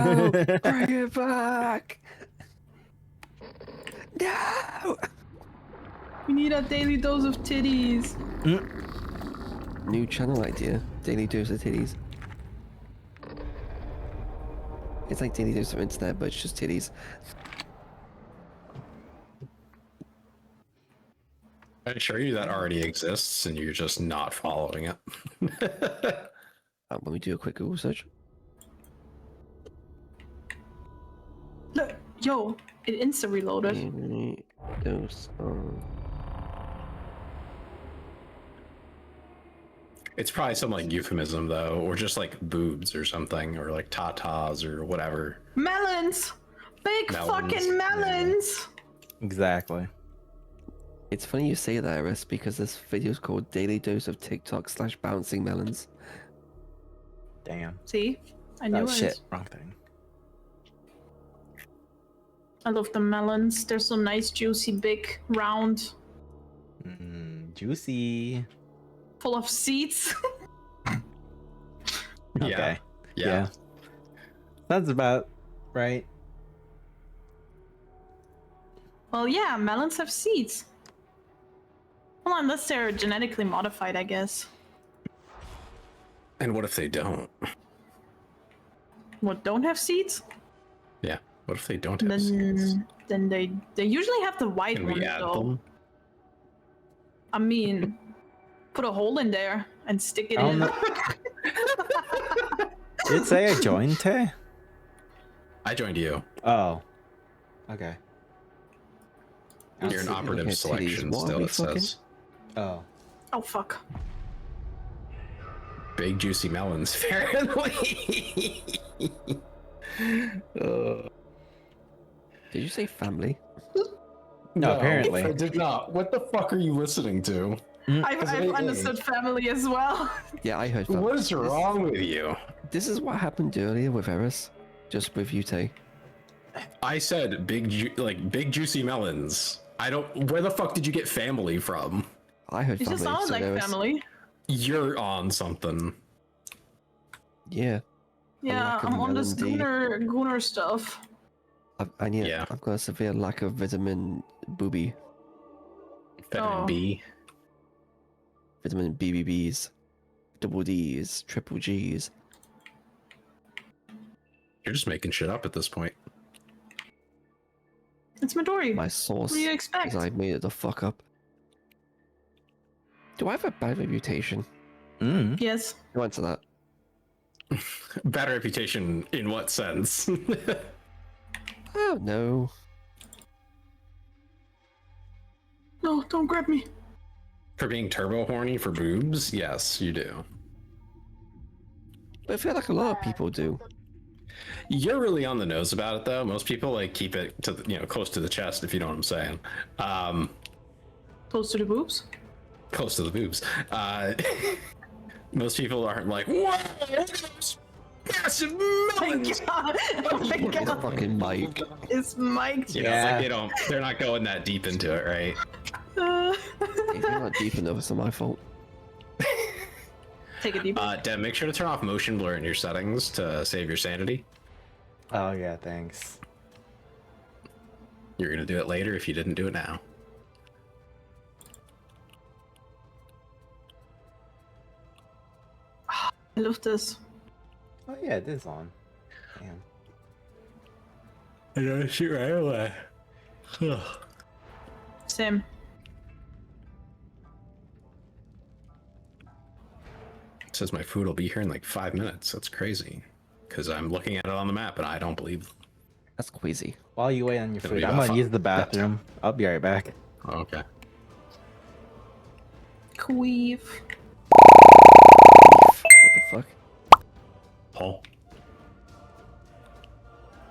Oh, bring it back! No! We need a daily dose of titties. New channel idea. Daily dose of titties. It's like daily dose of internet, but it's just titties. I assure you that already exists, and you're just not following it. Let me do a quick Google search. Look, yo, it insta reloaded. Daily dose of... It's probably some like euphemism though, or just like boobs or something, or like tatas or whatever. Melons! Big Melons, fucking melons! Exactly. It's funny you say that, Iris, because this video is called Daily Dose of TikTok / Bouncing Melons. Damn. See? I knew Oh it. shit. Wrong thing. I love the melons. They're so nice, juicy, big, round, Juicy. full of seeds. Okay. Yeah. That's about right. Well, yeah, melons have seeds. Well, unless they're genetically modified, I guess. And what if they don't? What, don't have seeds? Yeah. What if they don't have seeds? Then they usually have the white Can ones, we add though. them? I mean, put a hole in there and stick it I in. don't Did it say I joined, Tay? I joined you. Oh. Okay. You're an operative Okay, titties. selection What are still, we it says. Oh. Oh, fuck. Big juicy melons, apparently. Did you say family? No, apparently. I did not. What the fuck are you listening to? I've understood family as well. Yeah, I heard family. What is wrong with you? This is what happened earlier with Eris. Just with you, Tay. I said big juicy melons. I don't. Where the fuck did you get family from? I heard It family. just sounded so like Eris. family. You're on something. Yeah. Yeah, like a I'm on this melon gooner stuff. Yeah. I've got a severe lack of vitamin booby. Vitamin Oh. B. Vitamin BBBs. Double Ds. Triple Gs. You're just making shit up at this point. It's Midori. My source What do you expect? is I made it the fuck up. Do I have a bad reputation? Yes. Go answer that. Bad reputation in what sense? Oh no. No, don't grab me. For being turbo horny for boobs? Yes, you do. But I feel like a lot of people do. You're really on the nose about it though. Most people like keep it to the, close to the chest, if you know what I'm saying. Close to the boobs? Close to the boobs. Most people aren't like, whoa, massive melons. Oh my god. Fucking Mike. It's Mike. You know, like they're not going that deep into it, right? If you're not deep enough, it's not my fault. Take a deep breath. Dem, make sure to turn off motion blur in your settings to save your sanity. Oh yeah, thanks. You're gonna do it later if you didn't do it now. I love this. Oh yeah, it is on. Damn. I know, shoot right away. Same. It says my food will be here in like 5 minutes. That's crazy. Because I'm looking at it on the map and I don't believe them. That's queasy. While you wait on your It'll food, be I'm about gonna use 5 the bathroom. I'll be right back. Oh, okay. Queef. What the fuck? Paul?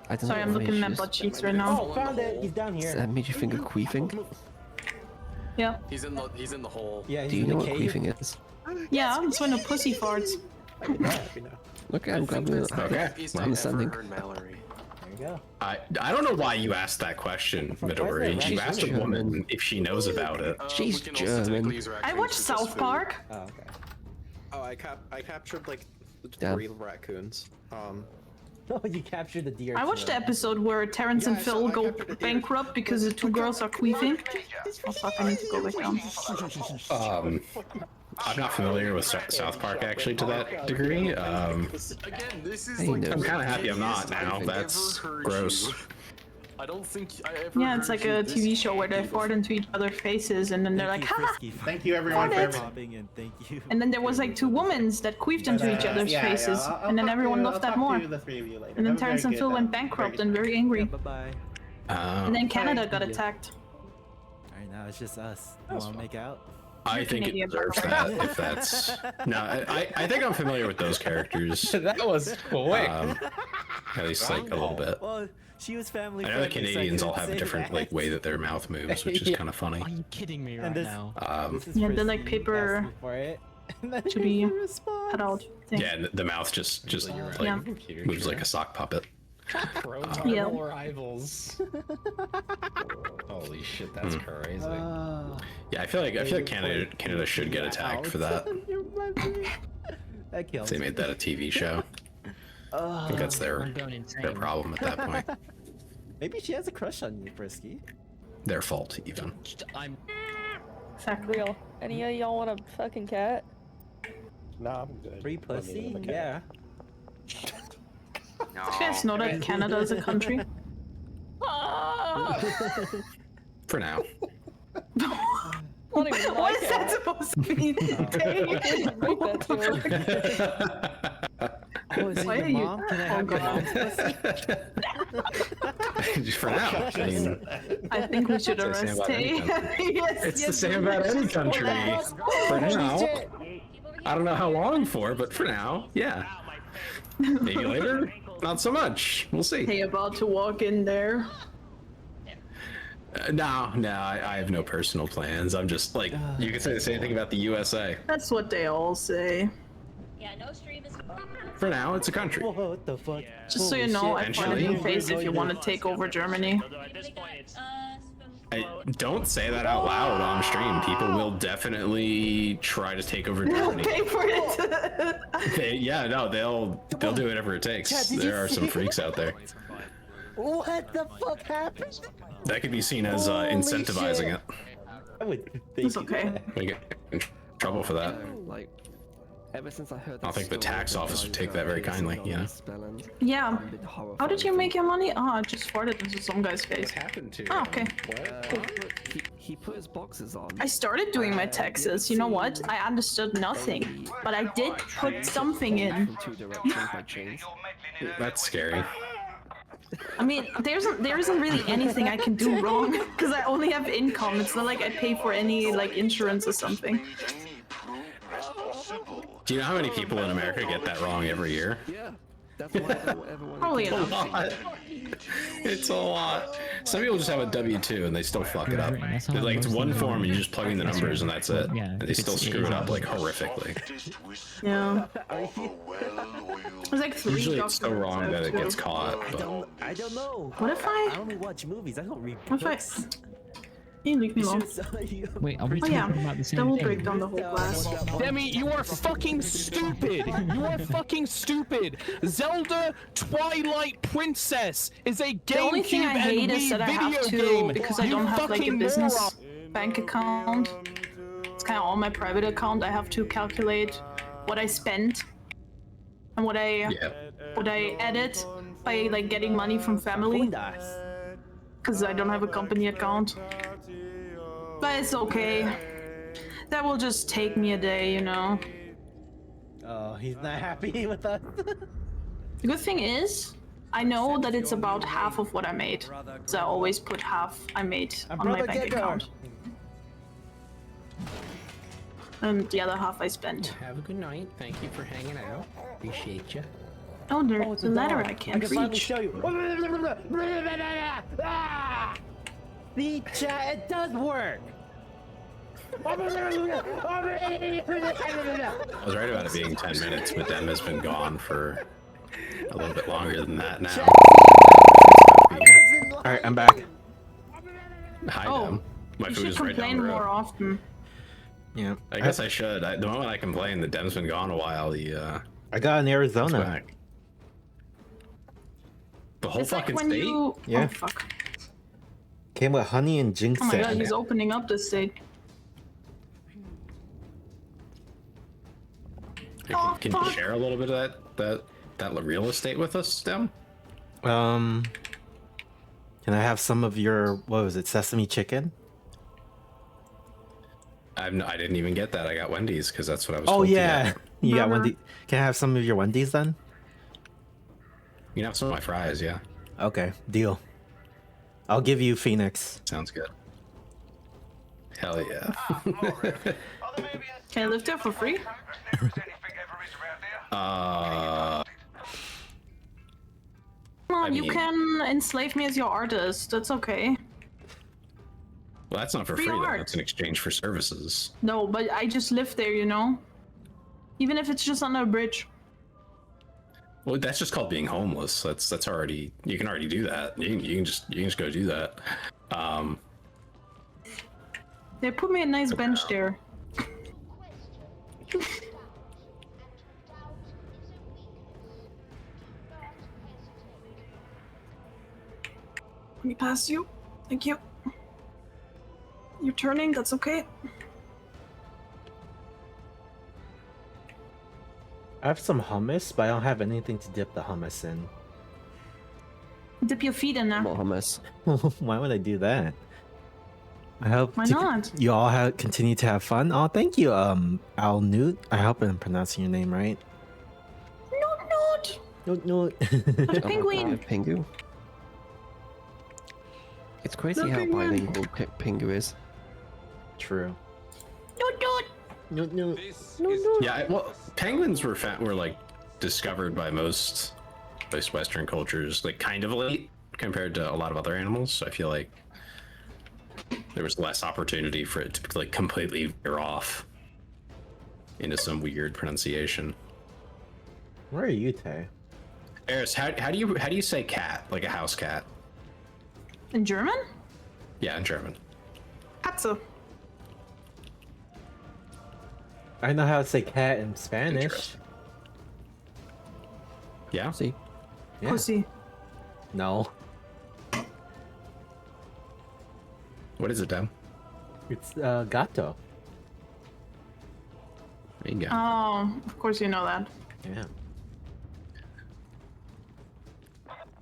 I don't Sorry, know I'm why looking at my it's butt just- cheeks right now. Oh, found it. He's down Does here. that made you think of queefing? Yeah. He's in the hole. Yeah, he's Do you in know the what cave. queefing is? Yeah, it's when a pussy farts. I know. Look, I'm grabbing it. Okay. He's I'm not understanding. ever heard Mallory. There you go. I don't know why you asked that question, Midori. You She's asked a German. woman if she knows about it. She's we can also technically German. use her I watched actions as South food. Park. Oh, okay. Oh, I captured like Damn. 3 raccoons. Oh, you captured the deer. I watched the episode where Terrence and Phil go bankrupt because the two girls are queefing. Oh fuck, I need to go back down. I'm not familiar with South Park actually to that degree. Again, this is like I'm kind of happy I'm not now. That's gross. I don't think I ever. Yeah, it's like a TV show where they fart into each other's faces and then they're like, ha! Thank you everyone for Fart it. everything. And thank you. And then there was like two women that queefed into each other's faces, and then everyone loved that more. And then Terrence and Phil went bankrupt and very angry. Bye bye. And then Canada got attacked. Alright, now it's just us. You wanna make out? I think it Canadian, deserves by that. If that's no, I think I'm familiar with those characters. That was quick. At least like a little bit. Well, she was family. I know the friendly, so I Canadians all couldn't have a say different that. like way that their mouth moves, which is Yeah. kind of funny. Are you kidding me And right this- now? This is Yeah, they're like Frisky paper asking for it. And then to be here's the response. cut out thing. Yeah, and the mouth just like Yeah. moves like a sock puppet. Yeah. Rivals. Holy shit, that's crazy. Yeah, I feel like Canada should get attacked for that. That If kills they me. made that a TV show. I think that's their I'm going insane. problem at that point. Maybe she has a crush on you, Frisky. Their fault even. I'm Exactly. Real. Any of y'all want a fucking cat? Nah, I'm good. Free pussy? Yeah. Do you guys know that Canada is a country? For now. Not even What like is that it. supposed to mean? Break that to her. Oh, is it Why your are you- mom? Can I have your God. mom's pussy? For now. I mean, I think we should It's the same arrest about any Tay. Yes, it's the yes, same about any country. For now. I don't know how long for, but for now, yeah. Maybe later, not so much. We'll see. Tay about to walk in there. No, I have no personal plans. I'm just like, you could say the same thing about the USA. That's what they all say. Yeah, no stream is. For now, it's a country. Whoa, what the fuck? Just so you Holy know, shit. I find a new Eventually. face if you want to take over Germany. I don't say that out loud on stream. People will definitely try to take over Germany. Pay for it. They'll do whatever it takes. Chad, did you There are some see freaks out there. What the fuck happened? That could be seen as Holy incentivizing shit. it. I would think It's okay. We get in trouble for that. Like, ever since I heard. I don't think the tax office would take that very kindly, you know? Yeah. How did you make your money? Oh, I just farted into some guy's face. happened to Oh, okay. He put his boxes on. I started doing my taxes. You know what? I understood nothing, but I did put something in. From two directions by chains. That's scary. I mean, there isn't really anything I can do wrong because I only have income. It's not like I pay for any like insurance or something. Do you know how many people in America get that wrong every year? Yeah, that's why I don't ever want Probably to. enough. It's a lot. Some people just have a W-2 and they still fuck it up. Like it's one form and you just plug in the numbers and that's it. And they still screw it up like horrifically. Yeah. There's like 3 Usually it's so documents wrong I that have it to- gets caught. But I don't know. What if I I? only watch movies. I don't read What if I? books. You leave me alone. Wait, are we Oh yeah, talking about the same that will thing? break down the whole glass. Demi, you are fucking stupid! You are fucking stupid! Zelda Twilight Princess is a The only thing I GameCube hate and is Wii that I have video to, game! because I You don't have like a fucking business moron. bank account. It's kind of on my private account. I have to calculate what I spent and what I edit by like getting money from family, because I don't have a company account. But it's okay. That will just take me a day, you know. Oh, he's not happy with us. The good thing is, I know that it's about half of what I made. So I always put half I made on my Brother bank Gegger. account. And the other half I spent. Have a good night. Thank you for hanging out. Appreciate you. Oh, there's It's a a ladder dog. I can't can finally reach. show you. The chat, it does work. I was right about it being 10 minutes, but Dem has been gone for a little bit longer than that now. Alright, I'm back. Hi, Oh, Dem. My You food should is right down complain the more road. often. Yeah. I guess I should. The moment I complain, the Dem's been gone a while. I got in It's Arizona. back. The whole It's like fucking when state? you. Yeah. Oh fuck. Came with honey and Oh my god, ginseng. he's opening up the state. Hey, can you share a little bit of that real estate with us, Dem? Can I have some of your, what was it, sesame chicken? I didn't even get that. I got Wendy's because that's what I was Oh told to yeah, get. you got Wendy. Can I have some of your Wendy's then? You can have some of my fries, yeah. Okay, deal. I'll give you Phoenix. Sounds good. Hell yeah. Can I live there for free? uh, Come on, I you mean- can enslave me as your artist. That's okay. well, that's not for Free free, though. art. That's in exchange for services. No, but I just live there, you know? Even if it's just under a bridge. Well, that's just called being homeless. That's already, you can already do that. You can just go do that. They put me a nice bench there. Let me pass you. Thank you. You're turning, that's okay. I have some hummus, but I don't have anything to dip the hummus in. Dip your feet in there. More hummus. Why would I do that? I hope Why not? you all continue to have fun. Oh, thank you, Al Newt. I hope I'm pronouncing your name right. Not. Newt. The penguin. Pingu. It's crazy The how penguin. bilingual Pingu is. True. Not. Newt. Yeah, well, penguins were like discovered by most Western cultures like kind of late compared to a lot of other animals. So I feel like there was less opportunity for it to like completely veer off into some weird pronunciation. Where are you, Tay? Eris, how do you say cat, like a house cat? In German? Yeah, in German. Katze. I know how to say cat in Spanish. Interesting. Yeah. See? Yeah. Pussy. No, What is it, Dem? it's gato. There you go. Oh, of course you know that. Yeah.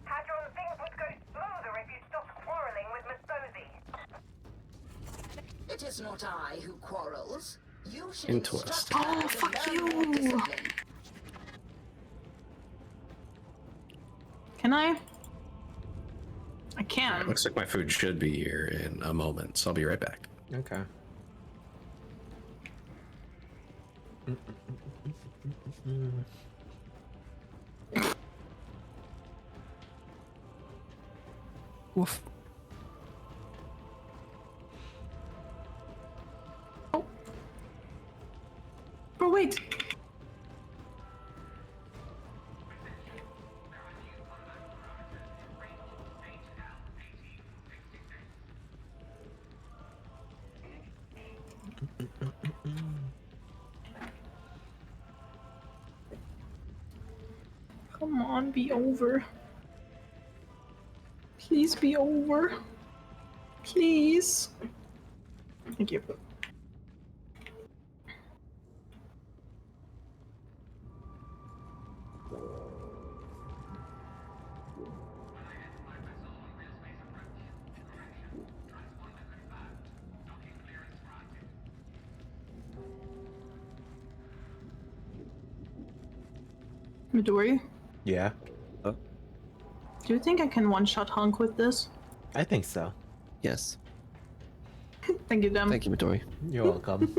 Hadron, things would go smoother if you stopped quarreling with Miss Bosie. It is not I who quarrels. You should Interesting. instruct her Oh, to fuck learn more you. discipline. Can I? I can. Looks like my food should be here in a moment, so I'll be right back. Okay. Woof. Bro, wait. Come on, be over. Please be over. Please. Thank you. Midori, Yeah, do you think I can one-shot Hunk with this? I think so. Yes. Thank you, Dem. Thank you, Midori. You're welcome.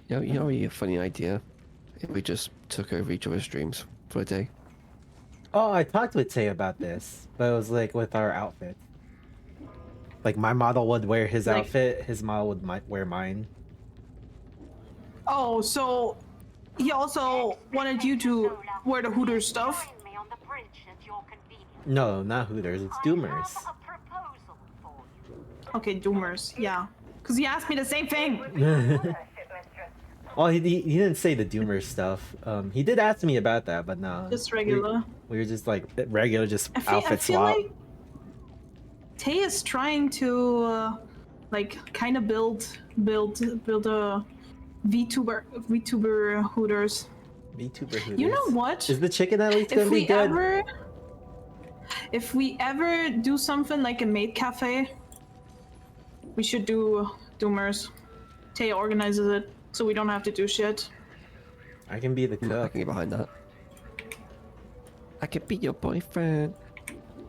You know, a funny idea if we just took over each other's streams for a day. Oh, I talked with Tay about this, but it was like with our outfit. Like my model would wear his Like- outfit, his model would wear mine. Oh, so he also wanted you to wear the Hooters stuff? Find me on the bridge at your convenience. No, not Hooters, it's Doomers. I have a proposal for you. Okay, Doomers, yeah. Because he asked me the same thing. Worship mistress. Oh, he didn't say the Doomer stuff. He did ask me about that, but no. Just regular. We were just like regular, just I outfit feel swap. like Tay is trying to like kind of build a VTuber Hooters. VTuber Hooters. You know what? Is the chicken at least gonna be good? If we ever do something like a maid cafe, we should do Doomers. Tay organizes it, so we don't have to do shit. I can be the I cook. can get behind that. I could be your boyfriend.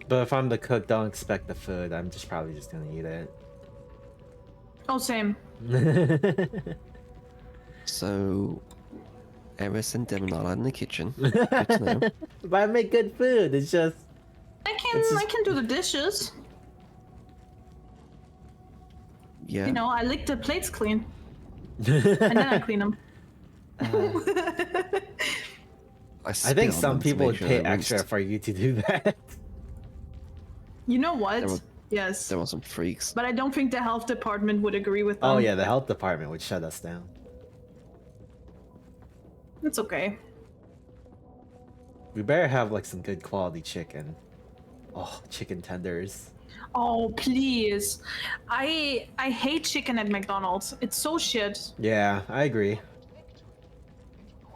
But if I'm the cook, don't expect the food. I'm just probably just gonna eat it. Oh, same. So, Eris and Devon are in the kitchen. Good to know. But I make good food. It's just I can do the dishes. Yeah. You know, I lick the plates clean, and then I clean them. I think some people would pay extra for you to do that. You know what? There were- Yes. There were some freaks. But I don't think the health department would agree with them. Oh yeah, the health department would shut us down. It's okay. We better have like some good quality chicken. Oh, chicken tenders. Oh please. I hate chicken at McDonald's. It's so shit. Yeah, I agree.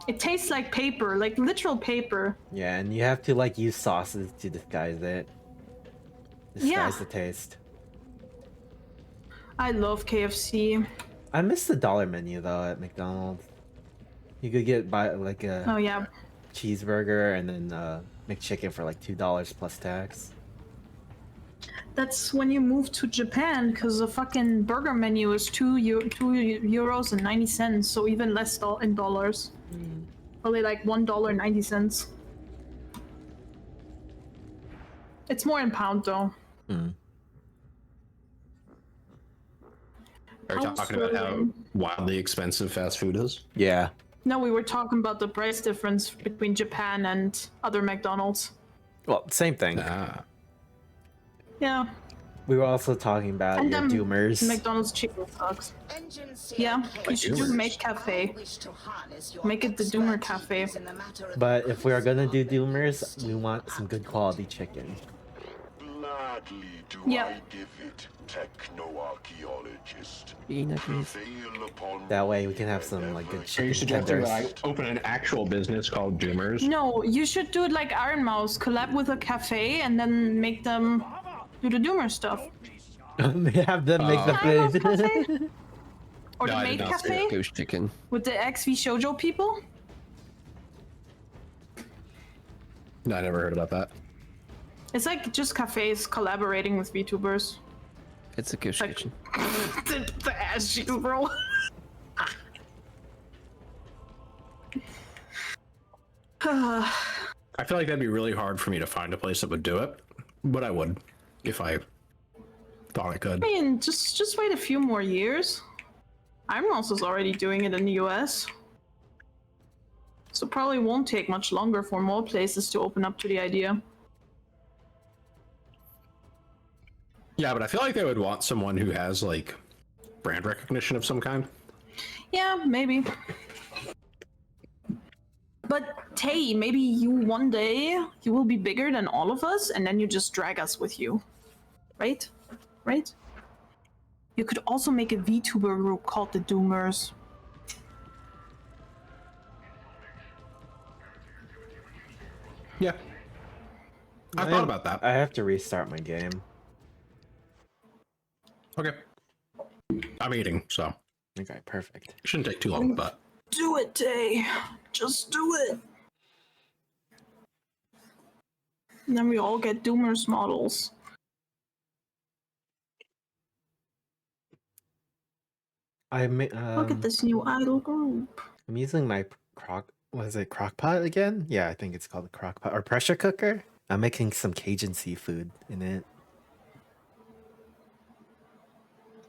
It tastes like paper, like literal paper. Yeah, and you have to like use sauces to disguise it. Disguise the taste. I love KFC. I miss the dollar menu though at McDonald's. You could get like a Oh yeah. cheeseburger and then McChicken for like $2 plus tax. That's when you move to Japan, because the fucking burger menu is €2.90, so even less in dollars. Probably like $1.90. It's more in pound though. Are you talking about how wildly expensive fast food is? Yeah. No, we were talking about the price difference between Japan and other McDonald's. Well, same thing. Yeah. We were also talking about And your Doomers. McDonald's chicken sucks. Yeah, you should do Make Cafe. Make it the Doomer Cafe. But if we are gonna do Doomers, we want some good quality chicken. Yeah. That way we can have some like good Are you chicken suggesting tenders. that I open an actual business called Doomers? No, you should do it like Iron Mouse, collab with a cafe and then make them do the Doomer stuff. Have them make the Iron Mouse food. Cafe? Or No, the I Maid did not say Cafe? Ghost chicken. With the XV Shoujo people? No, I never heard about that. It's like just cafes collaborating with VTubers. It's a ghost kitchen. the ass cheeks, bro. I feel like that'd be really hard for me to find a place that would do it, but I would if I thought I could. I mean, just wait a few more years. Iron Mouse is already doing it in the US. So probably won't take much longer for more places to open up to the idea. Yeah, but I feel like they would want someone who has like brand recognition of some kind. Yeah, maybe. But Tay, maybe you one day you will be bigger than all of us, and then you just drag us with you, right? Right? You could also make a VTuber group called the Doomers. Yeah, I thought about that. I have to restart my game. Okay, I'm eating, so Okay, perfect. shouldn't take too long. But Do it, Tay. Just do it. And then we all get Doomers models. Look at this new idol group. I'm using my crock pot again? Yeah, I think it's called a crock pot or pressure cooker. I'm making some Cajun seafood in it.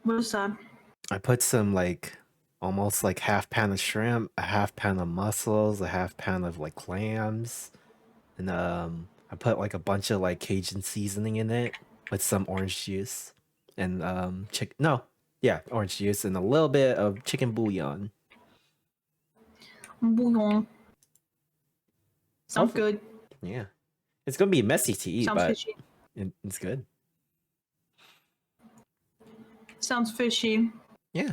What is that? I put some like almost like half pan of shrimp, a half pan of mussels, a half pan of like clams, and I put like a bunch of like Cajun seasoning in it with some orange juice and orange juice and a little bit of chicken bouillon. Bouillon. Sounds good. Yeah. It's gonna be messy to eat, Sounds but fishy. it's good. Sounds fishy. Yeah.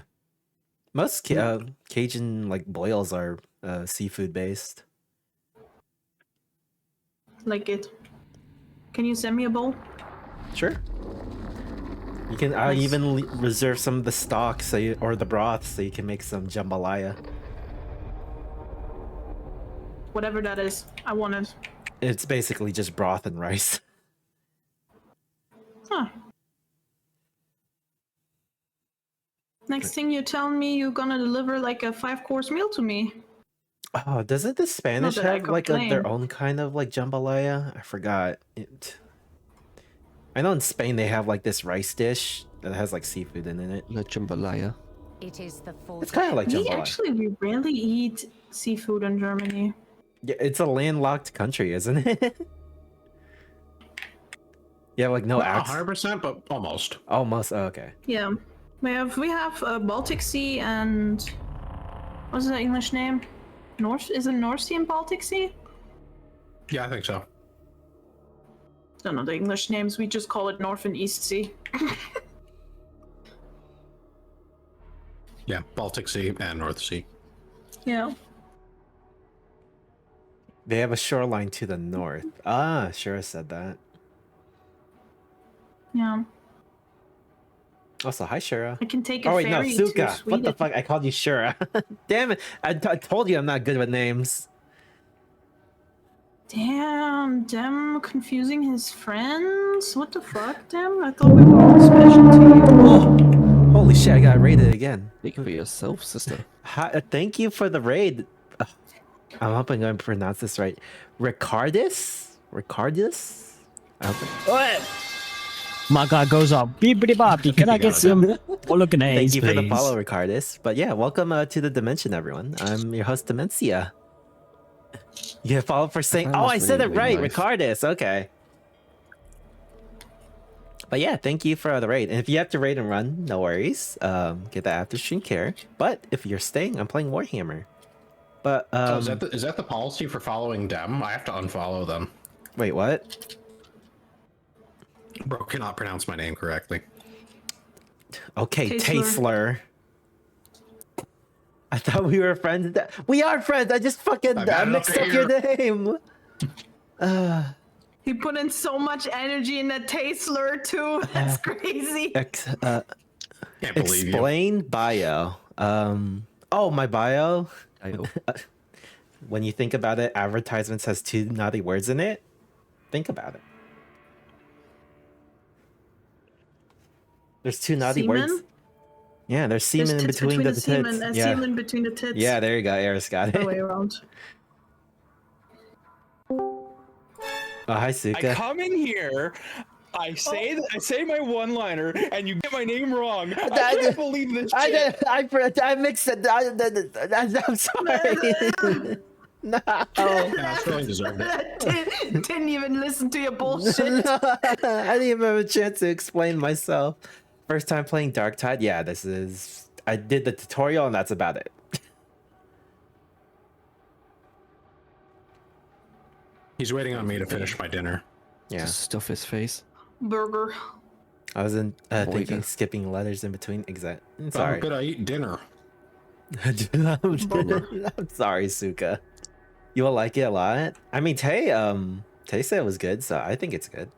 Most Cajun like boils are seafood based. Like it. Can you send me a bowl? Sure. You can Nice. even reserve some of the stock or the broth so you can make some jambalaya. Whatever that is. I want it. It's basically just broth and rice. Huh. Next thing you tell me you're gonna deliver like a 5-course meal to me. Oh, doesn't the Spanish that I have like their complain. own kind of like jambalaya? I forgot it. I know in Spain they have like this rice dish that has like seafood in it. La jambalaya. It is the It's kind of like jambalaya. We rarely eat seafood in Germany. Yeah, it's a landlocked country, isn't it? Yeah, like no Not accent. 100%, but almost. Almost. Oh, okay. Yeah. We have Baltic Sea and what's the English name? Is it North Sea and Baltic Sea? Yeah, I think so. Don't know the English names. We just call it North and East Sea. Yeah, Baltic Sea and North Sea. Yeah. They have a shoreline to the north. Ah, sure, I said that. Yeah. Also, hi, Shura. I can take a Oh wait, no, ferry to Suka. What the Sweden. fuck? I called you Shura. Damn it! I told you I'm not good with names. Damn, Dem confusing his friends? What the fuck, Dem? I thought we were all special to you. Oh, holy shit! I got raided again. Speak for yourself, sister. Hi, thank you for the raid. I'm hoping I'm gonna pronounce this right. Ricardus? Ricardus? What? My guy goes up. Beepity boppy. Can I get some bolognese, Thank you for the please? follow, Ricardus. But yeah, welcome to the Dimension, everyone. I'm your host, Demencia. You get followed for saying, oh, I said it right, Ricardus. Okay. But yeah, thank you for the raid. And if you have to raid and run, no worries. Get that after stream care. But if you're staying, I'm playing Warhammer. But So is that the policy for following Dem? I have to unfollow them. Wait, what? Bro cannot pronounce my name correctly. Okay, Tasler. Tasler. I thought we were friends. We are friends. I just fucking mixed up your name. He put in so much energy in that Tasler too. That's crazy. Can't believe Explain bio. Oh, my bio. When you think about it, advertisements has 2 naughty words in it. Think about it. There's 2 naughty Semen? words. Yeah, there's semen in tits between the semen tits. and Yeah. semen between the tits. Yeah, there you go. Eris got it. The way around. Oh, hi, I Suka. come in here, I say my one-liner, and you get my name wrong. I can't believe this shit. I mixed it. I'm sorry. No. I really deserved it. Didn't even listen to your bullshit. I didn't even have a chance to explain myself. First time playing Darktide. Yeah, this is. I did the tutorial, and that's about it. He's waiting on me to finish my dinner. Yeah. Just stuff his face. Burger. I was thinking God. skipping letters in between. Exact. How Sorry. could I eat dinner? I'm sorry, Suka. You will like it a lot. I mean, Tay said it was good, so I think it's good.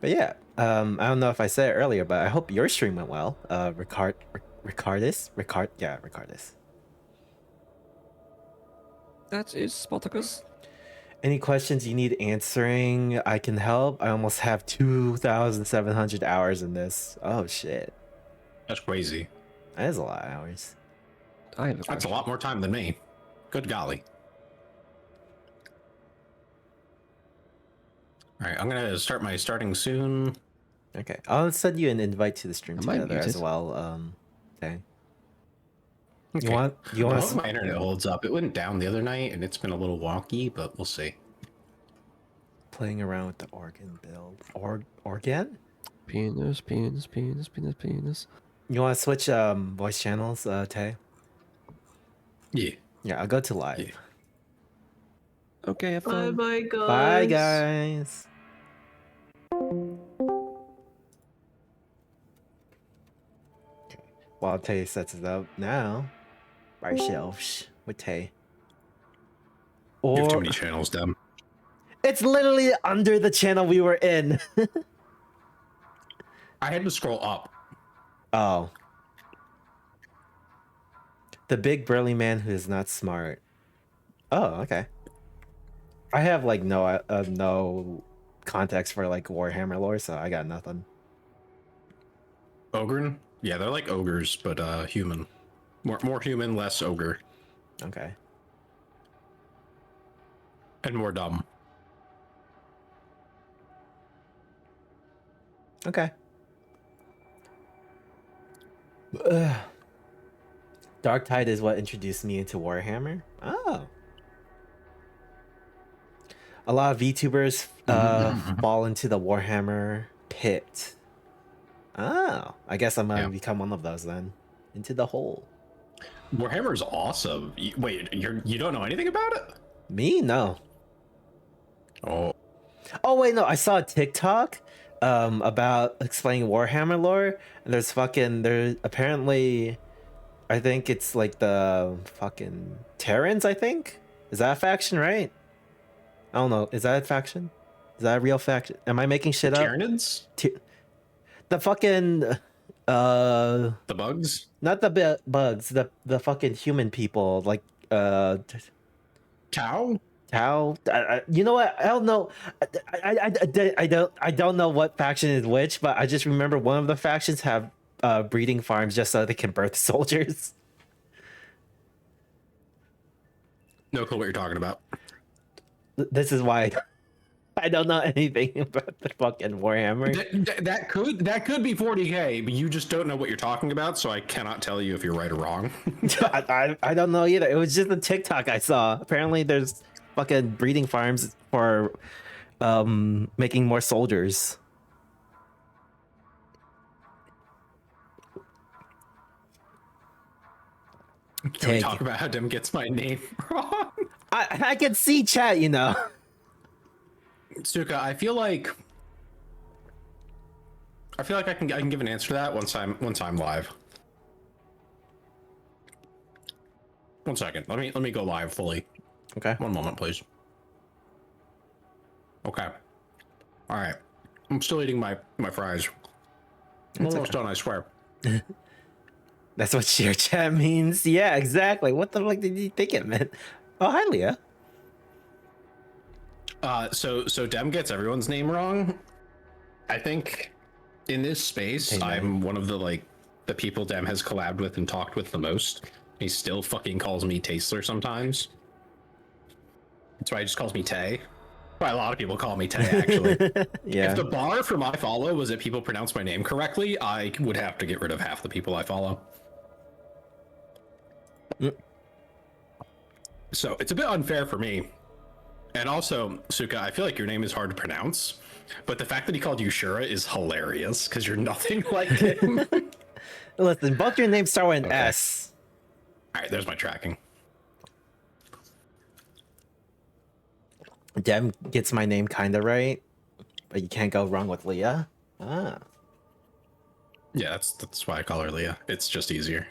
But yeah, I don't know if I said it earlier, but I hope your stream went well. Ricardus. That is Spartacus. Any questions you need answering, I can help. I almost have 2,700 hours in this. Oh shit. That's crazy. That is a lot of hours. That's a lot more time than me. Good golly. All right, I'm gonna start my starting soon. Okay, I'll send you an invite to the stream Am I together as muted? well. Okay. Okay. You want I hope my internet holds up. It went down the other night, and it's been a little wonky, but we'll see. playing around with the organ build? Organ? Penis. You want to switch voice channels, Tay? Yeah. Yeah, I'll go to live. Yeah. Okay, have Bye fun. bye, guys. Bye, guys. While Tay sets it up now, by shelves with Tay. You have too Or many channels, Dem. it's literally under the channel we were in. I had to scroll up. Oh. The big burly man who is not smart. Oh, okay. I have like no context for like Warhammer lore, so I got nothing. Ogre? Yeah, they're like ogres, but human. More human, less ogre. Okay. And more dumb. Okay. Darktide is what introduced me into Warhammer. Oh. A lot of VTubers fall into the Warhammer pit. Oh, I guess I'm gonna become one of those then. Into the hole. Warhammer's awesome. Wait, you don't know anything about it? Me? No. Oh. Oh wait, no. I saw a TikTok about explaining Warhammer lore, and there's apparently, I think it's like the fucking Terrans. I think is that a faction, right? I don't know. Is that a faction? Is that a real faction? Am I making shit up? Tyranids? The fucking the bugs? Not the bugs. The fucking human people. Like Tau? Tau. You know what? I don't know. I don't know what faction is which, but I just remember one of the factions have breeding farms just so they can birth soldiers. No clue what you're talking about. This is why I don't know anything about the fucking Warhammer. That could be 40k, but you just don't know what you're talking about, so I cannot tell you if you're right or wrong. I don't know either. It was just a TikTok I saw. Apparently there's fucking breeding farms for making more soldiers. Can we talk about how Dem gets my name wrong? I can see chat, you know. Suka, I feel like I can give an answer to that once I'm live. One second. Let me go live fully. Okay. One moment, please. Okay. All right. I'm still eating my fries. I'm almost done, I swear. That's what sheer chat means. Yeah, exactly. What the fuck did you think it meant? Oh, hi, Leah. So Dem gets everyone's name wrong. I think in this space, Hey, I'm one of the people Dem has collabed with and talked with the most. He still fucking calls me Tasler sometimes. That's why he just calls me Tay. Why a lot of people call me Tay, actually. Yeah. If the bar for my follow was that people pronounce my name correctly, I would have to get rid of half the people I follow. So it's a bit unfair for me. And also, Suka, I feel like your name is hard to pronounce, but the fact that he called you Shura is hilarious because you're nothing like him. Listen, both your names start with an S. All right, there's my tracking. Dem gets my name kind of right, but you can't go wrong with Leah. Ah. Yeah, that's why I call her Leah. It's just easier.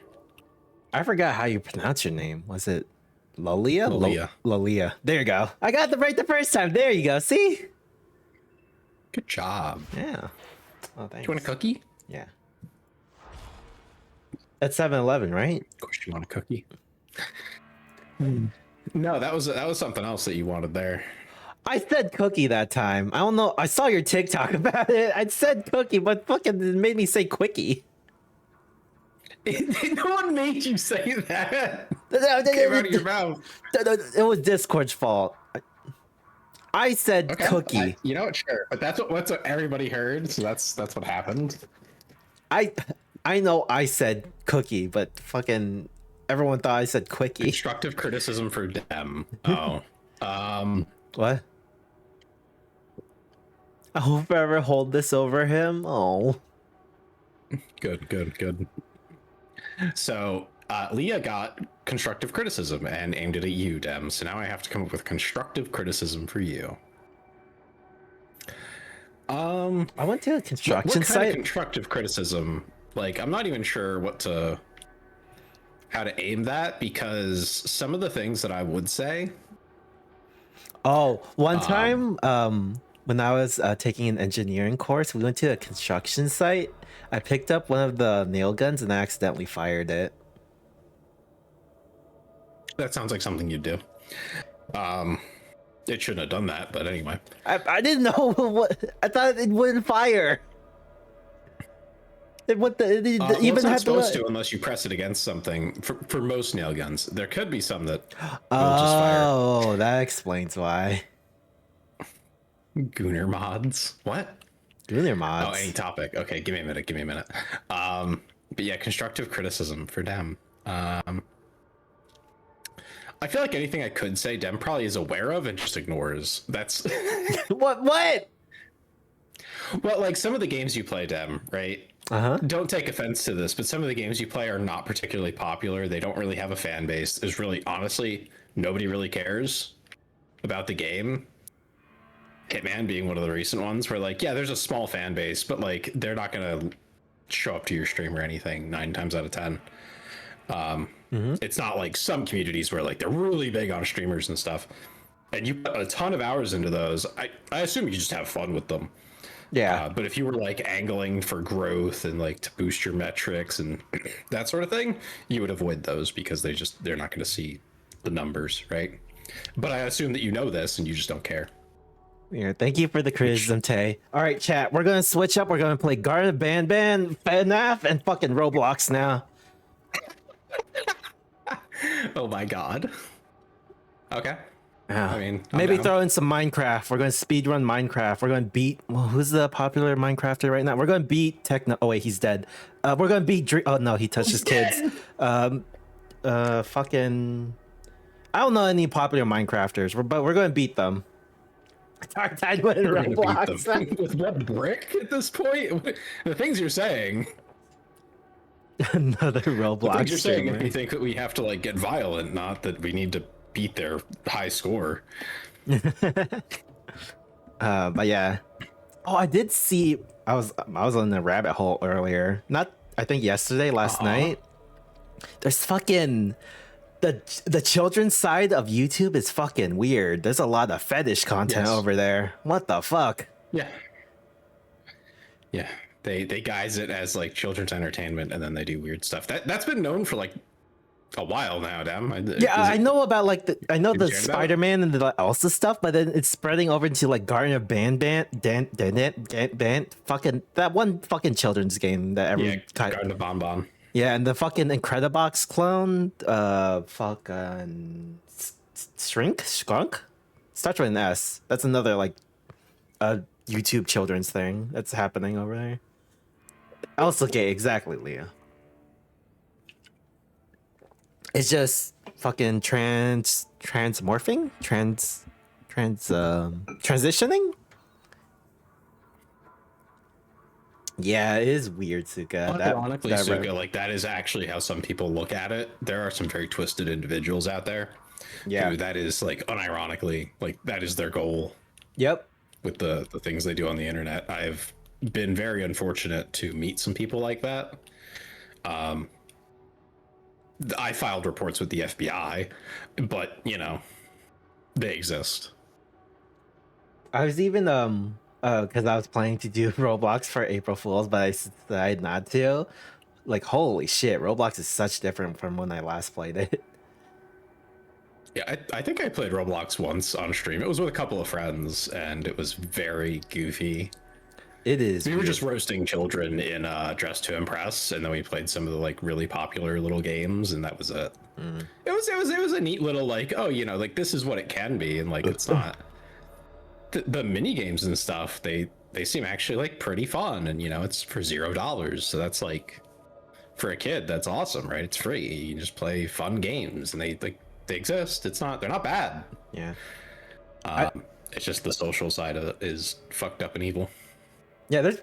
I forgot how you pronounce your name. Was it Lolia? Lolia. Lolia. There you go. I got it right the first time. There you go. See? Good job. Yeah. Oh, thanks. Do you want a cookie? Yeah. That's 7-Eleven, right? Of course you want a cookie. No, that was something else that you wanted there. I said cookie that time. I don't know. I saw your TikTok about it. I said cookie, but fucking it made me say quickie. No one made you say that. It came out of your mouth. It was Discord's fault. I said cookie. You know what? Sure, but that's what everybody heard. So that's what happened. I know I said cookie, but fucking everyone thought I said quickie. Constructive criticism for Dem. Oh. What? I hope I ever hold this over him. Oh. Good. So Leah got constructive criticism and aimed it at you, Dem. So now I have to come up with constructive criticism for you. I went to a construction what kind site. of constructive criticism? Like, I'm not even sure how to aim that, because some of the things that I would say. Oh, one time, when I was taking an engineering course, we went to a construction site. I picked up one of the nail guns and I accidentally fired it. That sounds like something you'd do. It shouldn't have done that, but anyway. I didn't know what. I thought it wouldn't fire. It would even it's not had supposed to unless you press it against something. For most nail guns, there could be some that will just fire. Oh, that explains why. Gooner mods. What? Gooner mods. Oh, any topic. Okay, give me a minute. But yeah, constructive criticism for Dem. I feel like anything I could say, Dem probably is aware of and just ignores. That's what? Well, like some of the games you play, Dem, right? Don't take offense to this, but some of the games you play are not particularly popular. They don't really have a fan base. There's really, honestly, nobody really cares about the game. Hitman being one of the recent ones where, like, yeah, there's a small fan base, but like they're not gonna show up to your stream or anything 9 times out of 10. It's not like some communities where like they're really big on streamers and stuff, and you put a ton of hours into those. I assume you just have fun with them. Yeah. But if you were like angling for growth and like to boost your metrics and that sort of thing, you would avoid those because they're not going to see the numbers, right? But I assume that you know this and you just don't care. Yeah, thank you for the criticism, Tay. All right, chat, we're gonna switch up. We're gonna play Garden Ban, FNAF, and fucking Roblox now. Oh my god. Okay. Yeah. I mean, maybe throw in some Minecraft. We're gonna speedrun Minecraft. We're gonna beat. Well, who's the popular Minecrafter right now? We're gonna beat Techno. Oh wait, he's dead. We're gonna beat. Oh no, he touched his kids. Fucking. I don't know any popular Minecrafters, but we're gonna beat them. Darktide with Roblox. With what brick at this point? The things you're saying. Another Roblox. The things you're saying streamer. make me think that we have to like get violent, not that we need to beat their high score. But yeah. Oh, I did see. I was on the rabbit hole earlier. Not, I think yesterday, last night. There's fucking the children's side of YouTube is fucking weird. There's a lot of fetish content over there. What the fuck? Yeah. Yeah. They guise it as like children's entertainment, and then they do weird stuff. That's been known for like a while now, Dem. I know about like the Spider-Man and the Elsa stuff, but then it's spreading over into like Garden of Ban, fucking that one fucking children's game that everyone Garden of Bon. Yeah, and the fucking Incredibox clone, fucking Skunk starts with an S. That's another like YouTube children's thing that's happening over there. Elsa gay, exactly, Leah. It's just fucking transitioning. Yeah, it is weird, Suka. Ironically, Suka, like that is actually how some people look at it. There are some very twisted individuals out there. Yeah, who that is like unironically, like that is their goal. Yep. With the things they do on the internet, I've been very unfortunate to meet some people like that. I filed reports with the FBI, but you know, they exist. I was even because I was planning to do Roblox for April Fools, but I decided not to. Like, holy shit, Roblox is such different from when I last played it. Yeah, I think I played Roblox once on stream. It was with a couple of friends, and it was very goofy. It is. We were just roasting children in Dress to Impress, and then we played some of the like really popular little games, and that was it. It was a neat little like, oh, you know, like this is what it can be, and like it's not. The mini games and stuff, they seem actually like pretty fun, and you know, it's for $0, so that's like for a kid, that's awesome, right? It's free. You just play fun games, and they exist. They're not bad. Yeah. It's just the social side of it is fucked up and evil. Yeah, there's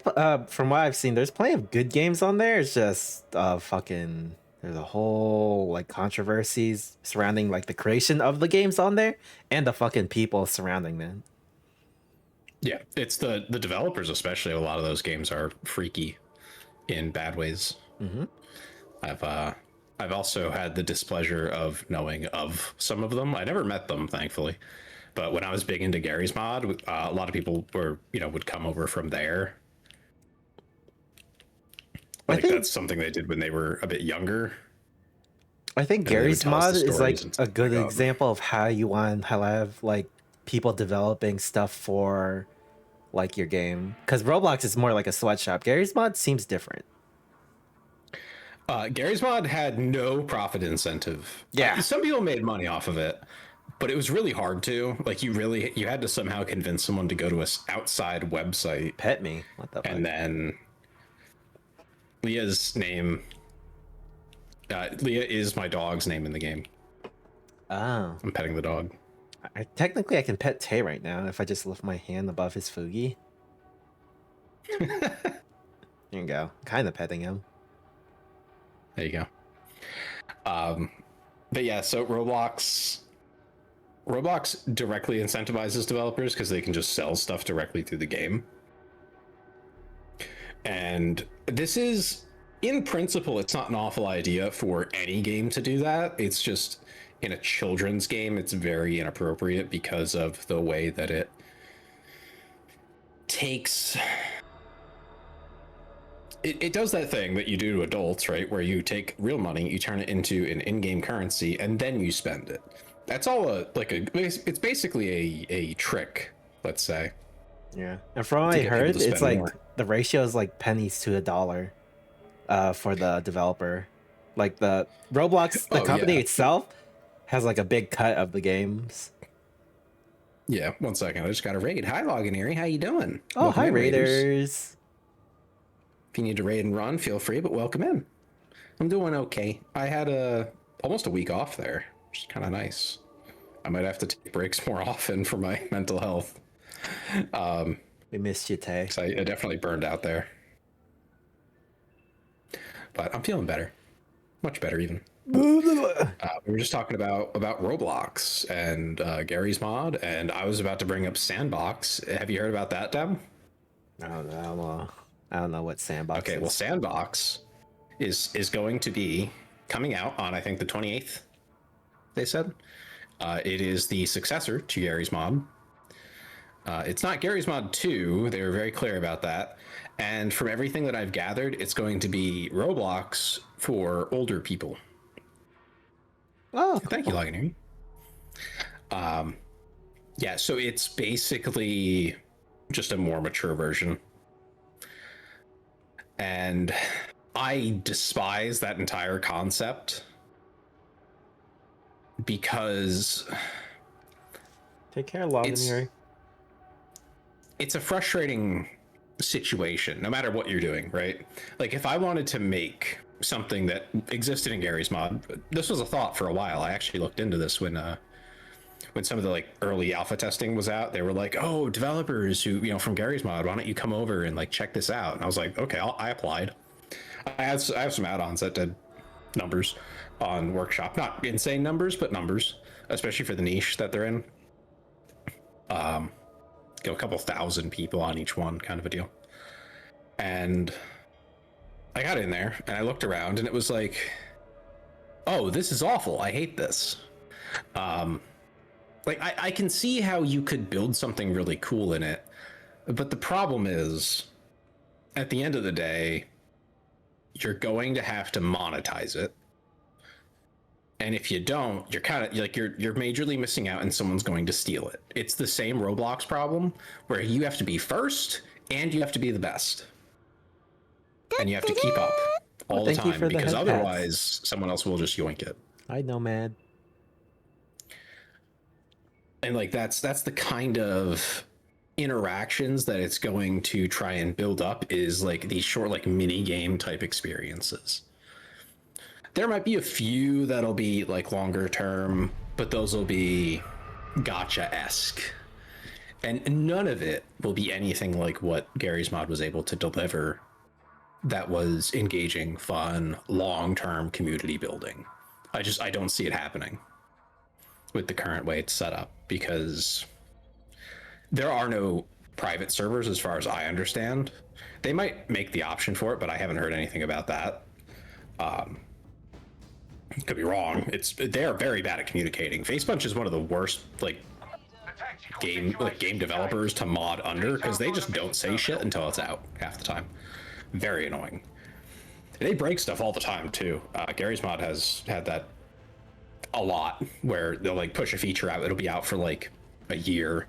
from what I've seen, there's plenty of good games on there. It's just fucking there's a whole like controversies surrounding like the creation of the games on there and the fucking people surrounding them. Yeah, it's the developers, especially. A lot of those games are freaky in bad ways. Mm-hmm. I've also had the displeasure of knowing of some of them. I never met them, thankfully. But when I was big into Gary's Mod, a lot of people would come over from there. Like that's something they did when they were a bit younger. I think Gary's Mod is like a good like, example of how you want to have like people developing stuff for like your game. Because Roblox is more like a sweatshop. Gary's Mod seems different. Gary's Mod had no profit incentive. Yeah. Some people made money off of it, but it was really hard to. Like you had to somehow convince someone to go to an outside website. Pet me. What the fuck? And then Leah's name. Leah is my dog's name in the game. Oh. I'm petting the dog. Technically, I can pet Tay right now if I just lift my hand above his Fugi. There you go. Kind of petting him. There you go. But yeah, so Roblox directly incentivizes developers because they can just sell stuff directly through the game. And this is, in principle, it's not an awful idea for any game to do that. It's just in a children's game, it's very inappropriate because of the way that it takes... It does that thing that you do to adults, right? Where you take real money, you turn it into an in-game currency, and then you spend it. That's all it's basically a trick, let's say. Yeah. And from what I heard, it's like the ratio is like pennies to $1 for the developer. Like the Roblox, the company itself has like a big cut of the games. Yeah, 1 second. I just got a raid. Hi, Loganary. How you doing? Oh, welcome hi, Raiders. If you need to raid and run, feel free, but welcome in. I'm doing okay. I had almost a week off there, which is kind of nice. I might have to take breaks more often for my mental health. We missed you, Tay. I definitely burned out there. But I'm feeling better. Much better, even. We were just talking about Roblox and Gary's Mod, and I was about to bring up Sandbox. Have you heard about that, Dem? I don't know what Sandbox is. Okay, well, Sandbox is going to be coming out on, I think, the 28th, they said. It is the successor to Gary's Mod. It's not Gary's Mod 2. They were very clear about that. And from everything that I've gathered, it's going to be Roblox for older people. Oh, thank you, Loganary. Yeah, so it's basically just a more mature version. And I despise that entire concept because take care, Loganary. It's a frustrating situation, no matter what you're doing, right? Like if I wanted to make something that existed in Gary's Mod, this was a thought for a while. I actually looked into this when some of the like early alpha testing was out. They were like, "Oh, developers who from Gary's Mod, why don't you come over and like check this out?" And I was like, "Okay, I applied." I have some add-ons that did numbers on Workshop, not insane numbers, but numbers, especially for the niche that they're in. A couple thousand people on each one, kind of a deal. And I got in there and I looked around and it was like, "Oh, this is awful. I hate this." Like I can see how you could build something really cool in it, but the problem is, at the end of the day, you're going to have to monetize it. And if you don't, you're kind of like you're majorly missing out and someone's going to steal it. It's the same Roblox problem where you have to be first and you have to be the best. And you have to keep up all the time because otherwise someone else will just yoink it. I know, man. And like that's the kind of interactions that it's going to try and build up, is like these short like mini game type experiences. There might be a few that'll be like longer term, but those will be gacha-esque. And none of it will be anything like what Gary's mod was able to deliver that was engaging, fun, long-term community building. I don't see it happening with the current way it's set up, because there are no private servers as far as I understand. They might make the option for it, but I haven't heard anything about that. Could be wrong. They are very bad at communicating. Facepunch is one of the worst game developers to mod under, because they just don't say shit until it's out half the time. Very annoying. They break stuff all the time too. Gary's mod has had that a lot, where they'll like push a feature out. It'll be out for like a year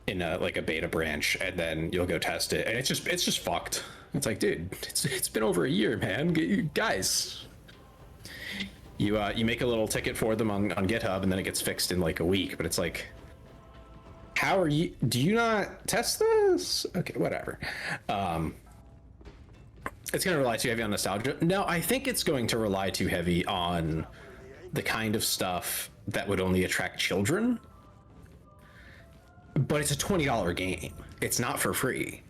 in a beta branch, and then you'll go test it, and it's just fucked. It's like, dude, it's been over a year, man. Guys, you make a little ticket for them on GitHub, and then it gets fixed in like a week. But it's like, how are you? Do you not test this? Okay, whatever. It's going to rely too heavy on nostalgia. No, I think it's going to rely too heavy on the kind of stuff that would only attract children. But it's a $20 game. It's not for free.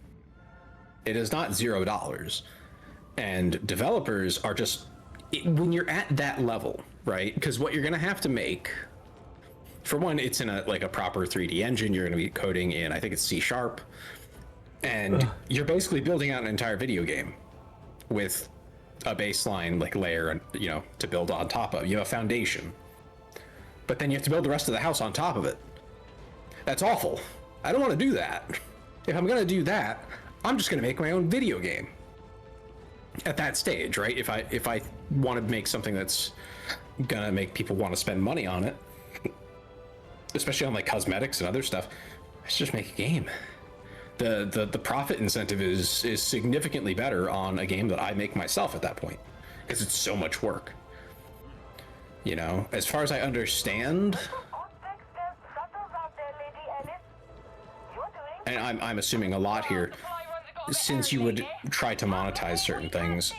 It is not $0. And developers are just, when you're at that level, right? Because what you're going to have to make, for one, it's in a proper 3D engine. You're going to be coding in, I think it's C#, and you're basically building out an entire video game with a baseline layer, to build on top of. You have a foundation, but then you have to build the rest of the house on top of it. That's awful. I don't want to do that. If I'm going to do that, I'm just going to make my own video game at that stage, right? If I want to make something that's going to make people want to spend money on it, especially on cosmetics and other stuff, let's just make a game. The profit incentive is significantly better on a game that I make myself at that point, because it's so much work. As far as I understand, and I'm assuming a lot here, since you would try to monetize certain things,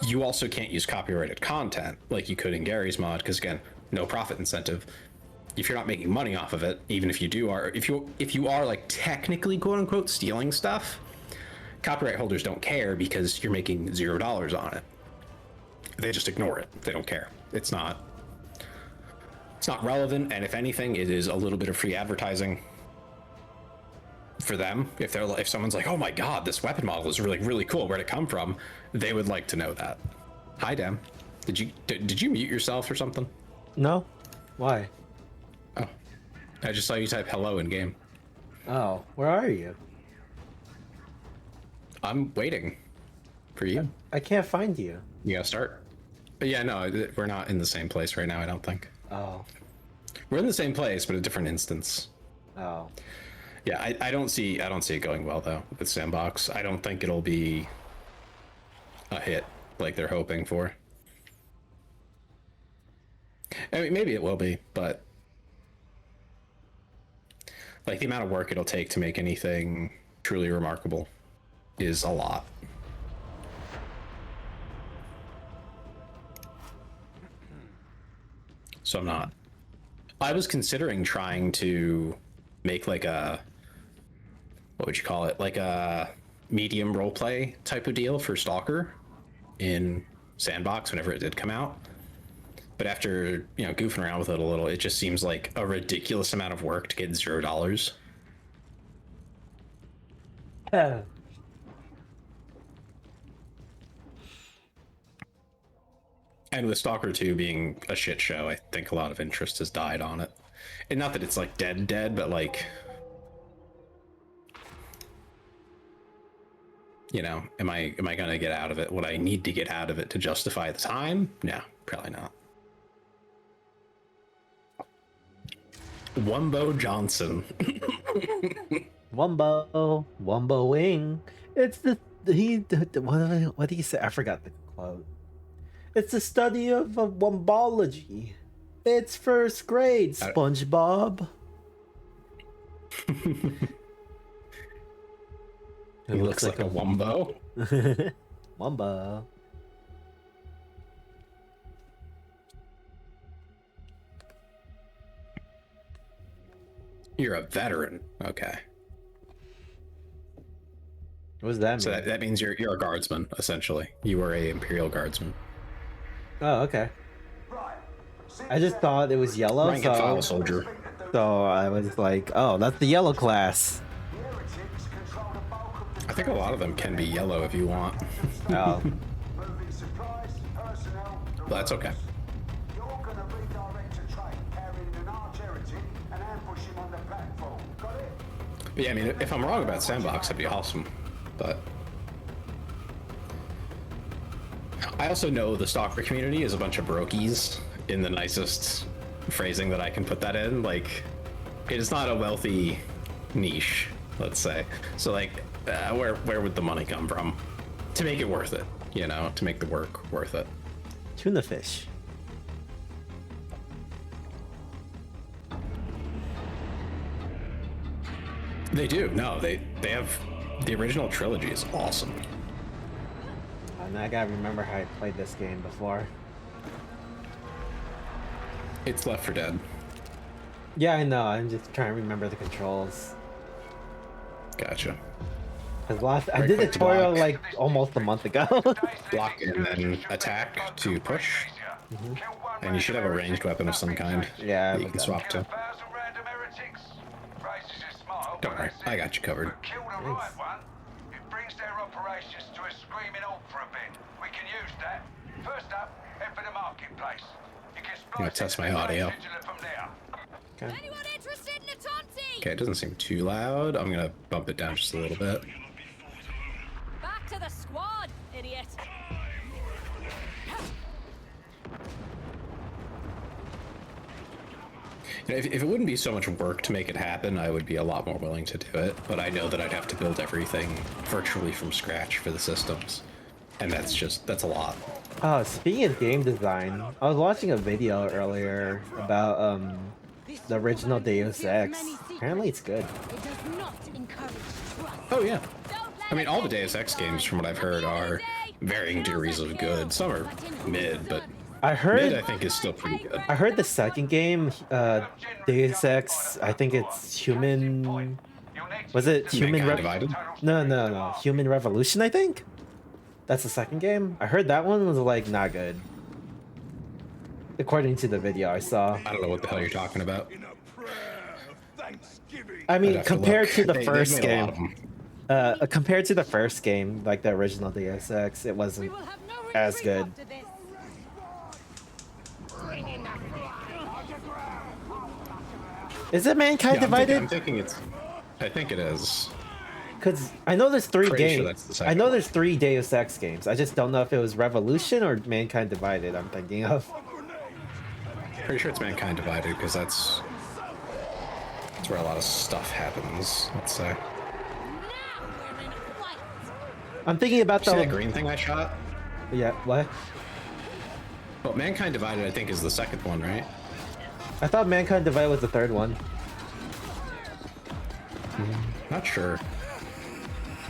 you also can't use copyrighted content like you could in Gary's mod, because again, no profit incentive. If you're not making money off of it, even if you are technically quote unquote stealing stuff, copyright holders don't care, because you're making $0 on it. They just ignore it. They don't care. It's not relevant, and if anything, it is a little bit of free advertising for them. If someone's like, oh my god, this weapon model is really cool, where'd it come from? They would like to know that. Hi, Dem. Did you mute yourself or something? No. Why? Oh, I just saw you type hello in game. Oh, where are you? I'm waiting for you. I can't find you. You gotta start. But yeah, no, we're not in the same place right now, I don't think. Oh. We're in the same place, but a different instance. Oh. Yeah, I don't see it going well though with Sandbox. I don't think it'll be a hit like they're hoping for. I mean, maybe it will be, but the amount of work it'll take to make anything truly remarkable is a lot. So I'm not. I was considering trying to make a, what would you call it? A medium roleplay type of deal for Stalker in Sandbox whenever it did come out. But after, goofing around with it a little, it just seems like a ridiculous amount of work to get $0. And with Stalker 2 being a shit show, I think a lot of interest has died on it. And not that it's dead, but am I gonna get out of it what I need to get out of it to justify the time? No, probably not. Wumbo Johnson. Wumbo Wing. It's what do you say? I forgot the quote. It's the study of wombology. It's first grade, SpongeBob. He looks like a Wumbo. Wumbo. You're a veteran. Okay. What does that mean? So that means you're a guardsman, essentially. You were a Imperial guardsman. Oh, okay. I just thought it was yellow, Rank and file soldier. so I was like, oh, that's the yellow class. I think a lot of them can be yellow if you want. Oh. But that's okay. But yeah, I mean, if I'm wrong about Sandbox, that'd be awesome. But I also know the stalker community is a bunch of brokies in the nicest phrasing that I can put that in. Like, it is not a wealthy niche, let's say. So like, where would the money come from to make it worth it? You know, to make the work worth it. Tuna fish. They do. No, they have the original trilogy is awesome. And I gotta remember how I played this game before. It's Left 4 Dead. Yeah, I know. I'm just trying to remember the controls. Gotcha. Cause I did a tutorial block. like almost a month ago. Block and then attack to push. And you should have a ranged weapon of some kind. Yeah, that you can swap to. Don't worry, I got you covered. Thanks. It brings their operations to a screaming halt for a bit. We can use that. First up, head for the marketplace. You can I'm gonna test my audio. from there. Okay. Anyone interested in a Tonti? Okay, it doesn't seem too loud. I'm gonna bump it down just a little bit. Back to the squad, idiot. You know, if it wouldn't be so much work to make it happen, I would be a lot more willing to do it. But I know that I'd have to build everything virtually from scratch for the systems. And that's a lot. Oh, speaking of game design, I was watching a video earlier about the original Deus Ex. Apparently it's good. Oh yeah. I mean, all the Deus Ex games, from what I've heard, are varying degrees of good. Some are mid, but I heard mid I think is still pretty good. I heard the second game, Deus Ex, I think it's Human... Was it Human Divided? No. Human Revolution, I think? That's the second game? I heard that one was, like, not good. According to the video I saw. I don't know what the hell you're talking about. I mean, I'd have to compared look. to the They've first made a lot of game... them. compared to the first game, like the original Deus Ex, it wasn't as good. Is it Mankind Divided? I'm thinking I think it is. Because I know there's three Pretty sure games. that's the I second know one. there's 3 Deus Ex games. I just don't know if it was Revolution or Mankind Divided I'm thinking of. Pretty sure it's Mankind Divided, because that's where a lot of stuff happens, let's say. I'm thinking about See the... that green thing I shot? Yeah, what? Well, Mankind Divided, I think, is the second one, right? I thought Mankind Divided was the third one. Not sure.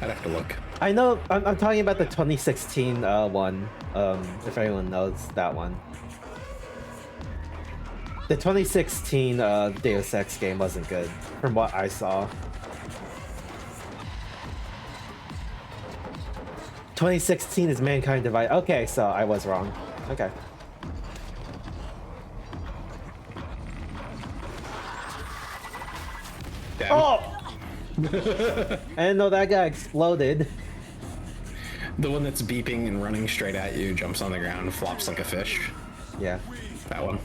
I'd have to look. I know, I'm talking about the 2016 one, if anyone knows that one. The 2016 Deus Ex game wasn't good, from what I saw. 2016 is Mankind Divided. Okay, so I was wrong. Okay. Damn. Oh! I didn't know that guy exploded. The one that's beeping and running straight at you jumps on the ground and flops like a fish. Yeah. That one.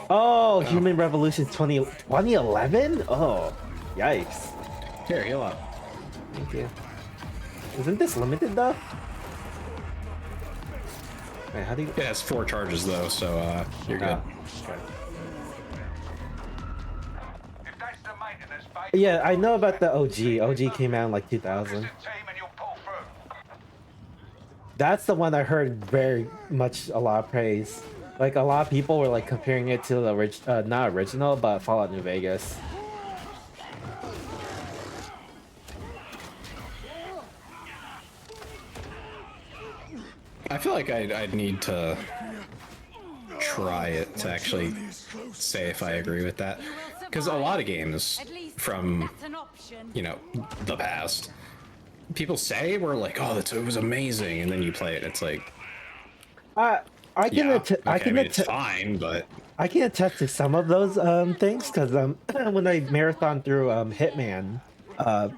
Oh, Human Revolution 2011? Oh, yikes. Here, heal up. Thank you. Isn't this limited though? Wait, how do you... It has 4 charges though, so you're good. Okay. Yeah, I know about the OG. OG came out in like 2000. That's the one I heard very much a lot of praise. Like a lot of people were like comparing it to the not original, but Fallout New Vegas. I feel like I'd need to try it to actually say if I agree with that. because a lot of games from, you know, the past, people say were like, oh, it was amazing, and then you play it, it's like, I can it's fine, but I can attest to some of those things because when I marathon through Hitman,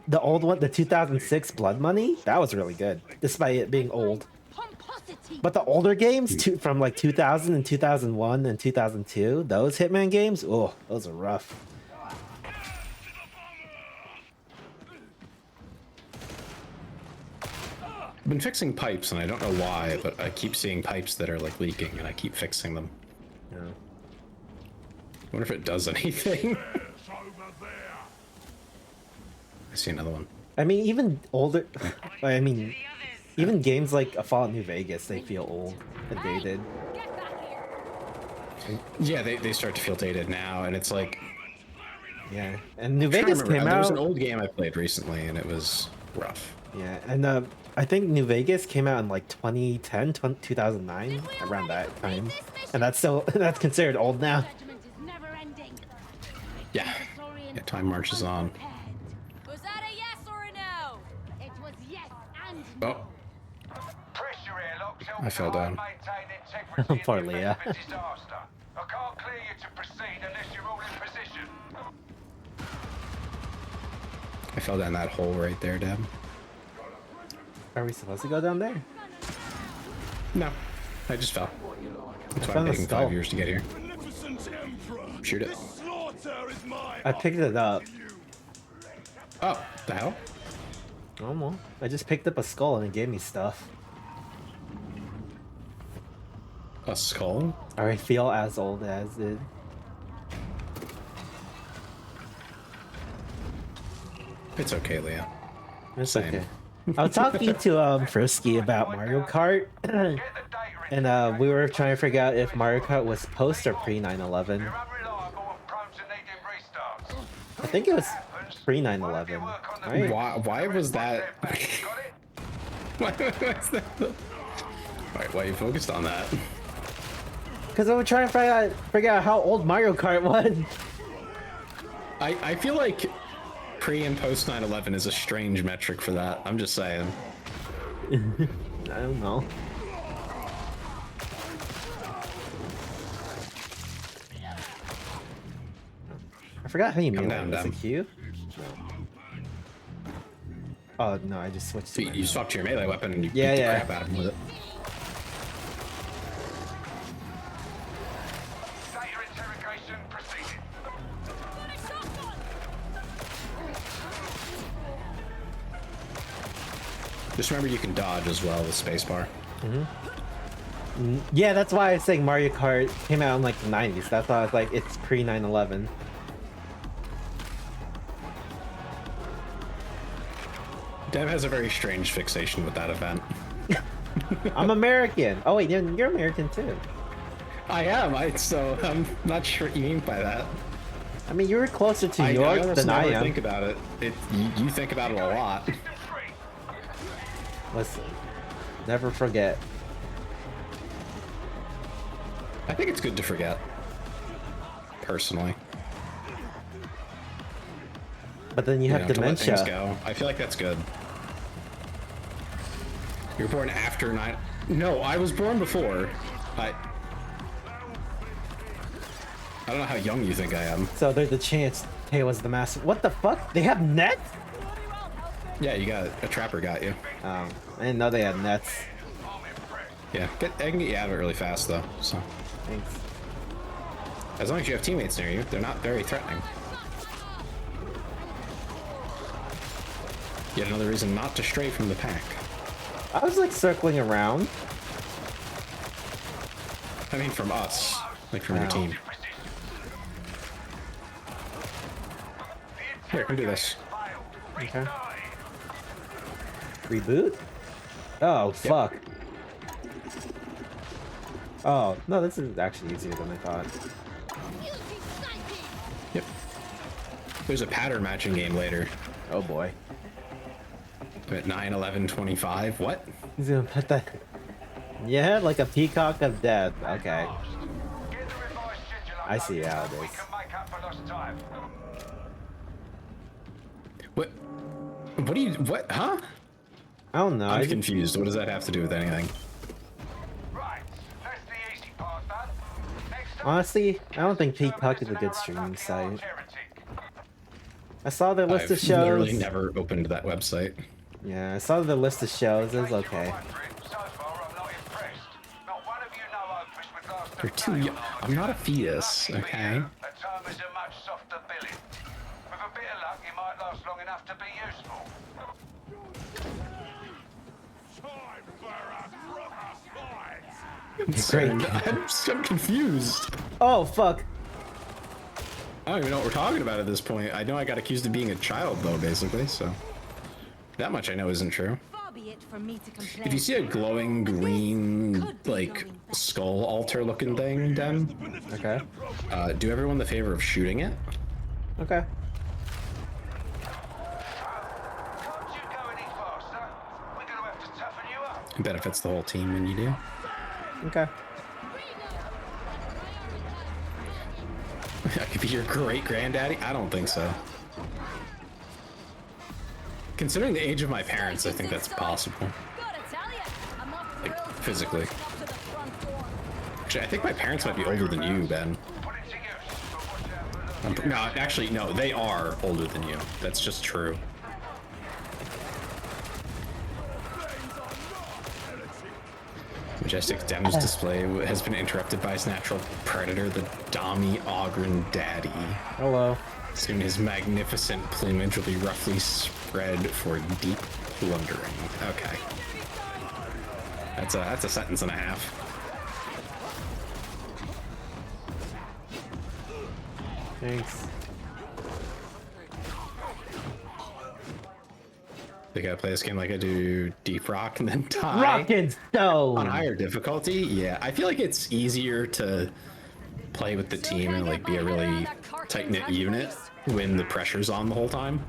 the old one, the 2006 Blood Money, that was really good, despite it being old. But the older games from like 2000 and 2001 and 2002, those Hitman games, oh, those are rough. I've been fixing pipes, and I don't know why, but I keep seeing pipes that are like leaking, and I keep fixing them. Yeah. I wonder if it does anything. I see another one. I mean, even older, I mean, even games like A Fallout New Vegas, they feel old and dated. Yeah, they start to feel dated now, and it's like... Yeah, and New Vegas came out... There was an old game I played recently, and it was rough. Yeah, and I think New Vegas came out in like 2010, 2009, around that time. And that's considered old now. Yeah. Yeah, time marches on. Was that a yes or a no? It was yes and Oh. I fell down. Poor Leah. I can't clear you to proceed unless you're all in position. I fell down that hole right there, Deb. Are we supposed to go down there? No, I just fell. That's why found I'm a taking skull. 5 years to get here. Shoot it. I picked it up. Oh, the hell? Oh well, I just picked up a skull and it gave me stuff. A skull? I feel as old as it. It's okay, Leah. It's Same. okay. I was talking to Frisky about Mario Kart, and we were trying to figure out if Mario Kart was post or pre 9/11. I think it was pre 9/11. Right? Why was that? Why was that? Why are you focused on that? Because I was trying to figure out how old Mario Kart was. I feel like pre and post 9/11 is a strange metric for that. I'm just saying. I don't know. I forgot how you melee down, was. Dom. A Q? Oh no, I just switched to You swapped to your melee weapon and you Yeah, beat the yeah. crap out of him with it. Just remember you can dodge as well with spacebar. Yeah, that's why I was saying Mario Kart came out in like the 90s. That's why I was like, it's pre 9/11. Dev has a very strange fixation with that event. I'm American. Oh wait, you're American too. I am. So I'm not sure what you mean by that. I mean, you were closer to New I York almost than I never am. think about it. You think about it a lot. Listen, never forget. I think it's good to forget. Personally. But then you have To let dementia. things go. I feel like that's good. You were born after 9. No, I was born before. I don't know how young you think I am. So there's a chance Tay was the master. What the fuck? They have nets? Yeah, you got a trapper got you. I didn't know they had nets. Yeah, I can get you out of it really fast though. So Thanks. as long as you have teammates near you, they're not very threatening. Yet another reason not to stray from the pack. I was like circling around. I mean, from us, like from your team. Here, come do this. Okay. Reboot? Oh, fuck. Oh, no, this is actually easier than I thought. Yep. There's a pattern matching game later. Oh boy. At 9, 11, 25. What? He's gonna put that. Yeah, like a peacock of death. Okay. I see how it is. What? What do you? What? Huh? I don't know. I'm confused. What does that have to do with anything? Honestly, I don't think Peacock is a good streaming site. I saw the list of I've shows. literally never opened that website. Yeah, I saw the list of shows. It was okay. You're too young. I'm not a fetus, okay? Great. I'm confused. Oh, fuck. I don't even know what we're talking about at this point. I know I got accused of being a child, though, basically, so... That much I know isn't true. If you see a glowing green, like, skull altar-looking thing, Den... Okay. Do everyone the favor of shooting it. Okay. It benefits the whole team when you do. Okay. I could be your great-granddaddy? I don't think so. Considering the age of my parents, I think that's possible. Like, physically. Actually, I think my parents might be older than you, Ben. No, actually, no, they are older than you. That's just true. Majestic Dem's display has been interrupted by his natural predator, the Dami Ogren Daddy. Hello. Soon his magnificent plumage will be roughly spread for deep plundering. Okay. That's a sentence and a half. Thanks. They gotta play this game like I do Deep Rock and then die. Rock and Stone! On higher difficulty? Yeah, I feel like it's easier to play with the team and like be a really tight-knit unit when the pressure's on the whole time.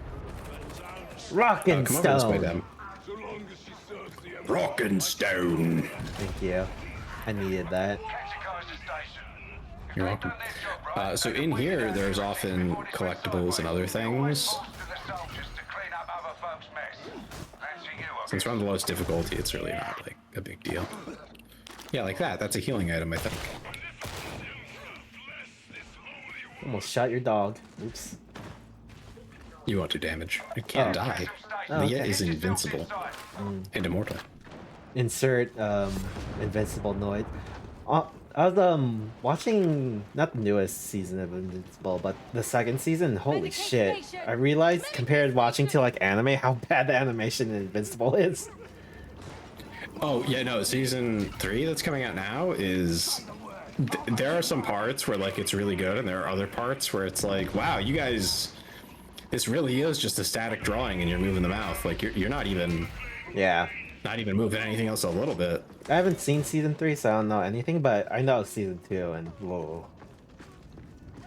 Rock and Come over this way, Stone! then. Rock and Stone! Thank you. I needed that. You're welcome. So in here, there's often collectibles and other things. Since we're on the lowest difficulty, it's really not like a big deal. Yeah, like that. That's a healing item, I think. Almost shot your dog. Oops. You won't do damage. It can't die. Oh, Leah okay. is invincible and immortal. Insert invincible noise. I was watching not the newest season of Invincible, but the second season. Holy shit! I realized compared watching to like anime how bad the animation in Invincible is. Oh yeah, no. Season 3 that's coming out now is. There are some parts where like it's really good, and there are other parts where it's like, wow, you guys, this really is just a static drawing, and you're moving the mouth. Like you're not even. Yeah. Not even moving anything else a little bit. I haven't seen season 3, so I don't know anything, but I know season 2 and whoa.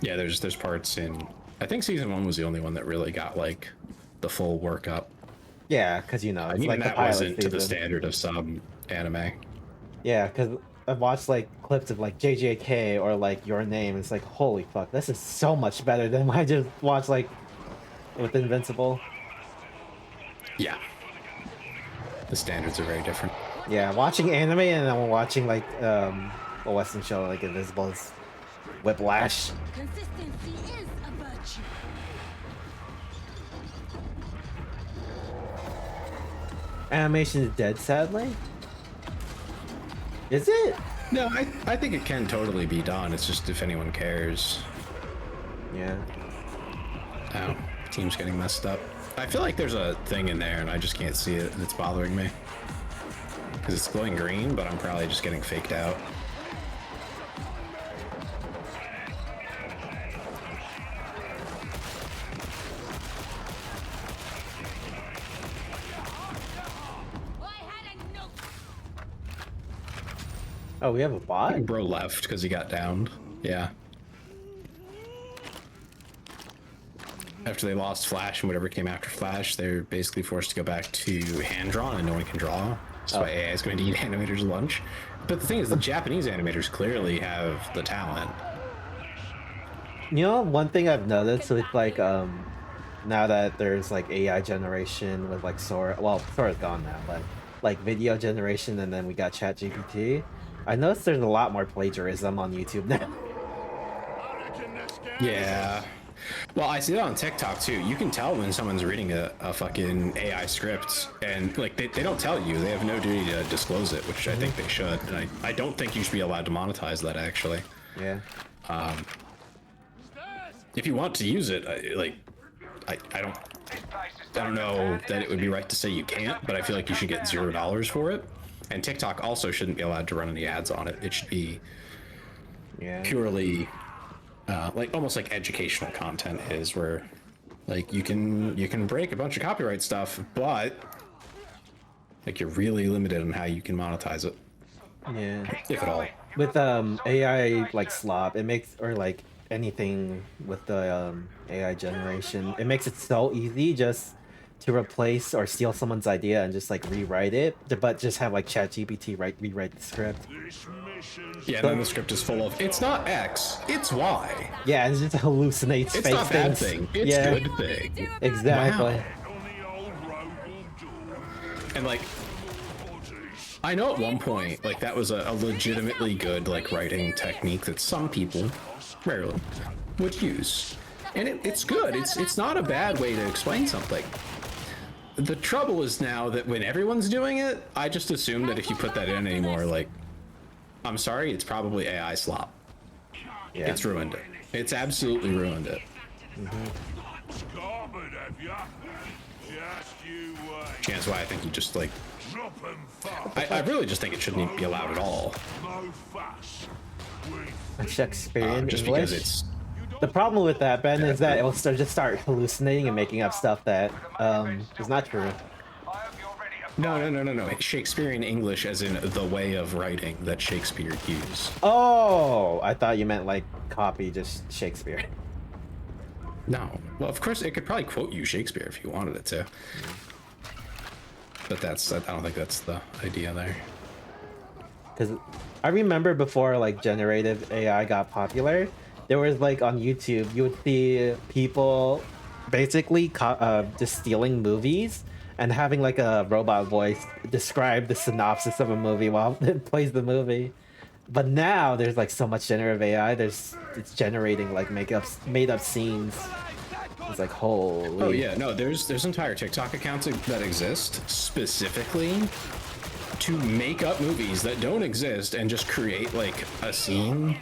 Yeah, there's parts in. I think season 1 was the only one that really got like the full workup. Yeah, because you know, it's even like that the pilot wasn't to the season. standard of some anime. Yeah, because I've watched like clips of like JJK or like Your Name. It's like, holy fuck, this is so much better than what I just watched like with Invincible. Yeah. The standards are very different. Yeah, watching anime and then watching like a Western show like Invincible is whiplash. Consistency is a virtue. Animation is dead, sadly. Is it? No, I think it can totally be done. It's just if anyone cares. Yeah. Oh, team's getting messed up. I feel like there's a thing in there and I just can't see it and it's bothering me. Because it's glowing green, but I'm probably just getting faked out. Oh, we have a I bot? think bro left because he got downed. Yeah. After they lost Flash and whatever came after Flash, they're basically forced to go back to hand-drawn and no one can draw. So AI is going to eat animators' lunch. But the thing is, the Japanese animators clearly have the talent. You know, one thing I've noticed with like now that there's like AI generation with like Sora, well, Sora's gone now, but like video generation, and then we got ChatGPT. I noticed there's a lot more plagiarism on YouTube now. Yeah. Well, I see that on TikTok too. You can tell when someone's reading a fucking AI script, and like they don't tell you. They have no duty to disclose it, which I think they should. And I don't think you should be allowed to monetize that actually. Yeah. If you want to use it, I don't know that it would be right to say you can't, but I feel like you should get $0 for it. And TikTok also shouldn't be allowed to run any ads on it. It should be purely like almost like educational content is, where like you can break a bunch of copyright stuff, but like you're really limited on how you can monetize it. Yeah. If at all. With AI like slop, it makes, or like anything with the AI generation, it makes it so easy just to replace or steal someone's idea and just like rewrite it, but just have like ChatGPT rewrite the script. Yeah, and then the script is full of, it's not X, it's Y. Yeah, and it just hallucinates It's fake not bad things. thing, it's yeah. good thing. Exactly. Wow. And like, I know at one point, like that was a legitimately good like writing technique that some people, rarely, would use. And it's good, it's not a bad way to explain something. The trouble is now that when everyone's doing it, I just assume that if you put that in anymore, like, I'm sorry, it's probably AI slop. Yeah. It's ruined it. It's absolutely ruined it. Chance why I think you just like, I really just think it shouldn't even be allowed at all. Shakespearean just English? because it's... The problem with that, Ben, is that it will just start hallucinating and making up stuff that is not true. No. Shakespearean English as in the way of writing that Shakespeare used. Oh, I thought you meant like copy just Shakespeare. No. Well, of course, it could probably quote you Shakespeare if you wanted it to. But I don't think that's the idea there. Because I remember before like generative AI got popular, there was like on YouTube, you would see people basically just stealing movies and having like a robot voice describe the synopsis of a movie while it plays the movie. But now there's like so much generative AI, it's generating like made up scenes. It's like, holy. Oh yeah, no, there's entire TikTok accounts that exist specifically to make up movies that don't exist and just create like a scene,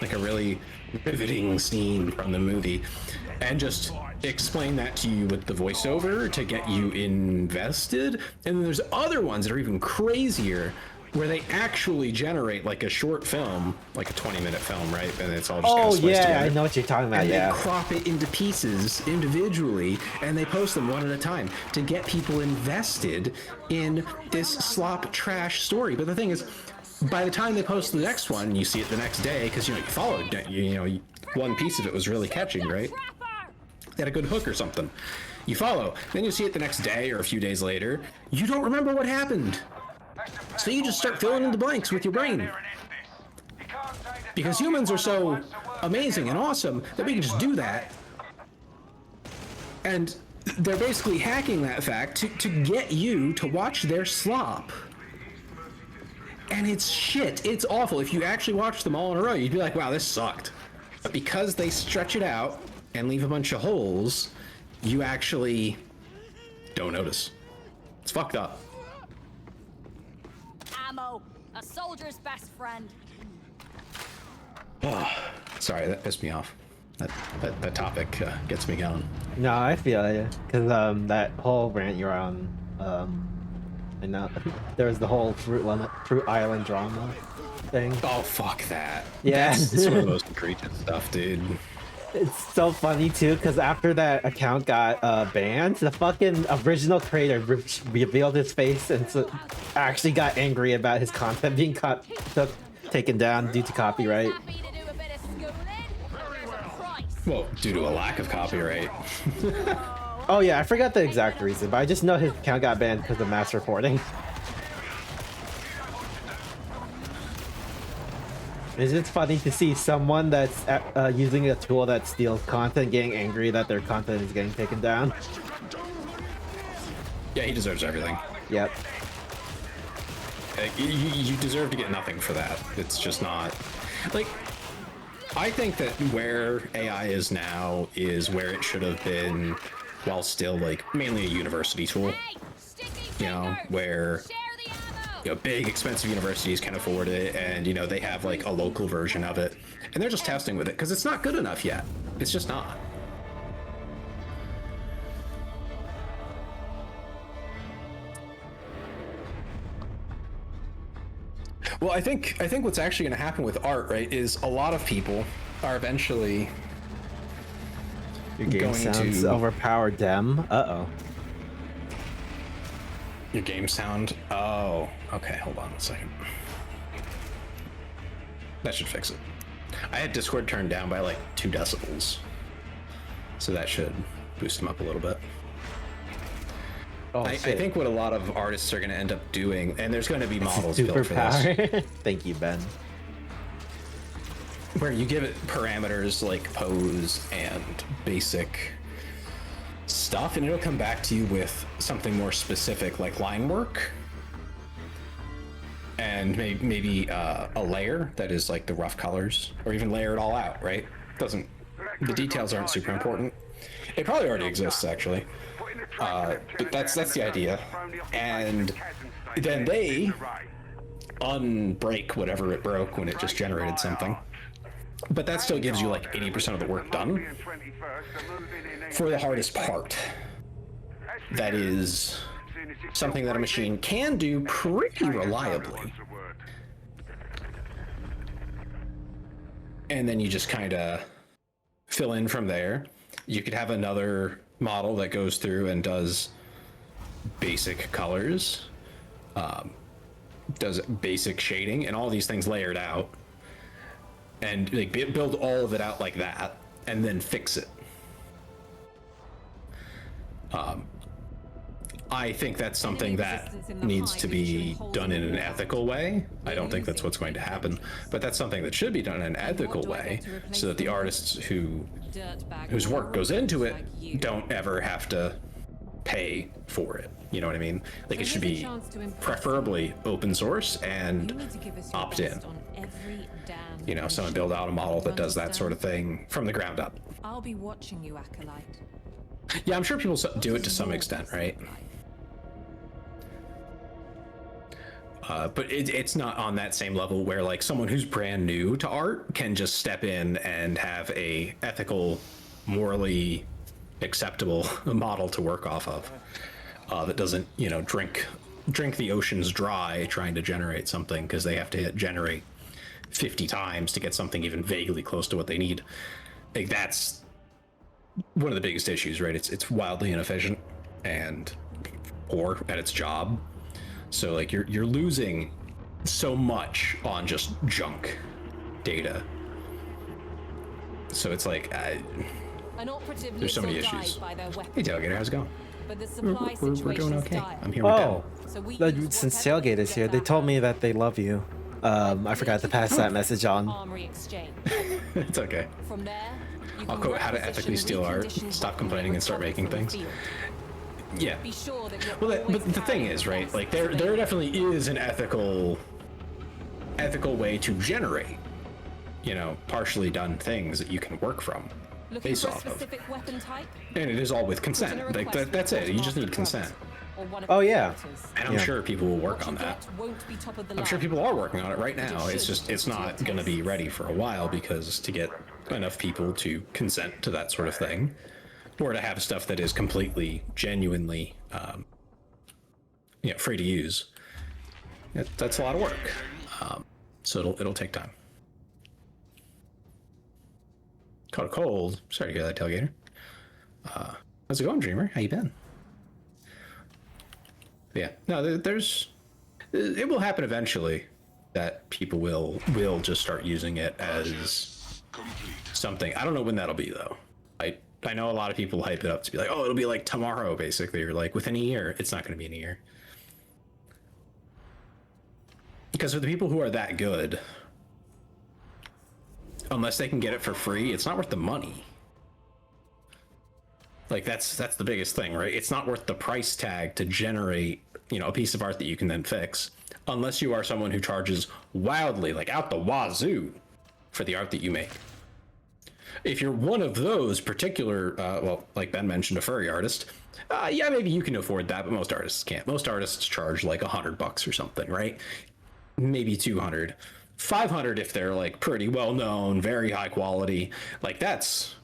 like a really riveting scene from the movie, and just explain that to you with the voiceover to get you invested. And then there's other ones that are even crazier, where they actually generate like a short film, like a 20-minute film, right? And it's all just kind of spliced together. I know what you're talking about. And yeah, they crop it into pieces individually, and they post them one at a time to get people invested in this slop trash story. But the thing is, by the time they post the next one, you see it the next day, because you followed, one piece of it was really catching, right? They had a good hook or something. You follow, then you see it the next day or a few days later. You don't remember what happened. So you just start filling in the blanks with your brain. Because humans are so amazing and awesome that we can just do that. And they're basically hacking that fact to get you to watch their slop. And it's shit. It's awful. If you actually watch them all in a row, you'd be like, wow, this sucked. But because they stretch it out and leave a bunch of holes, you actually don't notice. It's fucked up. Ammo, a soldier's best friend. Oh, sorry, that pissed me off. That topic gets me going. No, I feel it, because that whole rant you're on, and now there was the whole Fruit Island drama thing. Oh fuck that! Yeah, it's one of the most egregious stuff, dude. It's so funny too, because after that account got banned, the fucking original creator revealed his face and actually got angry about his content being taken down due to copyright. Well, due to a lack of copyright. Oh yeah, I forgot the exact reason, but I just know his account got banned because of mass recording. It's just funny to see someone that's using a tool that steals content getting angry that their content is getting taken down. Yeah, he deserves everything. Yep. You deserve to get nothing for that. It's just not... Like, I think that where AI is now is where it should have been while still, like, mainly a university tool. You know, where... You know, big, expensive universities can afford it, and, you know, they have, like, a local version of it. And they're just testing with it, because it's not good enough yet. It's just not. Well, I think what's actually going to happen with art, right, is a lot of people are eventually Your game going sounds to overpowered, Dem. Uh-oh. Your game sound? Oh, okay, hold on a second. That should fix it. I had Discord turned down by like 2 decibels. So that should boost them up a little bit. Oh, I think what a lot of artists are going to end up doing, and there's going to be models built for Superpower. this, Thank you, Ben. where you give it parameters like pose and basic stuff, and it'll come back to you with something more specific like line work and maybe a layer that is like the rough colors, or even layer it all out, right? The details aren't super important. It probably already exists, actually. But that's the idea. And then they unbreak whatever it broke when it just generated something. But that still gives you like 80% of the work done. For the hardest part, that is something that a machine can do pretty reliably. And then you just kind of fill in from there. You could have another model that goes through and does basic colors, does basic shading, and all these things layered out, and like build all of it out like that, and then fix it. I think that's something that needs to be done in an ethical way. I don't think that's what's going to happen, but that's something that should be done in an ethical way, so that the artists whose work goes into it don't ever have to pay for it. You know what I mean? Like, it should be preferably open source and opt-in. You know, someone build out a model that does that sort of thing from the ground up. I'll be watching you, Acolyte. Yeah, I'm sure people do it to some extent, right? But it's not on that same level where like someone who's brand new to art can just step in and have a ethical, morally acceptable model to work off of that doesn't, you know, drink the oceans dry trying to generate something because they have to hit generate 50 times to get something even vaguely close to what they need. Like, that's one of the biggest issues, right? It's wildly inefficient and poor at its job. So like you're losing so much on just junk data. So it's like there's so many issues. Hey Tailgater, how's it going? We're doing okay. I'm here with Dan. Since Tailgate is here, they told me that they love you. I forgot to pass that message on. It's okay. I'll quote how to ethically steal art, stop complaining and start making things. Yeah. Well, but the thing is, right? Like, there definitely is an ethical way to generate, you know, partially done things that you can work from, based off of. And it is all with consent. Like, that's it. You just need consent. Oh yeah. And I'm sure people will work on that. I'm sure people are working on it right now. It's not going to be ready for a while, because to get enough people to consent to that sort of thing, or to have stuff that is completely, genuinely, free to use, that's a lot of work. So it'll take time. Caught a cold. Sorry to hear that, Tailgater. How's it going, Dreamer? How you been? Yeah, no, it will happen eventually that people will just start using it as something. I don't know when that'll be, though. I know a lot of people hype it up to be like, oh, it'll be like tomorrow, basically, or like within a year. It's not going to be in a year. Because for the people who are that good, unless they can get it for free, it's not worth the money. Like that's the biggest thing, right? It's not worth the price tag to generate, a piece of art that you can then fix, unless you are someone who charges wildly, like out the wazoo, for the art that you make. If you're one of those particular, well, like Ben mentioned, a furry artist, yeah, maybe you can afford that, but most artists can't. Most artists charge like $100 or something, right? Maybe 200, 500 if they're like pretty well known, very high quality. Like that's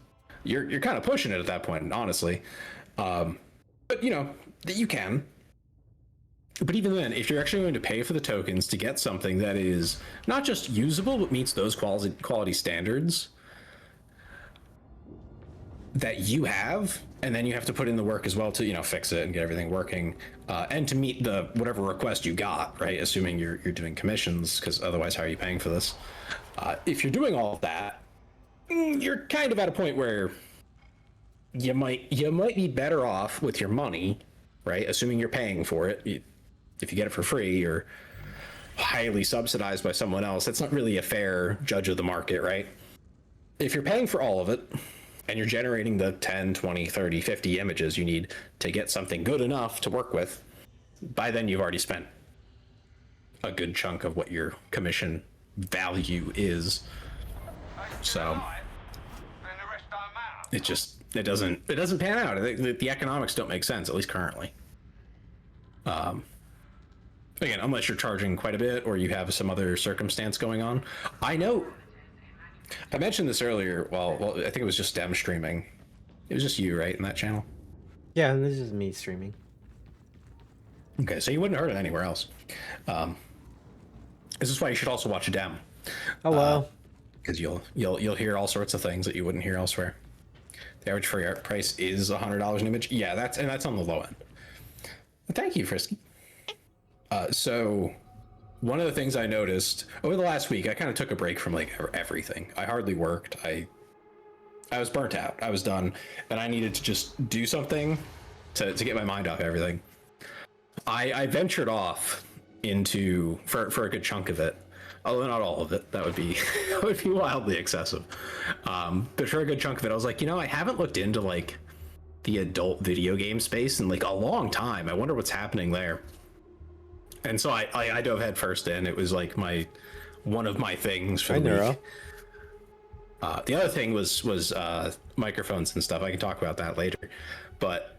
you're kind of pushing it at that point, honestly. But that you can. But even then, if you're actually going to pay for the tokens to get something that is not just usable but meets those quality standards that you have, and then you have to put in the work as well to fix it and get everything working, and to meet the whatever request you got, right? Assuming you're doing commissions, because otherwise how are you paying for this? If you're doing all of that, you're kind of at a point where you might be better off with your money, right? Assuming you're paying for it. If you get it for free or highly subsidized by someone else, that's not really a fair judge of the market, right? If you're paying for all of it, and you're generating the 10, 20, 30, 50 images you need to get something good enough to work with, by then you've already spent a good chunk of what your commission value is. So it doesn't pan out. The economics don't make sense, at least currently. Again, unless you're charging quite a bit or you have some other circumstance going on. I mentioned this earlier. Well, I think it was just Dem streaming. It was just you, right, in that channel? Yeah, and this is me streaming. Okay, so you wouldn't have heard it anywhere else. This is why you should also watch Dem. Oh wow! Because you'll hear all sorts of things that you wouldn't hear elsewhere. The average free art price is $100 an image. Yeah, that's on the low end. But thank you, Frisky. So one of the things I noticed over the last week, I kind of took a break from like everything. I hardly worked. I was burnt out. I was done, and I needed to just do something to get my mind off everything. I ventured off into for a good chunk of it, although not all of it. That would be wildly excessive. But for a good chunk of it, I was like, I haven't looked into like the adult video game space in like a long time. I wonder what's happening there. And so I dove head first in. It was like one of my things for the week. The other thing was microphones and stuff. I can talk about that later. But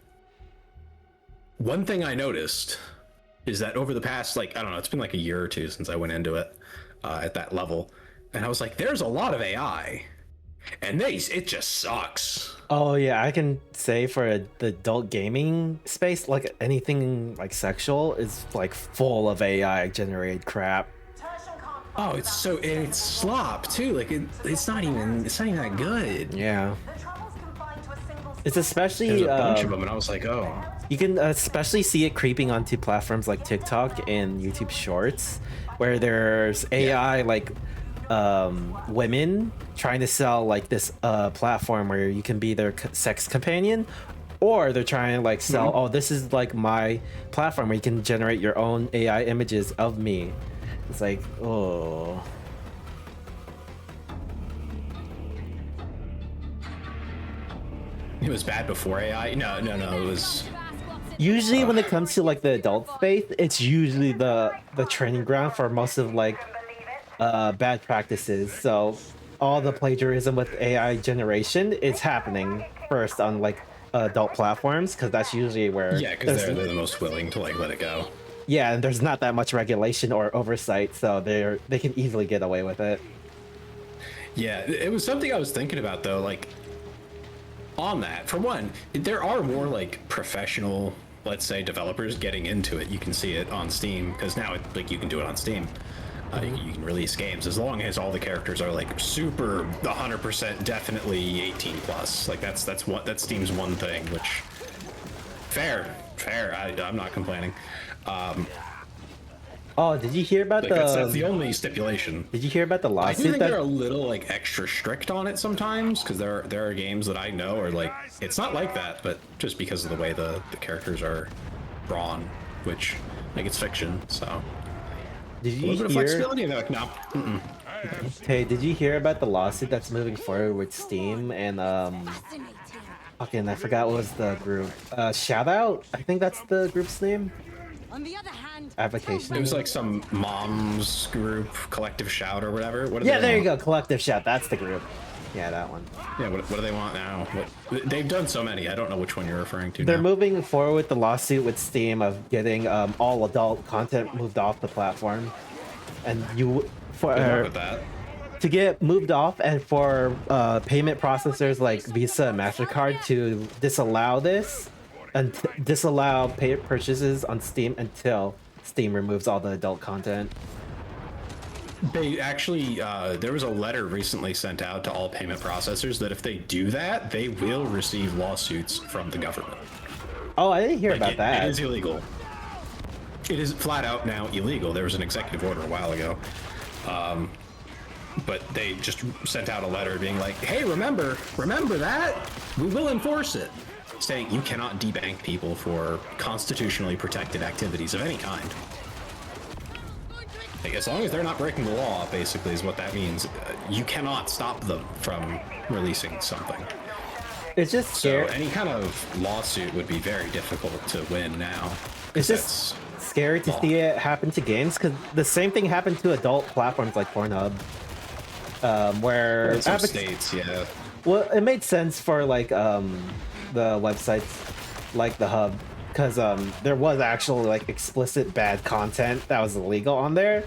one thing I noticed is that over the past, I don't know, it's been like a year or two since I went into it at that level. And I was like, there's a lot of AI. And it just sucks. Oh yeah, I can say for the adult gaming space, like anything like sexual is like full of AI generated crap. Oh, it's slop too. Like it's not even that good. Yeah. It's especially there's a bunch of them, and I was like, oh. You can especially see it creeping onto platforms like TikTok and YouTube Shorts, where there's AI women trying to sell like this platform where you can be their sex companion, or they're trying to sell, oh, this is like my platform where you can generate your own AI images of me. It's like, oh. It was bad before AI. No, it was. Usually when it comes to the adult space, it's usually the training ground for most of bad practices. So all the plagiarism with AI generation is happening first on adult platforms, because that's usually where because they're the most willing to let it go. Yeah, and there's not that much regulation or oversight, so they can easily get away with it. Yeah, it was something I was thinking about though. On that, for one, there are more professional, let's say, developers getting into it. You can see it on Steam, because now you can do it on Steam. You can release games as long as all the characters are super 100% definitely 18 plus. That's Steam's one thing, which fair. I'm not complaining. Oh, did you hear about that's the only stipulation. Did you hear about the lawsuit? I do think they're a little extra strict on it sometimes, because there are games that I know are it's not like that, but just because of the way the characters are drawn, which it's fiction, so. Did you a little bit of flexibility, and they're like, no. Hey, did you hear about the lawsuit that's moving forward with Steam and fucking I forgot what was the group. Shoutout? I think that's the group's name. On the other hand, Application. It was like some moms group, Collective Shout or whatever. What do Yeah, they there you want? go. Collective Shout. That's the group. Yeah, that one. Yeah, what do they want now? They've done so many. I don't know which one you're referring to. They're now. moving forward with the lawsuit with Steam of getting all adult content moved off the platform, and you for Good luck with that. to get moved off, and for payment processors like Visa and MasterCard to disallow this and disallow purchases on Steam until Steam removes all the adult content. They actually, there was a letter recently sent out to all payment processors that if they do that, they will receive lawsuits from the government. Oh, I didn't hear about that. It is illegal. It is flat out now illegal. There was an executive order a while ago. But they just sent out a letter being like, hey, remember that? We will enforce it. Saying you cannot debank people for constitutionally protected activities of any kind. Like, as long as they're not breaking the law, basically, is what that means. You cannot stop them from releasing something. It's just scary. So any kind of lawsuit would be very difficult to win now. It's just scary to see it happen to games, because the same thing happened to adult platforms like Pornhub, where in some states, yeah. Well, it made sense for like the websites like the Hub, because there was actually like explicit bad content that was illegal on there,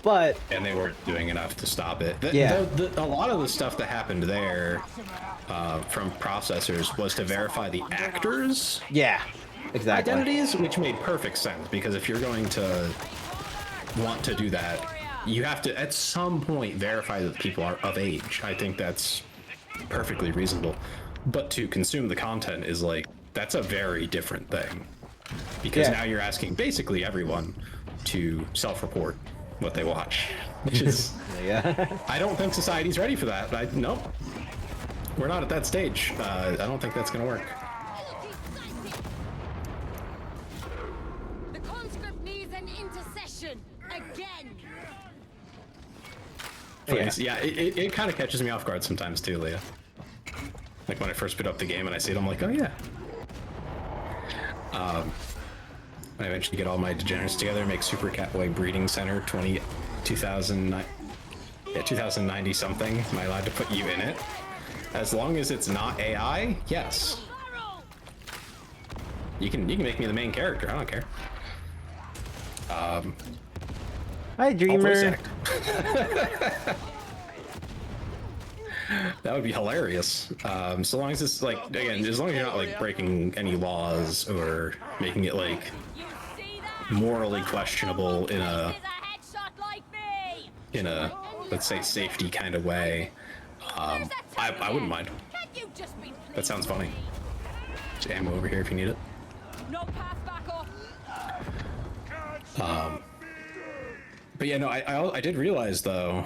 but and they weren't doing enough to stop it. Yeah. A lot of the stuff that happened there from processors was to verify the actors. Yeah, exactly. Identities, which made perfect sense, because if you're going to want to do that, you have to at some point verify that people are of age. I think that's perfectly reasonable. But to consume the content is like, that's a very different thing. Because now you're asking basically everyone to self-report what they watch, which is, yeah. I don't think society's ready for that. Nope. We're not at that stage. I don't think that's gonna work. the conscript needs an intercession again. Yeah, it kind of catches me off guard sometimes too, Leah. Like when I first put up the game and I see it, I'm like, oh yeah. I eventually get all my degenerates together, make Super Catboy Breeding Center 2090 something. Am I allowed to put you in it? As long as it's not AI, yes. You can make me the main character. I don't care. Hi, Dreamer. That would be hilarious. So long as it's like, again, as long as you're not like breaking any laws or making it like morally questionable in a let's say safety kind of way, I wouldn't mind. That sounds funny. There's ammo over here if you need it. But yeah, no, I did realize though.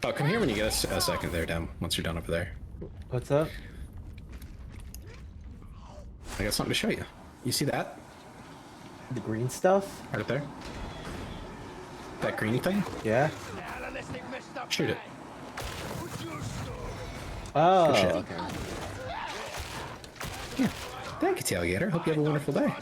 Oh, come here when you get a second there, Dem. Once you're done over there. What's up? I got something to show you. You see that? The green stuff? Right up there? That green thing? Yeah. Shoot it. Oh, Good shit. okay. Yeah. Thank you, Tailgater. Hope you have a wonderful day.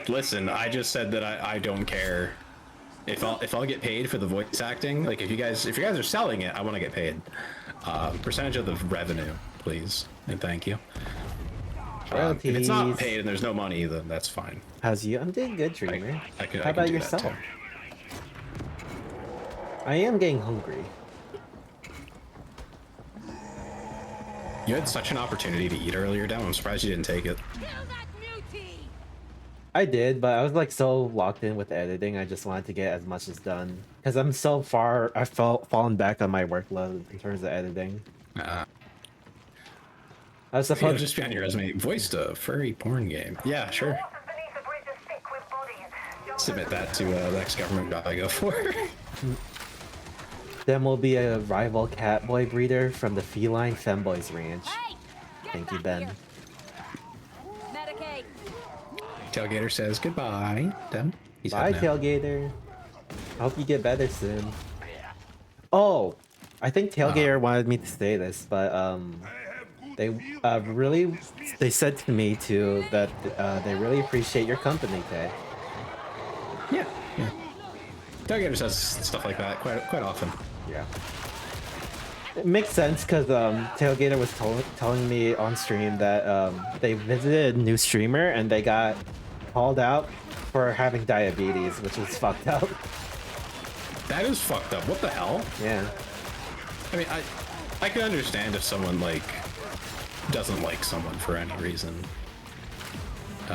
Listen. I just said that I don't care if I'll get paid for the voice acting. Like if you guys are selling it, I want to get paid. Percentage of the revenue, please, and thank you. If it's not paid and there's no money, then that's fine. How's you? I'm doing good, Dreamer. How How about yourself? I am getting hungry. You had such an opportunity to eat earlier, Dan. I'm surprised you didn't take it. I did, but I was like so locked in with editing. I just wanted to get as much as done because I'm so far. I fallen back on my workload in terms of editing. I was supposed to just be on your resume. Voiced a furry porn game. Yeah, sure. Submit that to the next government job I go for. Then we'll be a rival catboy breeder from the Feline Femboys Ranch. Thank you, Ben. Tailgater says goodbye, Dem. He's Bye, heading out. Tailgater. I hope you get better soon. Oh, I think Tailgater wanted me to say this, but they said to me too that they really appreciate your company, Tay. Yeah. Tailgater says stuff like that quite often. Yeah. It makes sense because Tailgater was telling me on stream that they visited a new streamer and they got called out for having diabetes, which is fucked up. That is fucked up. What the hell? Yeah. I mean, I can understand if someone like doesn't like someone for any reason.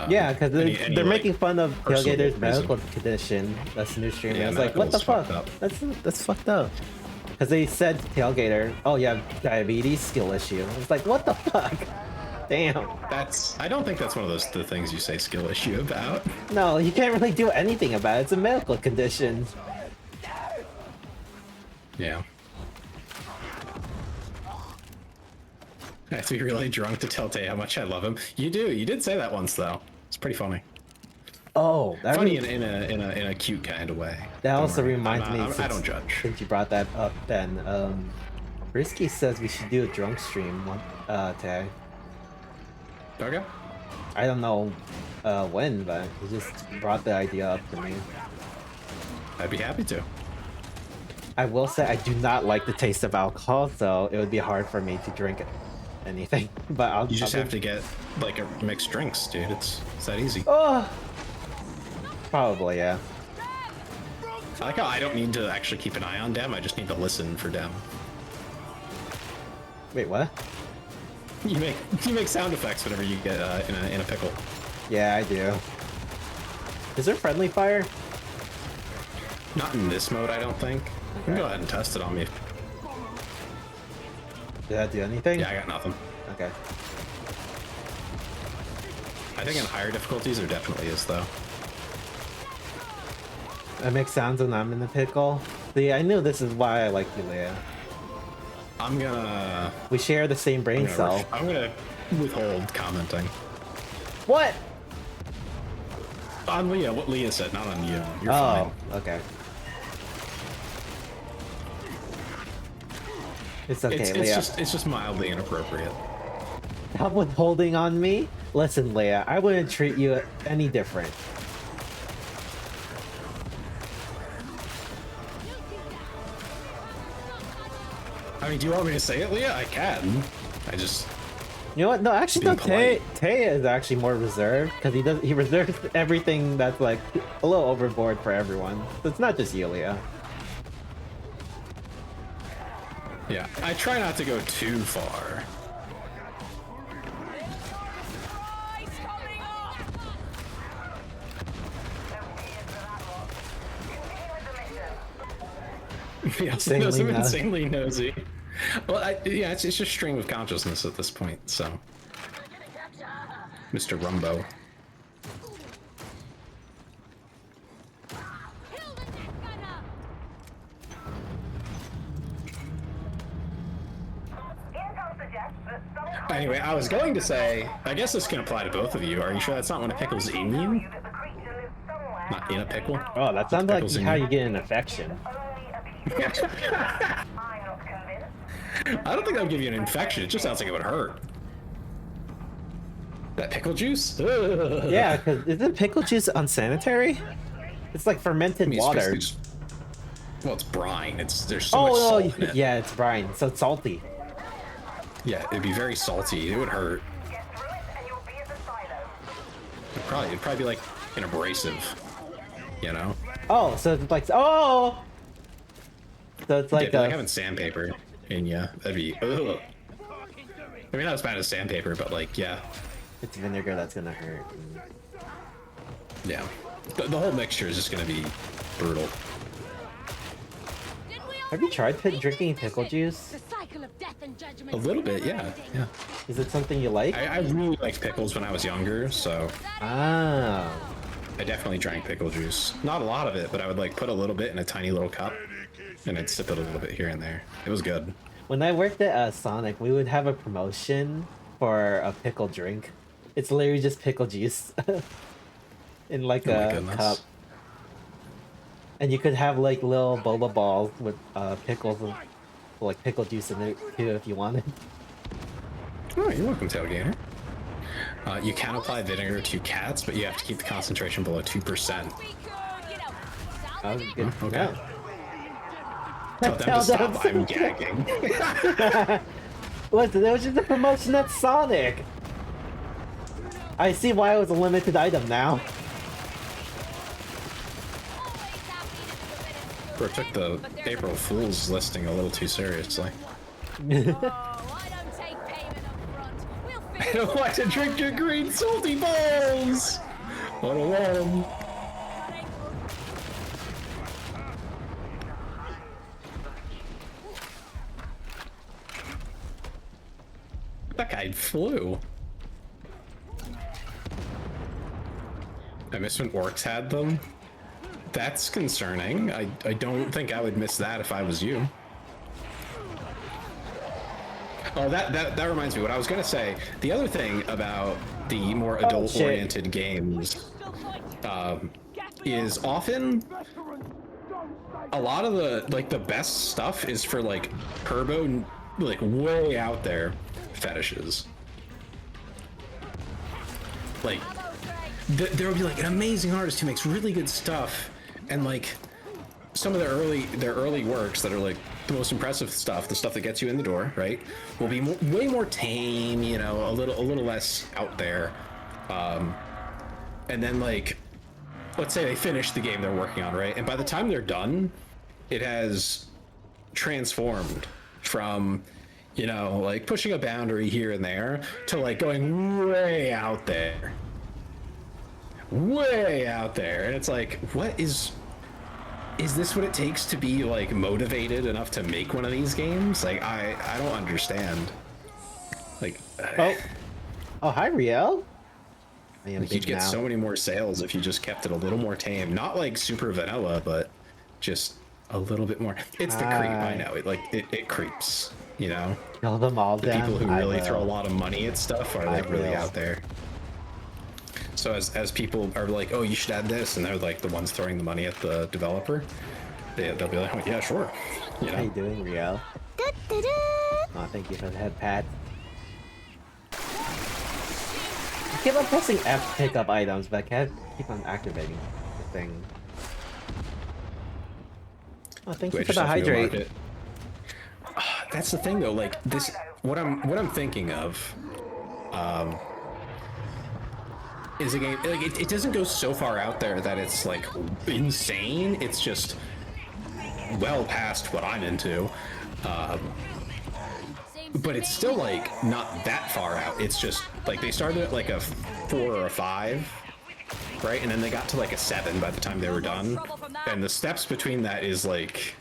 Yeah, because they're making fun of Tailgater's medical reason. condition. That's the new streamer. Yeah, I was like, what the fuck? medical's That's fucked up. Because they said to Tailgater, oh, you have diabetes, skill issue. I was like, what the fuck? Damn. I don't think that's one of the things you say skill issue about. No, you can't really do anything about it. It's a medical condition. Yeah. I have to be really drunk to tell Tay how much I love him. You do. You did say that once though. It's pretty funny. Oh, that funny in a cute kind of way. That Don't also worry. reminds me. I don't judge. Since you brought that up, then Risky says we should do a drunk stream one Tay. Okay. I don't know when, but he just brought the idea up to me. I'd be happy to. I will say I do not like the taste of alcohol, so it would be hard for me to drink anything. But You just have to get like a mixed drinks, dude. It's that easy. Oh, probably yeah. I like how I don't need to actually keep an eye on Dem. I just need to listen for Dem. Wait, what? You make sound effects whenever you get in a pickle. Yeah, I do. Is there friendly fire? Not in this mode, I don't think. You can go ahead and test it on me. Did that do anything? Yeah, I got nothing. Okay. I think in higher difficulties there definitely is though. I make sounds when I'm in the pickle. See, I knew this is why I like you, Leia. I'm gonna... We share the same brain cell. I'm gonna withhold commenting. What? On Leah, what Leah said, not on you. You're oh, fine. Okay. It's okay, Leia. It's just mildly inappropriate. Stop withholding on me? Listen, Leia, I wouldn't treat you any different. I mean, do you want me to say it, Leah? I can. I just... You know what? No, actually, no. Being polite. Tay is actually more reserved because he reserves everything that's like a little overboard for everyone. So it's not just you, Leia. Yeah, I try not to go too far. Yeah, insanely nosy. Well, yeah, it's just a stream of consciousness at this point, so. Mr. Rumbo. Anyway, I was going to say, I guess this can apply to both of you. Are you sure that's not when a pickle's in you? Not in a pickle? Oh, that sounds like how you get an infection. I don't think that would give you an infection. It just sounds like it would hurt. That pickle juice? Ugh. Yeah, because isn't pickle juice unsanitary? It's like fermented water. Well, it's brine. There's so much salt in it. Yeah, it's brine, so it's salty. Yeah, it'd be very salty. It would hurt. It'd probably be like an abrasive, you know? Oh, so it's like so it's like, like having sandpaper in you. That'd be. Ugh. I mean, not as bad as sandpaper, but like, yeah. It's vinegar that's gonna hurt. Yeah, the whole mixture is just gonna be brutal. Have you tried drinking pickle juice? A little bit, yeah. Is it something you like? I really liked pickles when I was younger, so. Ah. I definitely drank pickle juice. Not a lot of it, but I would like put a little bit in a tiny little cup, and I'd sip it a little bit here and there. It was good. When I worked at Sonic, we would have a promotion for a pickle drink. It's literally just pickle juice in like a cup. And you could have like little boba balls with pickles, like pickle juice in it too if you wanted. Oh, you're welcome, Tailgater. You can apply vinegar to cats, but you have to keep the concentration below 2%. Oh, good. Okay. Yeah. Tell them to stop, I'm gagging. Listen, it was just a promotion at Sonic. I see why it was a limited item now. Bro took the April Fool's listing a little too seriously. I don't want to drink your green salty balls! What a one. That guy flew. I miss when orcs had them. That's concerning. I don't think I would miss that if I was you. Oh, that reminds me. What I was gonna say. The other thing about the more adult-oriented games is often a lot of the best stuff is for like turbo, like way out there fetishes. Like there will be like an amazing artist who makes really good stuff, and like some of their early works that are like the most impressive stuff, the stuff that gets you in the door, right, will be way more tame, you know, a little less out there. And then like, let's say they finish the game they're working on, right, and by the time they're done, it has transformed from, you know, like pushing a boundary here and there to like going way out there. Way out there. And it's like, what is this what it takes to be like motivated enough to make one of these games? Like, I don't understand. Like, oh, hi, Riel. Like, you'd get so many more sales if you just kept it a little more tame. Not like super vanilla, but just a little bit more. It's the creep, I know. It creeps, you know? Kill them all the down. People who really throw a lot of money at stuff are like really out there. So as people are like, oh, you should add this, and they're like the ones throwing the money at the developer, they'll be like, oh, yeah, sure. You know? How you doing, Riel? Oh, thank you for the head pat. I keep on pressing F to pick up items, but I can't keep on activating the thing. Oh, thank you for the hydrate. That's the thing, though. Like this, what I'm thinking of, is a game like it doesn't go so far out there that it's like insane. It's just well past what I'm into, but it's still like not that far out. It's just like they started at like a 4 or a 5, right, and then they got to like a 7 by the time they were done, and the steps between that is like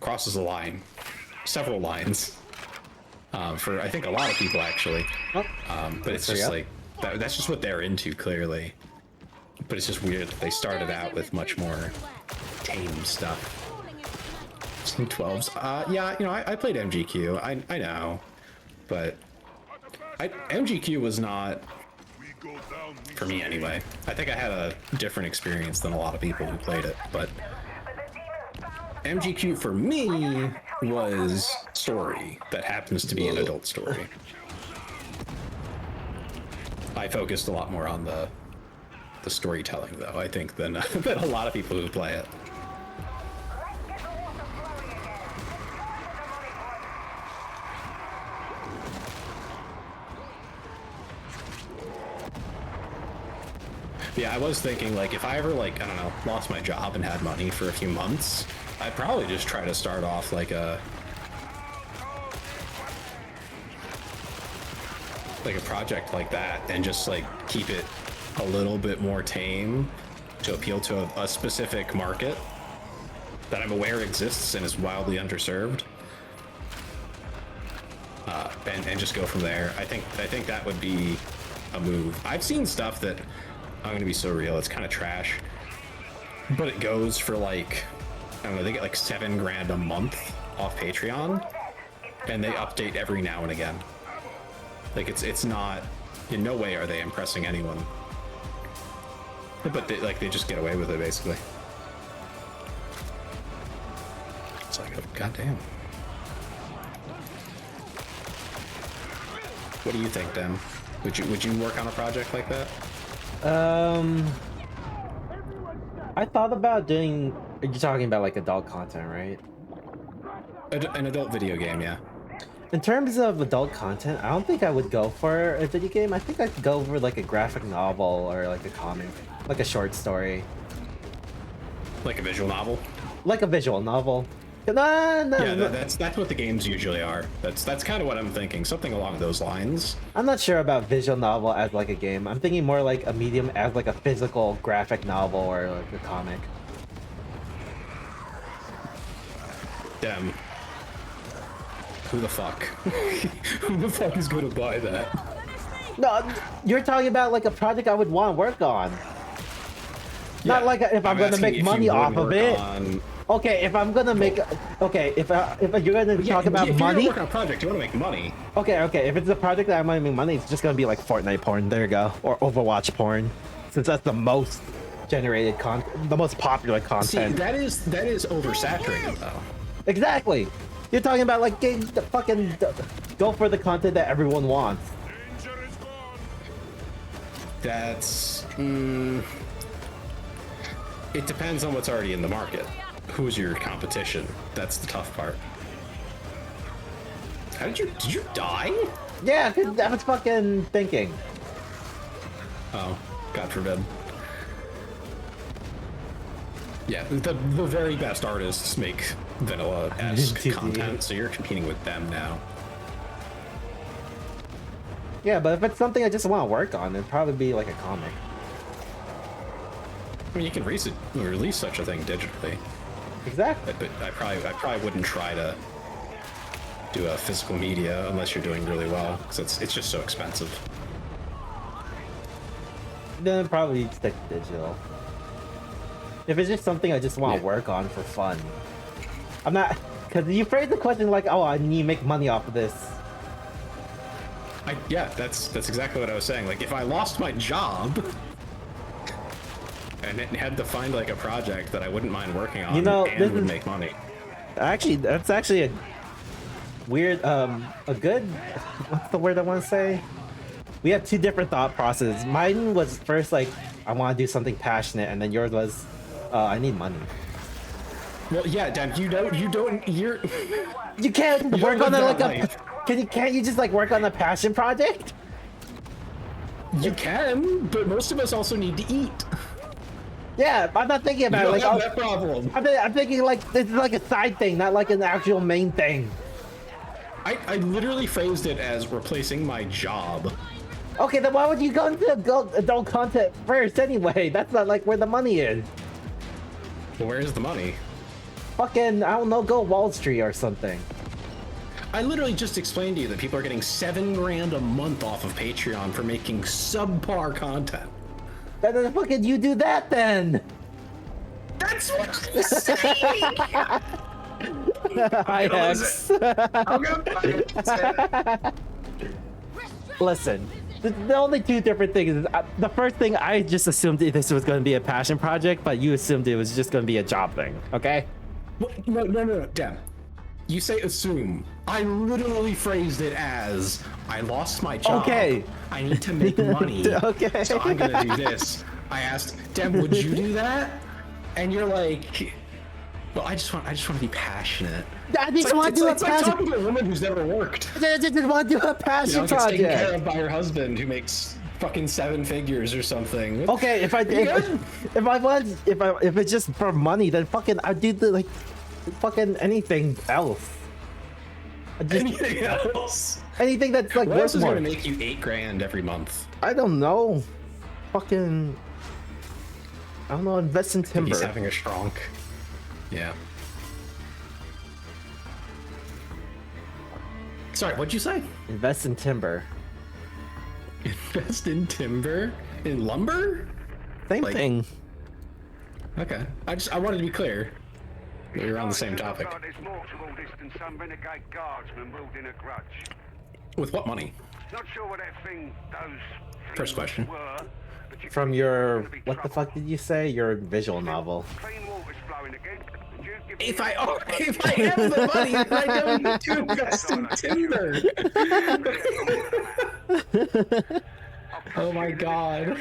crosses a line, several lines, for I think a lot of people actually, but it's just like that's just what they're into clearly. But it's just weird that they started out with much more tame stuff. 12s. Yeah, you know, I played MGQ. I know, but MGQ was not for me anyway. I think I had a different experience than a lot of people who played it, but MGQ for me was story that happens to be an adult story. I focused a lot more on the storytelling, though, I think, than a lot of people who play it. Yeah, I was thinking, like, if I ever, like, I don't know, lost my job and had money for a few months, I'd probably just try to start off like a project like that and just like keep it a little bit more tame to appeal to a specific market that I'm aware exists and is wildly underserved, and just go from there. I think that would be a move. I've seen stuff that, I'm gonna be so real, it's kind of trash, but it goes for like, I don't know, they get like $7 grand a month off Patreon, and they update every now and again. Like it's not, in no way are they impressing anyone, but they just get away with it basically. It's like, oh, goddamn. What do you think, Dem? Would you work on a project like that? I thought about doing. You're talking about like adult content, right? An adult video game, yeah. In terms of adult content, I don't think I would go for a video game. I think I'd go for like a graphic novel or like a comic, like a short story. Like a visual novel? Like a visual novel. No. Yeah, that's what the games usually are. That's kind of what I'm thinking. Something along those lines. I'm not sure about visual novel as like a game. I'm thinking more like a medium as like a physical graphic novel or like a comic. Damn. Who the fuck? Who the fuck is gonna buy that? No, you're talking about like a project I would want to work on. Yeah, not like if I'm gonna make money off of it. Okay, if I'm gonna make, okay, if you're gonna talk about if money, you're working on a project, you want to make money. Okay, if it's a project that I'm gonna make money, it's just gonna be like Fortnite porn. There you go, or Overwatch porn, since that's the most generated content, the most popular content. See, that is oversaturated though. Exactly. You're talking about like go for the content that everyone wants. That's it depends on what's already in the market. Who's your competition? That's the tough part. How did you die? Yeah, 'cause I was fucking thinking. Oh, God forbid. Yeah, the very best artists make vanilla-esque content, so you're competing with them now. Yeah, but if it's something I just want to work on, it'd probably be like a comic. I mean, you can release such a thing digitally. Exactly. But I probably wouldn't try to do a physical media unless you're doing really well, because it's just so expensive. Then I'd probably stick to digital. If it's just something I just want to work on for fun. I'm not, because you phrased the question like, oh, I need to make money off of this. Yeah, that's exactly what I was saying. Like, if I lost my job and had to find like a project that I wouldn't mind working on, and would make money. Actually, that's actually a weird, a good, what's the word I want to say? We have two different thought processes. Mine was first like, I want to do something passionate, and then yours was, I need money. Well, yeah, Dan, you can't work on it like a. Can't you just like work on a passion project? You can, but most of us also need to eat. Yeah, I'm not thinking about it like that problem. I'm thinking like this is like a side thing, not like an actual main thing. I literally phrased it as replacing my job. Okay, then why would you go into adult content first anyway? That's not like where the money is. Well, where's the money? Fucking, I don't know, go Wall Street or something. I literally just explained to you that people are getting $7 grand a month off of Patreon for making subpar content. Then fucking you do that then. That's what I'm saying. Hi, X. Listen, the only two different things is the first thing I just assumed this was going to be a passion project, but you assumed it was just going to be a job thing. Okay? No, damn. You say assume. I literally phrased it as I lost my job. Okay. I need to make money. Okay. So I'm gonna do this. I asked, Dem, would you do that? And you're like, well, I just want to be passionate. I just want to do a passion. It's like talking to a woman who's never worked. I just want to do a passion project. Taken care of by her husband who makes fucking 7 figures or something. Okay, if it's just for money, then fucking I'd do the like fucking anything else. Anything else? Anything that's like what else worth is more. Gonna make you 8 grand every month? I don't know. Fucking. I don't know. Invest in timber. He's having a strong. Yeah. Sorry, what'd you say? Invest in timber. Invest in timber? In lumber? Same thing. Okay. I wanted to be clear. We were on the same topic. With what money? Not sure what that thing does. First question. From your what the fuck did you say? Your visual novel. Clean water's flowing If I have the money, I don't need to invest in Tinder. Oh my god.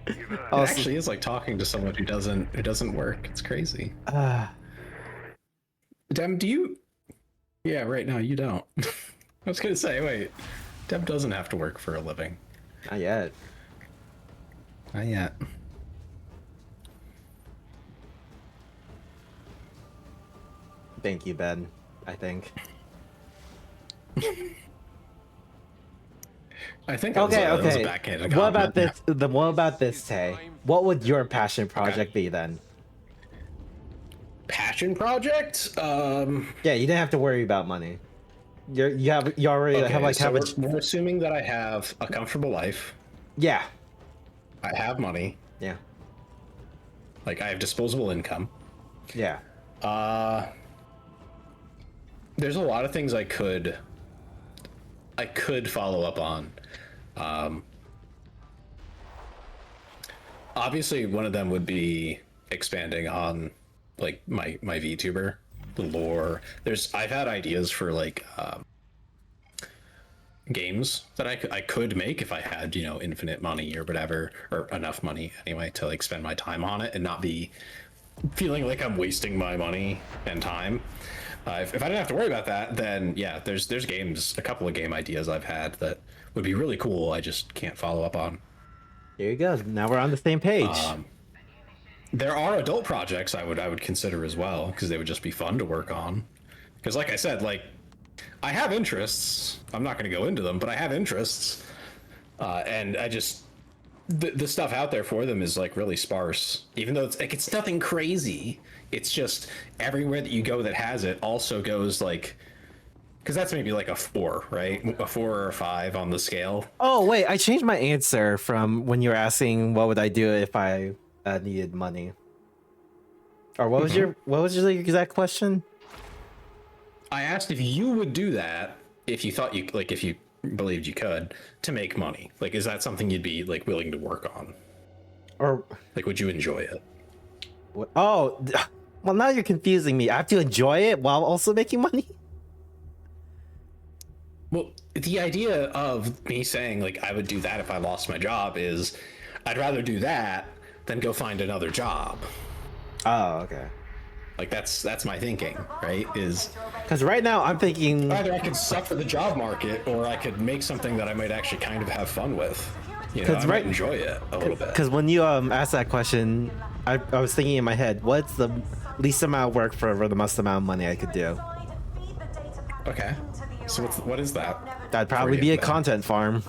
It actually is like talking to someone who doesn't work. It's crazy. Dem, do you? Yeah, right now you don't. I was gonna say, wait, Dem doesn't have to work for a living. Not yet. Not yet. Thank you, Ben. I think. I think Okay, that was a okay. backhanded What about compliment. this? What about this, Tay? What would your passion project be then? Passion project? Yeah, you didn't have to worry about money. You already Okay, have like so have a. we're assuming that I have a comfortable life. Yeah. I have money. Yeah. Like I have disposable income. Yeah. There's a lot of things I could follow up on. Obviously one of them would be expanding on like my VTuber, the lore. I've had ideas for like games that I could make if I had, you know, infinite money or whatever, or enough money anyway to like spend my time on it and not be feeling like I'm wasting my money and time. If I didn't have to worry about that, then yeah, there's games, a couple of game ideas I've had that would be really cool. I just can't follow up on. There you go. Now we're on the same page. There are adult projects I would consider as well, because they would just be fun to work on. Because like I said, like I have interests. I'm not going to go into them, but I have interests, and I just the stuff out there for them is like really sparse. Even though it's nothing crazy. It's just everywhere that you go that has it also goes like, because that's maybe like a 4, right? A 4 or a 5 on the scale. Oh wait, I changed my answer from when you were asking what would I do if I needed money. Or what was your exact question? I asked if you would do that if you thought you like if you believed you could to make money. Like, is that something you'd be like willing to work on? Or like, would you enjoy it? Oh, well, now you're confusing me. I have to enjoy it while also making money? Well, the idea of me saying like I would do that if I lost my job is I'd rather do that than go find another job. Oh, okay. Like that's my thinking, right? Is because right now I'm thinking either I could suffer the job market or I could make something that I might actually kind of have fun with. You know, I might enjoy it a little bit. Because when you asked that question, I was thinking in my head, what's the least amount of work for the most amount of money I could do? Okay. So what is that? That'd probably be a content farm.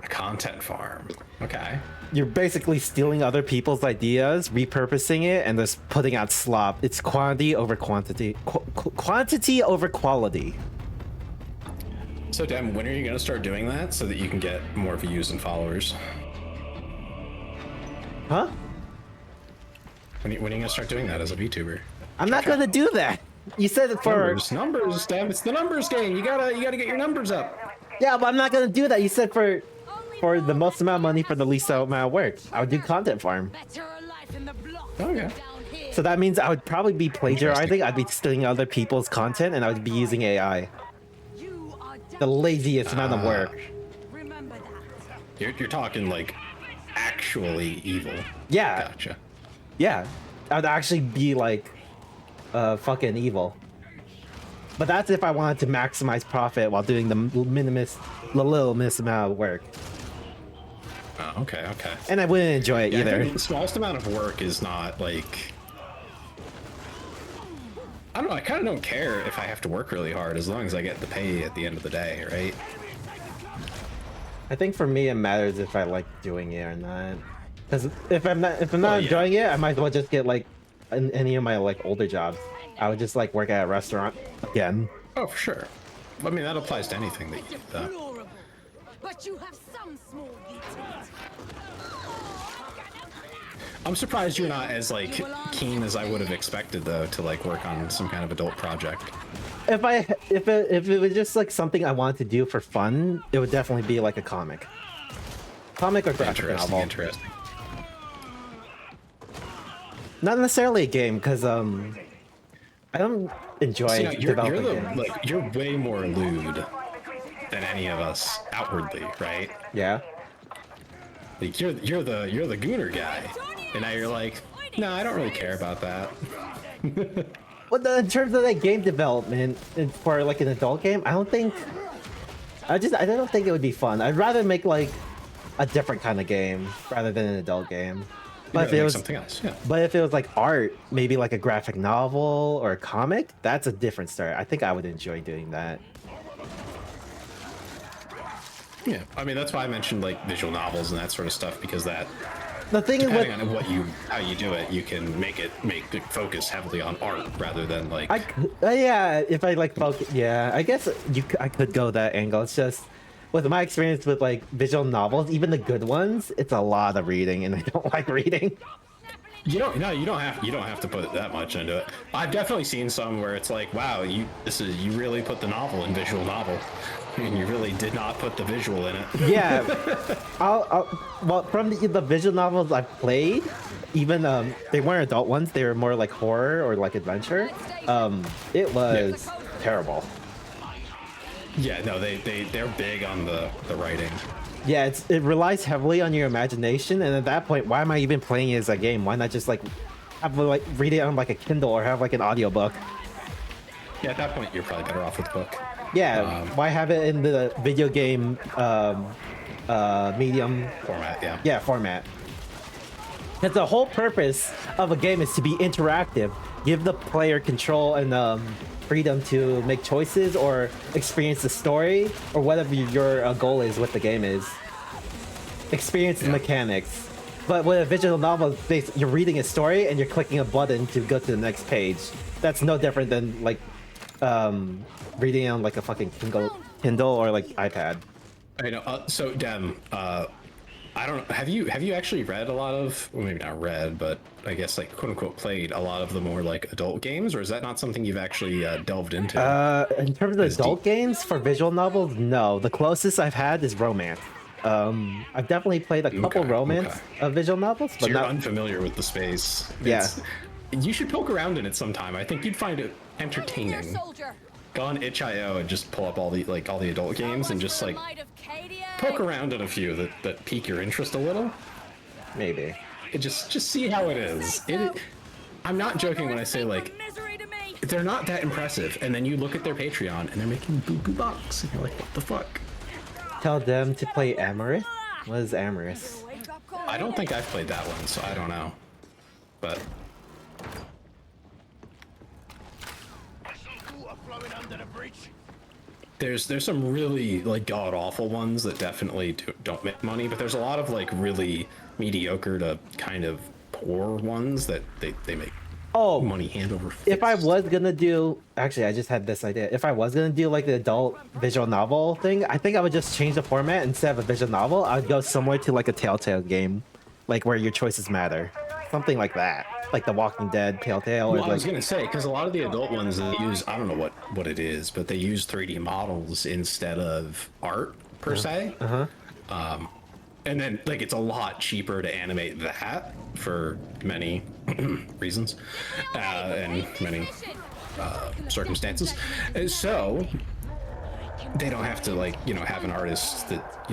A content farm. Okay. You're basically stealing other people's ideas, repurposing it, and just putting out slop. It's quantity over quantity. Quantity over quality. So, Dem, when are you going to start doing that so that you can get more views and followers? Huh? When are you going to start doing that as a VTuber? I'm not going to do that. You said it for numbers, Dem. It's the numbers game. You gotta get your numbers up. Yeah, but I'm not going to do that. You said for the most amount of money for the least amount of work. I would do content farm. Okay. So that means I would probably be plagiarizing. I'd be stealing other people's content, and I would be using AI. The laziest amount of work. You're talking like actually evil. Yeah. Gotcha. Yeah, I'd actually be like fucking evil. But that's if I wanted to maximize profit while doing the little amount of work. Oh, okay. And I wouldn't enjoy it either. I think the smallest amount of work is not like... I don't know, I kind of don't care if I have to work really hard as long as I get the pay at the end of the day, right? I think for me it matters if I like doing it or not. Because if I'm not enjoying it, I might as well just get like any of my like older jobs. I would just like work at a restaurant again. Oh, for sure. I mean, that applies to anything that you do. But you have some small utility. I'm surprised you're not as like keen as I would have expected though to like work on some kind of adult project. If it was just like something I wanted to do for fun, it would definitely be like a comic or graphic novel. Interesting. Not necessarily a game, because I don't enjoy So, developing games. like you're way more lewd than any of us outwardly, right? Yeah. Like you're the gooner guy, and now you're like, no, I don't really care about that. Well, in terms of like game development for like an adult game, I don't think I don't think it would be fun. I'd rather make like a different kind of game rather than an adult game. But if it was something else, yeah. But if it was like art, maybe like a graphic novel or a comic, that's a different story. I think I would enjoy doing that. Yeah, I mean that's why I mentioned like visual novels and that sort of stuff, because that The thing is, depending on how you do it, you can make it focus heavily on art rather than like. Yeah, if I like focus, yeah, I guess I could go that angle. It's just with my experience with like visual novels, even the good ones, it's a lot of reading, and I don't like reading. You don't have to put that much into it. I've definitely seen some where it's like, wow, you really put the novel in visual novel, and you really did not put the visual in it. Yeah, well, from the visual novels I've played, even they weren't adult ones; they were more like horror or like adventure. It was terrible. Yeah, no, they're big on the writing. Yeah, it relies heavily on your imagination, and at that point, why am I even playing it as a game? Why not just like read it on like a Kindle or have like an audiobook? Yeah, at that point, you're probably better off with the book. Yeah, why have it in the video game medium format? Yeah, format. Because the whole purpose of a game is to be interactive, give the player control and freedom to make choices or experience the story or whatever your goal is, what the game is. Experience the mechanics. But with a visual novel, you're reading a story and you're clicking a button to go to the next page. That's no different than like reading on like a fucking Kindle or like iPad. I know. So Dem, I don't know. Have you actually read a lot of, well, maybe not read, but I guess like quote unquote played a lot of the more like adult games, or is that not something you've actually delved into? In terms of adult games for visual novels, no. The closest I've had is romance. I've definitely played a couple romance visual novels, but so you're not unfamiliar with the space. Yeah. You should poke around in it sometime. I think you'd find it entertaining. Go on itch.io and just pull up all the adult games and just like poke around in a few that pique your interest a little. Maybe. Just see how it is. I'm not joking when I say like they're not that impressive, and then you look at their Patreon and they're making boo box, and you're like, what the fuck? Tell them to play Amorous. What is Amorous? I don't think I've played that one, so I don't know. But there's some really like god awful ones that definitely don't make money, but there's a lot of like really mediocre to kind of poor ones that they make money hand over fist. If I was gonna do, actually, I just had this idea. If I was gonna do like the adult visual novel thing, I think I would just change the format. Instead of a visual novel, I'd go somewhere to like a Telltale game, like where your choices matter, something like that, like The Walking Dead, Telltale. Well, or I was gonna say, because a lot of the adult ones they use, I don't know what it is, but they use 3D models instead of art per se. And then like it's a lot cheaper to animate that for many reasons and many circumstances. And so they don't have to like have an artist that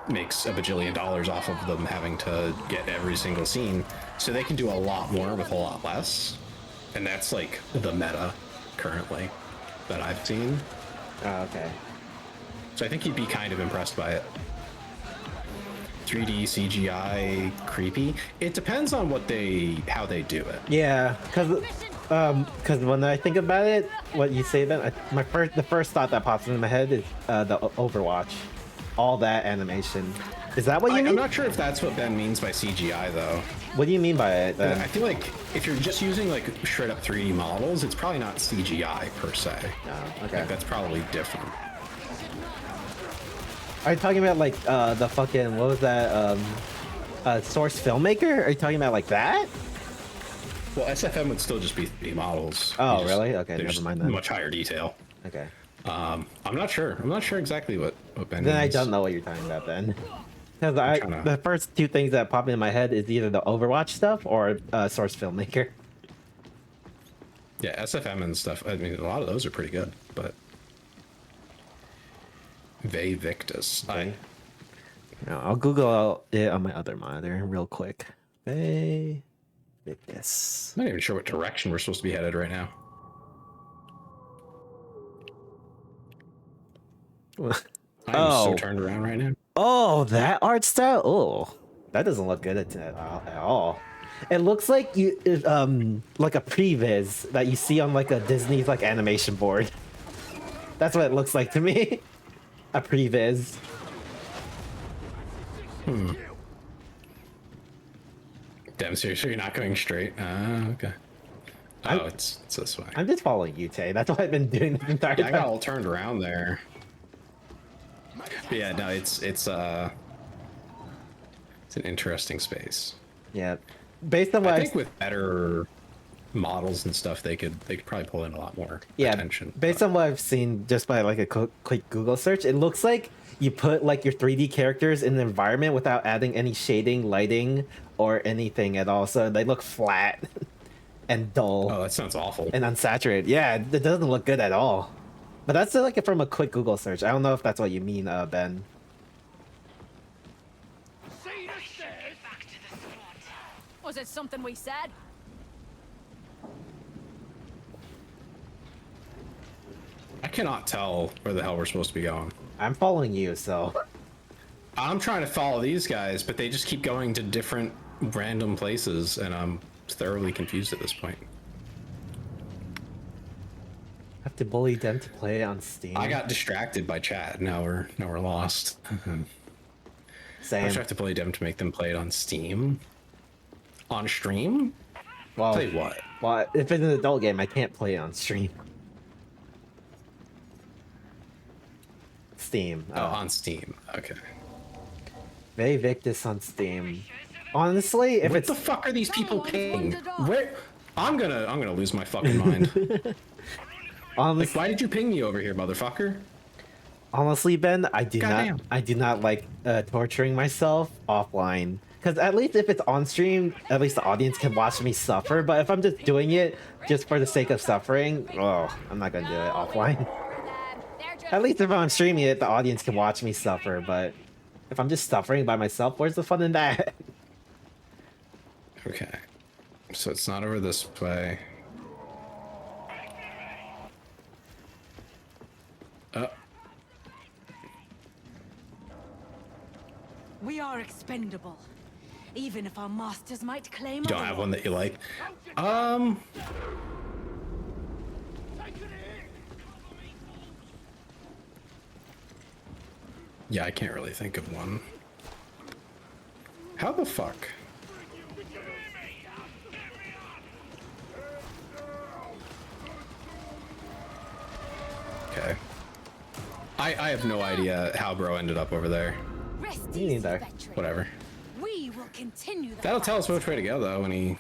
makes $1 bajillion off of them having to get every single scene, so they can do a lot more with a lot less. And that's like the meta currently that I've seen. Okay. So I think you'd be kind of impressed by it. 3D CGI creepy. It depends on how they do it. Yeah, because when I think about it, what you say then, the first thought that pops into my head is the Overwatch, all that animation. Is that what you mean? I'm not sure if that's what Ben means by CGI though. What do you mean by it then? I feel like if you're just using like straight up 3D models, it's probably not CGI per se. Oh, okay. Like, that's probably different. Are you talking about like the fucking, what was that, Source Filmmaker? Are you talking about like that? Well, SFM would still just be 3D models. Oh, really? Okay, never mind then. Much higher detail. Okay. I'm not sure. I'm not sure exactly what Ben Then means. I don't know what you're talking about then. Because the first two things that pop into my head is either the Overwatch stuff or Source Filmmaker. Yeah, SFM and stuff. I mean, a lot of those are pretty good, but Ve Victus. No, I'll Google it on my other monitor real quick. Ve Victus. I'm not even sure what direction we're supposed to be headed right now. I'm so turned around right now. Oh, that art style? Oh, that doesn't look good at all. It looks like you, like a previs that you see on like a Disney like animation board. That's what it looks like to me. A previs. Damn, seriously, you're not going straight? Okay. Oh, it's this way. I'm just following you, Tay. That's what I've been doing the entire time. I got all turned around there. But yeah, no, it's an interesting space. Yeah, based on what I think with better models and stuff, they could probably pull in a lot more attention. Based on what I've seen just by like a quick Google search, it looks like you put like your 3D characters in the environment without adding any shading, lighting, or anything at all. So they look flat and dull. Oh, that sounds awful. And unsaturated. Yeah, it doesn't look good at all. But that's like from a quick Google search. I don't know if that's what you mean, Ben. Was it something we said? I cannot tell where the hell we're supposed to be going. I'm following you, so... I'm trying to follow these guys, but they just keep going to different random places, and I'm thoroughly confused at this point. Have to bully them to play on Steam. I got distracted by chat. Now we're lost. Same. I have to play them to make them play it on Steam. On stream? Well, play what? Well, if it's an adult game, I can't play it on stream. Steam. Oh, on Steam. Okay. Ve Victus on Steam. Honestly, if what the fuck are these people paying? Where? I'm gonna lose my fucking mind. Honestly, like, why did you ping me over here, motherfucker? Honestly, Ben, I do not like torturing myself offline. Because at least if it's on stream, at least the audience can watch me suffer. But if I'm just doing it just for the sake of suffering, oh, I'm not gonna do it offline. At least if I'm streaming it, the audience can watch me suffer. But if I'm just suffering by myself, where's the fun in that? Okay, so it's not over this way. We are expendable, even if our masters might claim. You don't have one that you like? Yeah, I can't really think of one. How the fuck? Okay. I have no idea how bro ended up over there. Me neither. Whatever. We will continue. That'll tell us which way to go though when he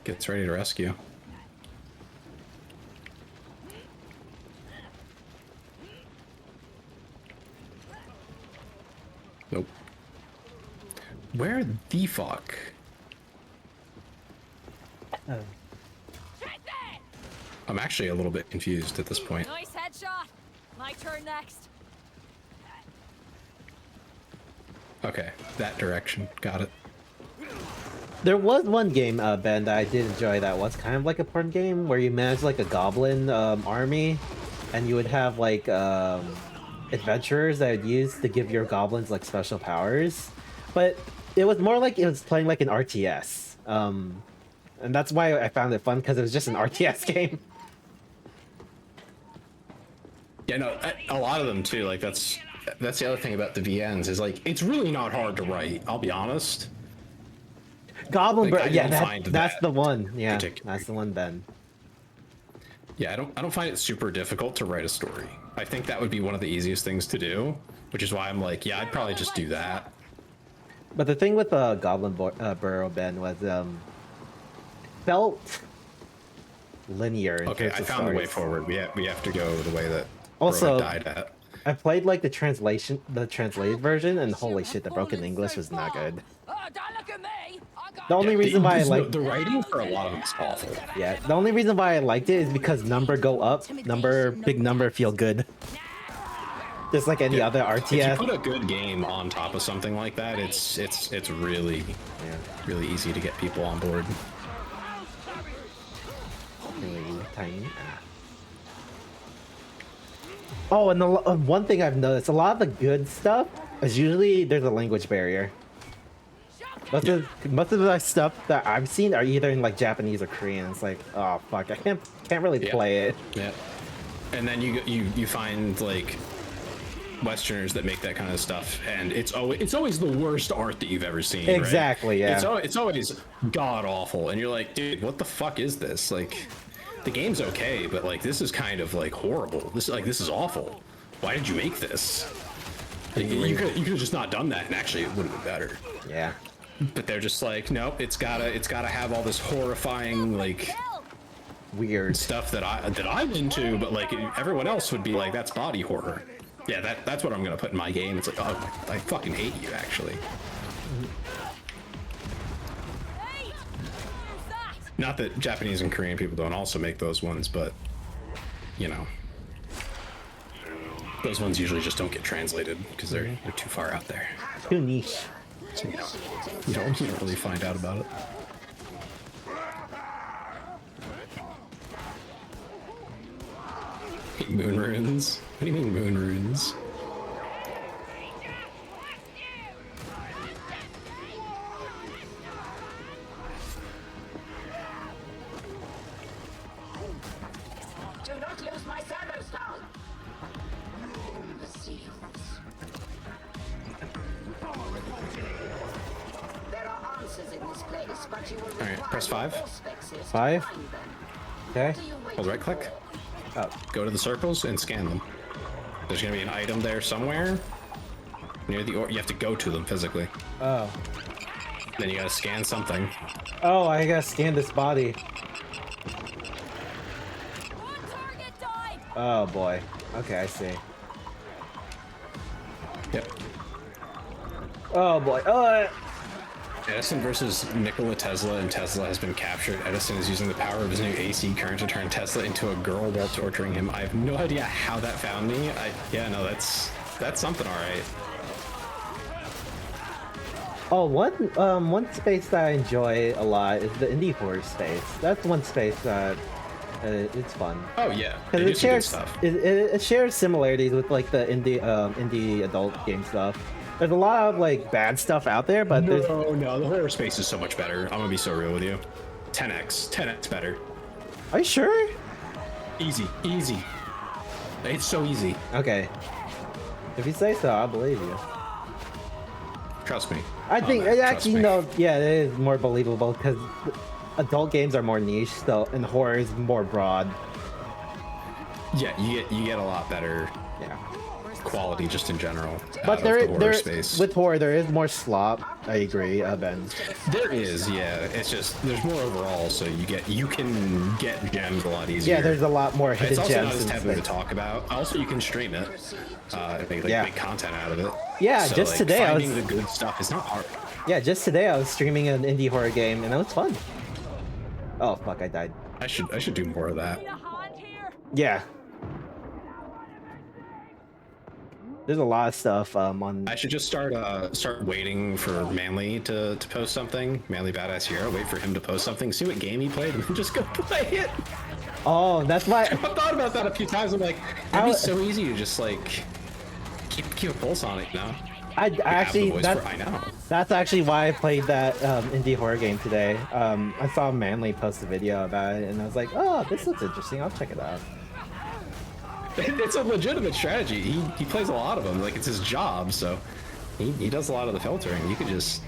gets ready to rescue. Nope. Where the fuck? I'm actually a little bit confused at this point. Nice headshot. My turn next. Okay, that direction. Got it. There was one game, Ben, that I did enjoy that was kind of like a porn game where you managed like a goblin army and you would have like adventurers that would use to give your goblins like special powers. But it was more like it was playing like an RTS. And that's why I found it fun, because it was just an RTS game. Yeah, no, a lot of them too. Like that's the other thing about the VNs is like it's really not hard to write. I'll be honest. Goblin, like, yeah, that's the one. Yeah, that's the one, Ben. Yeah, I don't find it super difficult to write a story. I think that would be one of the easiest things to do, which is why I'm like, yeah, I'd probably just do that. But the thing with Goblin Burrow, Ben, was felt linear. Okay, I found the way forward. We have to go the way that also Burrow died at. I played like the translated version, and holy shit, the broken English was not good. Oh, don't look at me. I got The only reason why I like the writing for a lot of them is awful. Yeah, the only reason why I liked it is because number go up, big number feel good. Just like any other RTS. If you put a good game on top of something like that, it's really really easy to get people on board. Really tiny. Oh, and the one thing I've noticed, a lot of the good stuff is usually there's a language barrier. Most of the stuff that I've seen are either in like Japanese or Korean. It's like, oh fuck, I can't really play it. Yeah. And then you find like Westerners that make that kind of stuff, and it's always the worst art that you've ever seen. Exactly, right? yeah. It's always god awful, and you're like, dude, what the fuck is this? Like, the game's okay, but like this is kind of like horrible. This is awful. Why did you make this? Like, you could have just not done that, and actually it would have been better. Yeah. But they're just like, nope, it's gotta have all this horrifying like weird stuff that I'm into, but like everyone else would be like, that's body horror. Yeah, that's what I'm gonna put in my game. It's like, oh, I fucking hate you, actually. Not that Japanese and Korean people don't also make those ones, but you know, those ones usually just don't get translated because they're too far out there. Too niche. So, you don't really find out about it. Moon runes? What do you mean moon runes? Do not lose my shadow stone. There are answers in this place, but you will All right, press 5. 5. Okay. Hold right click. Oh. Go to the circles and scan them. There's gonna be an item there somewhere near the you have to go to them physically. Oh. Then you gotta scan something. Oh, I gotta scan this body. Oh boy. Okay, I see. Yep. Oh boy. Edison versus Nikola Tesla, and Tesla has been captured. Edison is using the power of his new AC current to turn Tesla into a girl while torturing him. I have no idea how that found me. Yeah, no, that's something, all right. Oh, one space that I enjoy a lot is the indie horror space. That's one space that it's fun. Oh yeah, because it shares it shares similarities with like the indie adult game stuff. There's a lot of like bad stuff out there, but no, the horror space is so much better. I'm gonna be so real with you. 10x better. Are you sure? Easy. It's so easy. Okay. If you say so, I'll believe you. Trust me. I think actually no. Yeah, it is more believable because adult games are more niche, so and horror is more broad. Yeah, you get a lot better. Yeah. Quality just in general. But with horror there is more slop. I agree, Ben. There is, yeah. It's just there's more overall, so you can get gems a lot easier. Yeah, there's a lot more hidden gems. It's also not as taboo to talk about. Also, you can stream it, make content out of it. Yeah, so, just today finding the good stuff is not hard. Yeah, just today I was streaming an indie horror game and it was fun. Oh fuck, I died. I should do more of that. Yeah. There's a lot of stuff on. I should just start waiting for Manly to post something. Manly Badass Hero. Wait for him to post something. See what game he played, and just go play it. Oh, that's why. I've thought about that a few times. I'm like, it'd be so easy to just like keep a pulse on it, you know. That's actually why I played that indie horror game today. I saw Manly post a video about it, and I was like, oh, this looks interesting. I'll check it out. It's a legitimate strategy. He plays a lot of them. Like, it's his job, so he does a lot of the filtering. You could just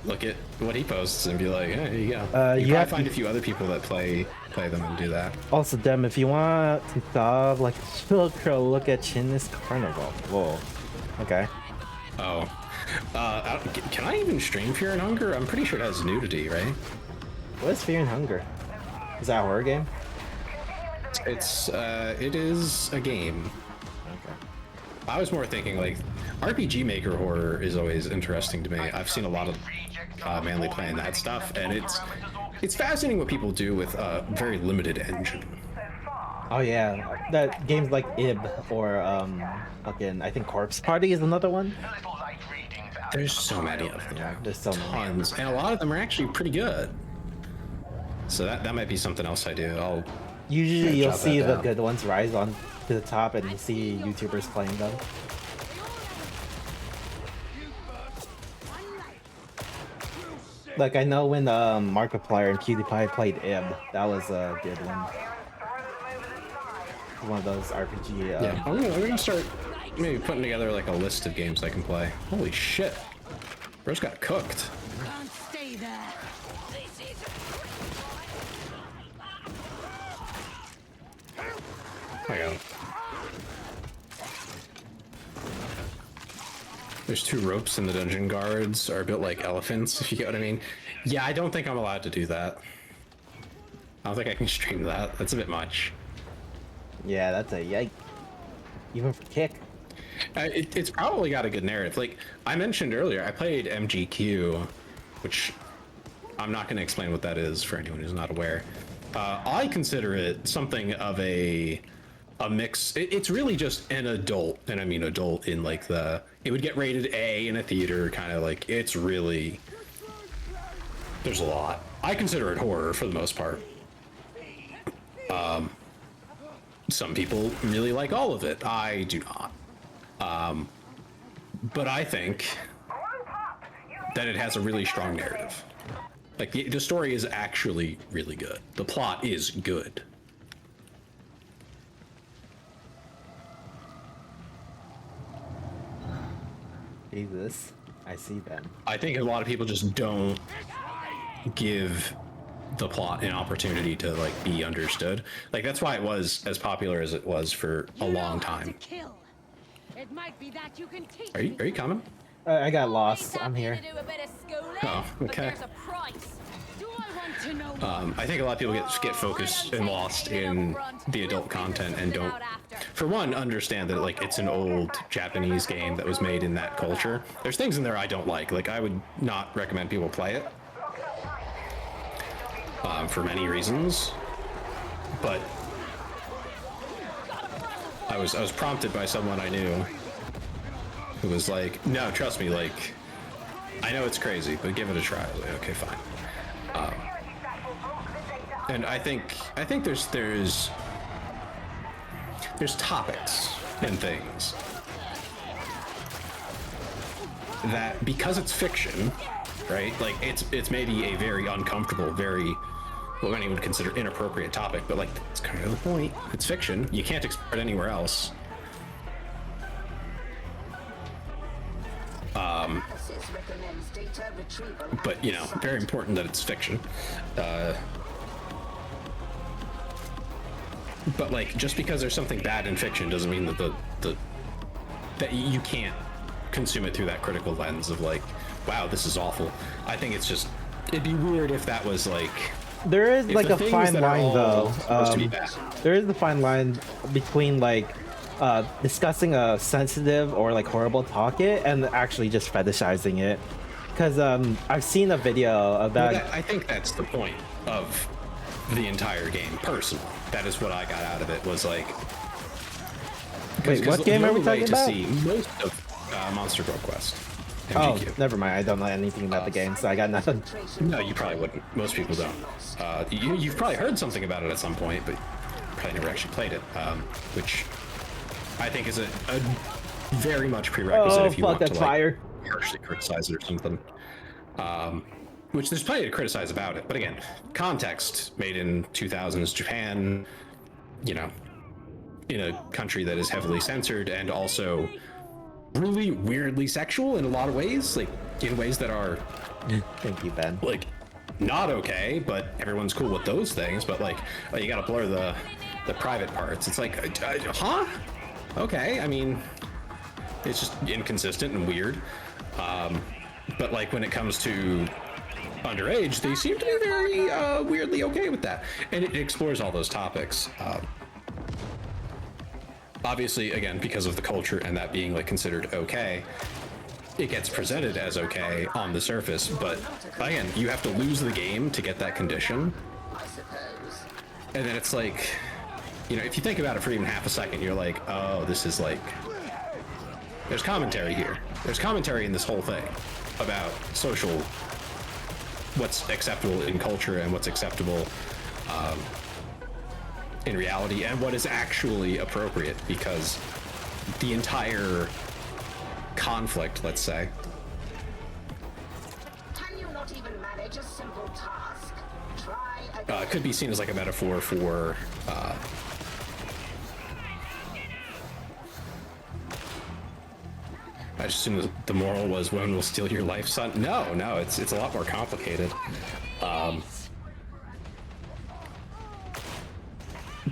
look at what he posts and be like, hey, here you go. You probably find a few other people that play them and do that. Also, Dem, if you want to solve like a chill girl, look at Chinese Carnival. Whoa. Okay. Oh. Can I even stream Fear and Hunger? I'm pretty sure it has nudity, right? What is Fear and Hunger? Is that a horror game? It is a game. Okay. I was more thinking like RPG Maker horror is always interesting to me. I've seen a lot of mainly playing that stuff, and it's fascinating what people do with a very limited engine. Oh yeah, that games like IB or fucking I think Corpse Party is another one. There's so many of them. Yeah, there's so tons, and a lot of them are actually pretty good. So that might be something else I do. Usually you'll jot see that the down. good ones rise on to the top, and you see YouTubers playing them. Like I know when Markiplier and PewDiePie played IB, that was a good one. One of those RPG. Yeah, I'm gonna start maybe putting together like a list of games I can play. Holy shit, bro's got cooked. Can't stay there. I got it. There's 2 ropes and the dungeon guards are built like elephants, if you get what I mean. Yeah, I don't think I'm allowed to do that. I don't think I can stream that. That's a bit much. Yeah, that's a yike. Even for Kick. It's probably got a good narrative. Like I mentioned earlier, I played MGQ, which I'm not going to explain what that is for anyone who's not aware. I consider it something of a mix. It's really just an adult, and I mean adult in like it would get rated A in a theater, kind of like it's really, there's a lot. I consider it horror for the most part. Some people really like all of it. I do not. But I think that it has a really strong narrative. Like the story is actually really good. The plot is good. Jesus, I see them. I think a lot of people just don't give the plot an opportunity to like be understood. Like that's why it was as popular as it was for a long time. It might be that you can teach Are you coming? I got lost. I'm here. Oh, okay. I think a lot of people get focused and lost in the adult content and don't, for one, understand that like it's an old Japanese game that was made in that culture. There's things in there I don't like. Like I would not recommend people play it for many reasons. But I was prompted by someone I knew who was like, "No, trust me. Like, I know it's crazy, but give it a try." I was like, okay, fine. And I think there's topics and things that because it's fiction, right? Like it's maybe a very uncomfortable, very what many would consider inappropriate topic, but like it's kind of the point. It's fiction. You can't explore it anywhere else. But you know, very important that it's fiction. But like, just because there's something bad in fiction doesn't mean that that you can't consume it through that critical lens of like, wow, this is awful. I think it's just, it'd be weird if that was like. There is like a fine line though. There is the fine line between like discussing a sensitive or like horrible topic and actually just fetishizing it. Because I've seen a video about. Well, I think that's the point of the entire game. Personally, that is what I got out of it. Was like. Wait, what game are we talking about? See most of Monster Girl Quest. MGQ. Oh, never mind. I don't know anything about the game, so I got nothing. No, you probably wouldn't. Most people don't. You've probably heard something about it at some point, but probably never actually played it. Which I think is a very much prerequisite if you want to like harshly criticize it or something. Which there's plenty to criticize about it, but again, context. Made in 2000s Japan, you know, in a country that is heavily censored and also really weirdly sexual in a lot of ways, like in ways that are, thank you, Ben, like not okay, but everyone's cool with those things. But like, oh, you gotta blur the private parts. It's like, huh? Okay, I mean, it's just inconsistent and weird. But like when it comes to underage, they seem to be very weirdly okay with that, and it explores all those topics. Obviously, again, because of the culture and that being like considered okay, it gets presented as okay on the surface, but again, you have to lose the game to get that condition. And then it's like, you know, if you think about it for even half a second, you're like, oh, this is like, there's commentary here. There's commentary in this whole thing about social, what's acceptable in culture and what's acceptable in reality and what is actually appropriate, because the entire conflict, let's say. Can you not even manage a simple task? Try It could be seen as like a metaphor for I just assumed the moral was women will steal your life, son. No, it's a lot more complicated. But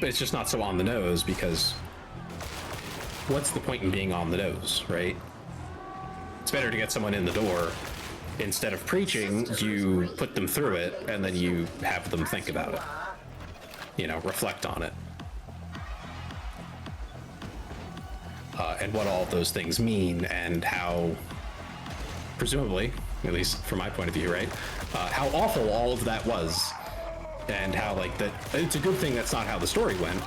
it's just not so on the nose, because what's the point in being on the nose, right? It's better to get someone in the door. Instead of preaching, you put them through it, and then you have them think about it. You know, reflect on it. And what all of those things mean, and how, presumably, at least from my point of view, right, how awful all of that was, and how, like, that it's a good thing that's not how the story went,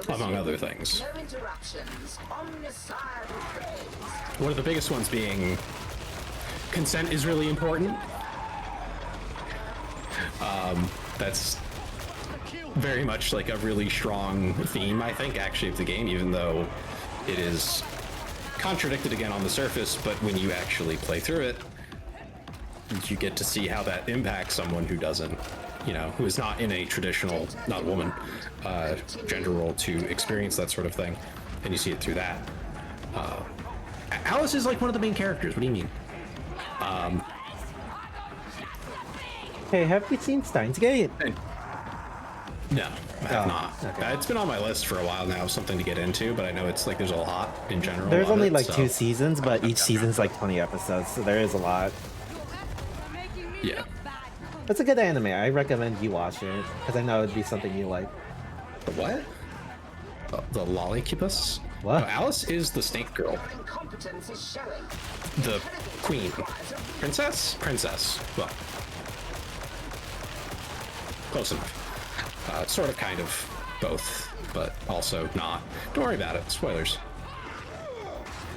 among other things. no interruptions. Omnicidal praise. One of the biggest ones being consent is really important. That's very much like a really strong theme, I think, actually, of the game, even though it is contradicted again on the surface, but when you actually play through it, you get to see how that impacts someone who doesn't, you know, who is not in a traditional, not woman, gender role to experience that sort of thing, and you see it through that. Alice is like one of the main characters. What do you mean? Hey, have you seen Steins Gate? No, I have not. Okay. It's been on my list for a while now, something to get into, but I know it's like there's a lot in general. There's only it, like so. 2 seasons, but each season's like 20 episodes, so there is a lot. Yeah. It's a good anime. I recommend you watch it, because I know it'd be something you like. The what? The Lolicubus? What? No, Alice is the snake girl. The queen. Princess? Princess. Well. Close enough. Sort of, kind of, both, but also not. Don't worry about it. Spoilers.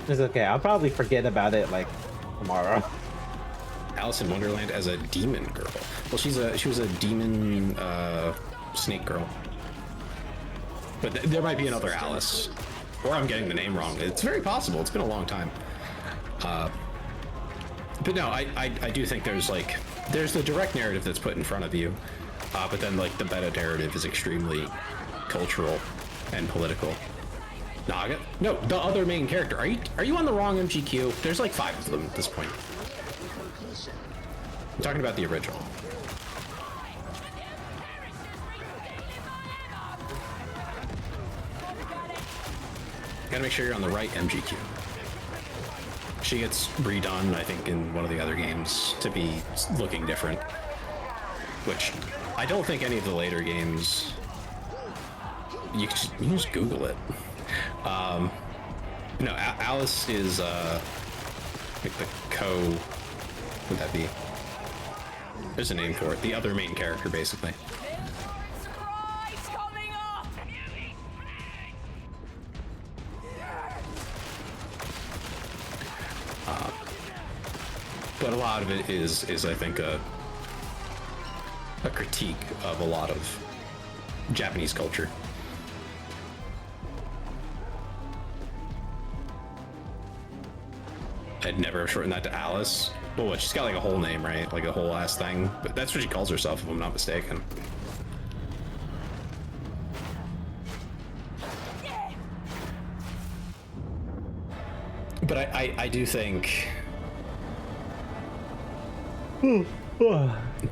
It's okay. I'll probably forget about it, like, tomorrow. Alice in Wonderland as a demon girl. Well, she was a demon snake girl. But there might be another Alice. Or I'm getting the name wrong. It's very possible. It's been a long time. But no, I do think there's the direct narrative that's put in front of you. But then, like, the meta narrative is extremely cultural and political. Naga? No, the other main character. Are you on the wrong MGQ? There's like 5 of them at this point. I'm talking about the original. Gotta make sure you're on the right MGQ. She gets redone, I think, in one of the other games to be looking different. Which I don't think any of the later games. You can just Google it. No, Alice is like the would that be? There's a name for it. The other main character, basically. But a lot of it is I think a critique of a lot of Japanese culture. I'd never shortened that to Alice. Well, what, she's got like a whole name, right? Like a whole ass thing. But that's what she calls herself, if I'm not mistaken. But I do think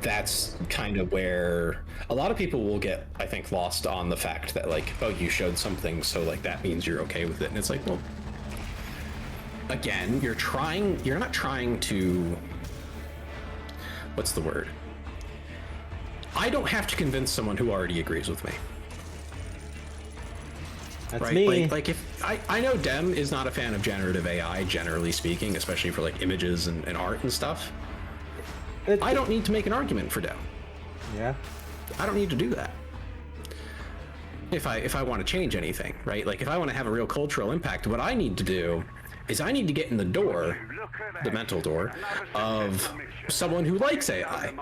that's kind of where a lot of people will get, I think, lost on the fact that, like, oh, you showed something, so like that means you're okay with it. And it's like, well, again, you're not trying to, what's the word? I don't have to convince someone who already agrees with me. That's right? me. Like if I know Dem is not a fan of generative AI, generally speaking, especially for like images and art and stuff. I don't need to make an argument for Dem. Yeah. I don't need to do that. If I want to change anything, right? Like if I want to have a real cultural impact, what I need to do is I need to get in the door, the mental door, of someone who likes AI.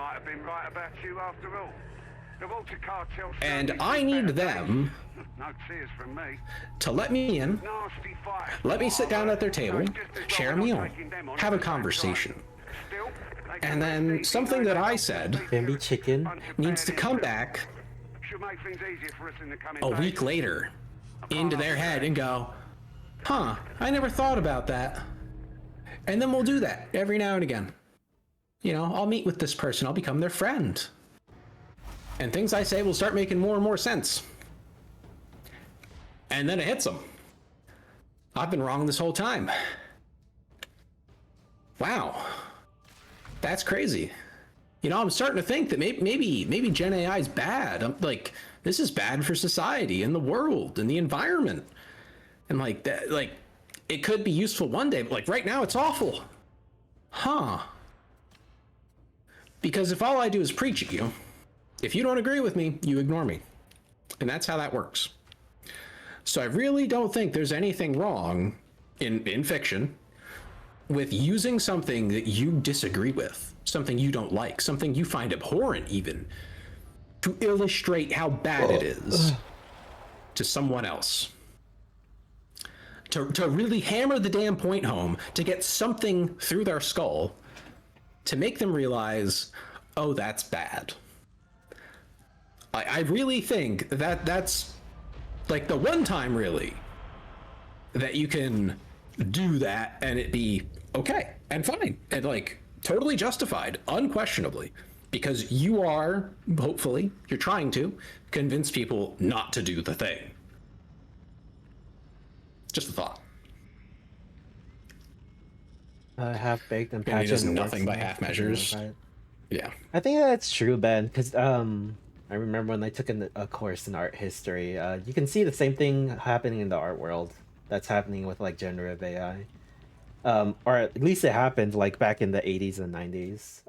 And I need them to let me in, let me sit down at their table, share a meal, have a conversation. And then something that I said Bambi chicken needs to come back a week later into their head and go, huh, I never thought about that. And then we'll do that every now and again. You know, I'll meet with this person, I'll become their friend. And things I say will start making more and more sense. And then it hits them. I've been wrong this whole time. Wow. That's crazy. You know, I'm starting to think that maybe Gen AI is bad. I'm like, this is bad for society and the world and the environment. And like that, like it could be useful one day, but like right now it's awful. Huh. Because if all I do is preach at you, if you don't agree with me, you ignore me. And that's how that works. So I really don't think there's anything wrong in fiction with using something that you disagree with, something you don't like, something you find abhorrent even, to illustrate how bad it is to someone else. To really hammer the damn point home, to get something through their skull, to make them realize, oh, that's bad. I really think that that's like the one time really that you can do that and it be okay and fine and like totally justified, unquestionably, because you are, hopefully, you're trying to convince people not to do the thing. Just a thought. Half baked and And he does patches. nothing by half measures. Yeah. I think that's true, Ben, because I remember when I took a course in art history, you can see the same thing happening in the art world that's happening with like generative AI. Or at least it happened like back in the 80s and 90s.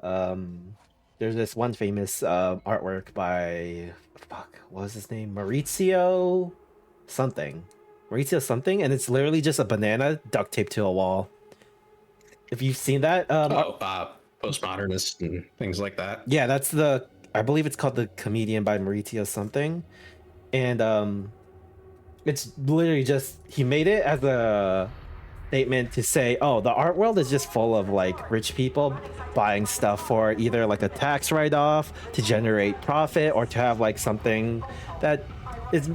There's this one famous artwork by, what was his name? Maurizio something, and it's literally just a banana duct taped to a wall. If you've seen that, postmodernists and things like that. Yeah, that's I believe it's called The Comedian by Maurizio something, and it's literally just he made it as a statement to say, oh, the art world is just full of like rich people buying stuff for either like a tax write-off to generate profit or to have like something that is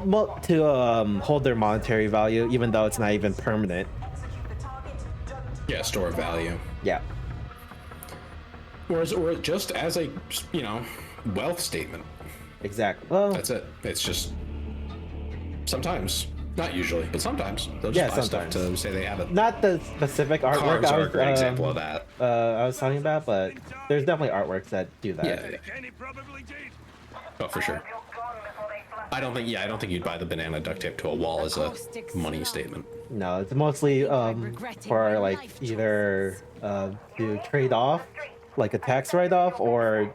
to hold their monetary value, even though it's not even permanent. Yeah, store of value. Yeah. Or just as a, you know, wealth statement. Exactly. Well, that's it. It's just sometimes, not usually, but sometimes they'll just buy stuff to say they have it. Not the specific artwork. Cars are a great example of that. I was talking about, but there's definitely artworks that do that. Yeah. Oh, for sure. I don't think you'd buy the banana duct tape to a wall as a money statement. No, it's mostly for like either to trade off like a tax write-off or